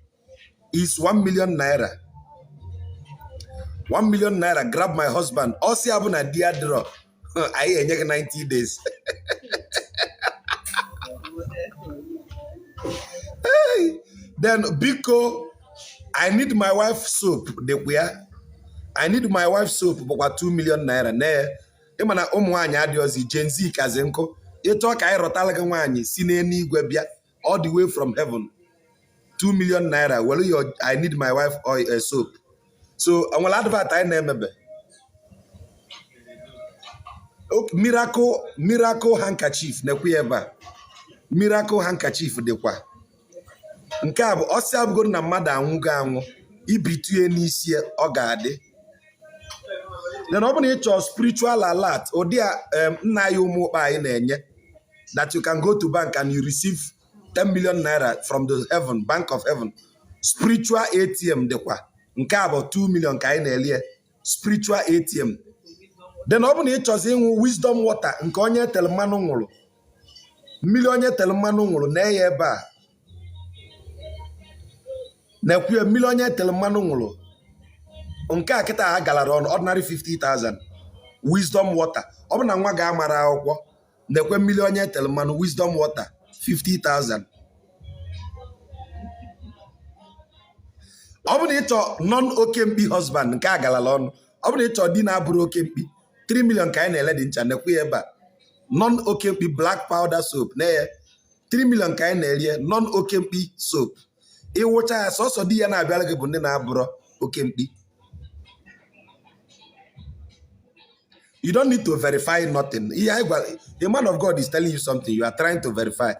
It's 1 million naira. 1 million naira. Grab my husband. Also, I have a dear draw. I 90 days. Then Biko, I need my wife soap. I need my wife soap bụkwa 2 million naira. Ịma na ụmụ nwaanyị adịghịzi Gen Z kazi nkụ. Ịchọ ka anyị rọtala gị nwaanyị si n'eluigwe bịa all the way from heaven. 2 million naira. Well, I need my wife oil soap. So I will advert I na-emebe. Miracle handkerchief na-ekwe ebe a. Miracle handkerchief dịkwa. Nke a bụ ọsị abụgo na mmadụ anwụgo anwụ ibitue n'isi ọ ga-adị. Then ọ bụ na ị chọọ spiritual alert ụdị nna ya ụmụ ụkpa anyị na-enye that you can go to bank and you receive 10 million naira from the heaven, bank of heaven. Spiritual ATM dịkwa. Nke a bụ 2 million ka anyị na-elie spiritual ATM. Then ọ bụ na ị chọzi ịnwụ wisdom water nke onye tere mmanụ nwụrụ. Mmiri onye tere mmanụ nwụrụ na-eye ebe a. Na-ekwu mmiri onye tere mmanụ nwụrụ. Nke a kịta ha galara ọnụ ordinary 50,000. Wisdom water. Ọ bụ na nwa ga-amara akwụkwọ. Na-ekwe mmiri onye tere mmanụ wisdom water 50,000. Ọ bụ na ị chọọ non-oke mkpi husband nke a galala ọnụ. Ọ bụ na ị chọọ di na-abụrụ oke mkpi 3 million ka anyị na-ele dị ncha na-ekwe ebe a. Non-oke mkpi black powder soap na-eye 3 million ka anyị na-erie non-oke mkpi soap. Ịwụcha ya sọsọ di ya na-abịara gị bụ ndị na-abụrụ oke mkpi. You don't need to verify nothing. The man of God is telling you something. You are trying to verify.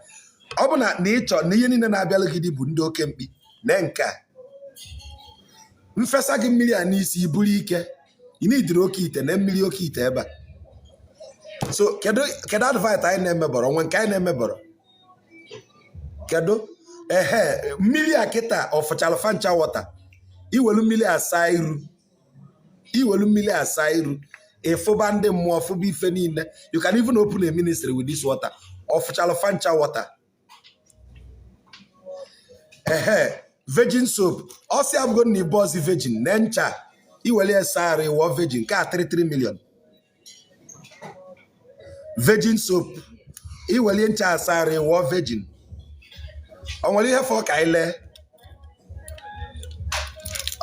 Ọ bụ na ịchọ na ihe niile na-abịara gị dị bụ ndị oke mkpi na nke a. Mfesa gị mmiri a n'isi iburu ike. Ị na-idiri oke ite na mmiri oke ite ebe a. So kedu advert anyị na-emebọrọ nwe nke anyị na-emebọrọ. Kedu mmiri a kịta ọfụchala fancha wọta. Iwelu mmiri asa iru. Iwelu mmiri asa iru. Ịfụba ndị mmụọ fụba ife niile. You can even open a ministry with this water. Ọfụchala fancha water. Virgin soap. Ọsị abụgo na ibu ọzi virgin na ncha. Iwele esari wọ virgin ka 33 million. Virgin soap. Iwele ncha asari wọ virgin. O nwere ihe fọ ka ile.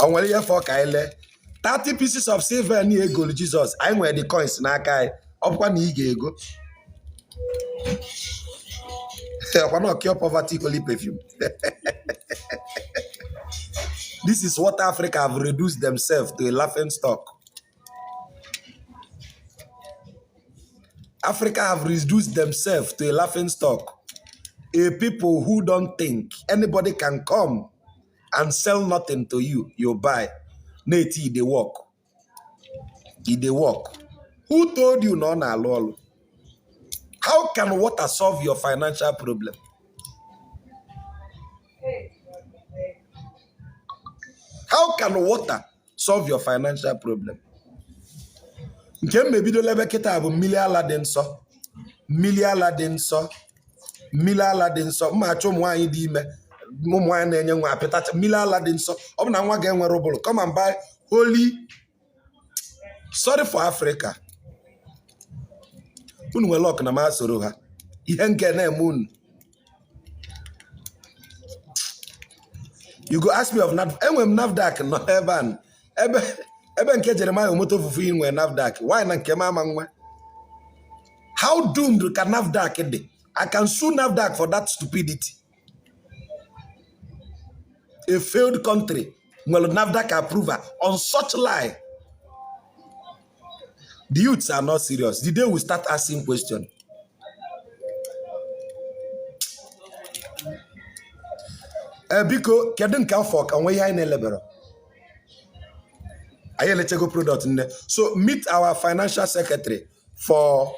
O nwere ihe fọ ka ile. 30 pieces of silver ni ego Jesus. I nwere the coins n'aka anyị. Ọ bụkwa na ị ga-ego. Why not cure poverty holy perfume? This is what Africa have reduced themselves to a laughing stock. Africa have reduced themselves to a laughing stock. A people who don't think anybody can come and sell nothing to you, you buy. Deity, they work. They work. Who told you no na lol? How can water solve your financial problem? How can water solve your financial problem? Nke mmebido lebe kịta bụ mmiri ala dị nsọ. Mmiri ala dị nsọ. Mmiri ala dị nsọ. Mma achọ ụmụ nwaanyị dị ime. Ụmụ nwaanyị na-enye nwa apịtacha mmiri ala dị nsọ. Ọ bụ na nwa ga-enwe rụbụrụ. Come and buy holy. Sorry for Africa. Unu nwere ọkụ na ma soro ha. Ihe nke na-eme unu. You go ask me of NAFDAC. Enwe m NAFDAC no heaven. Ebe nke Jeremiah moto fufu inwe NAFDAC. Why na nke mama nwa? How doomed can NAFDAC be? I can sue NAFDAC for that stupidity. A failed country will NAFDAC approval on such lie. The youths are not serious. The day we start asking questions. Biko kedu nke afọ ka nwe ihe anyị na-elebere. Anyị elechego product nne. So meet our financial secretary for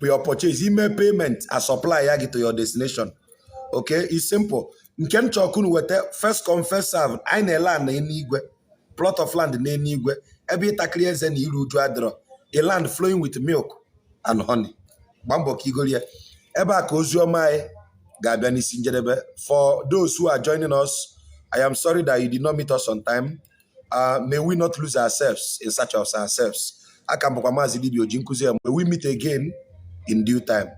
your purchase. Email payment and supply ya to your destination. Okay, it's simple. Nke nchọkunu wete first come first serve. Anyị na-ele na enigwe. Plot of land na enigwe. Ebe ịtakịrị eze na iru uju adịrọ. A land flowing with milk and honey. Gbambo ka igolie. Ebe a ka oziọma anyị ga-abịa n'isi njedebe. For those who are joining us, I am sorry that you did not meet us on time. May we not lose ourselves in search of ourselves. Aka m bụkwa Maazị Dibia Oji Nkuzi. May we meet again in due time.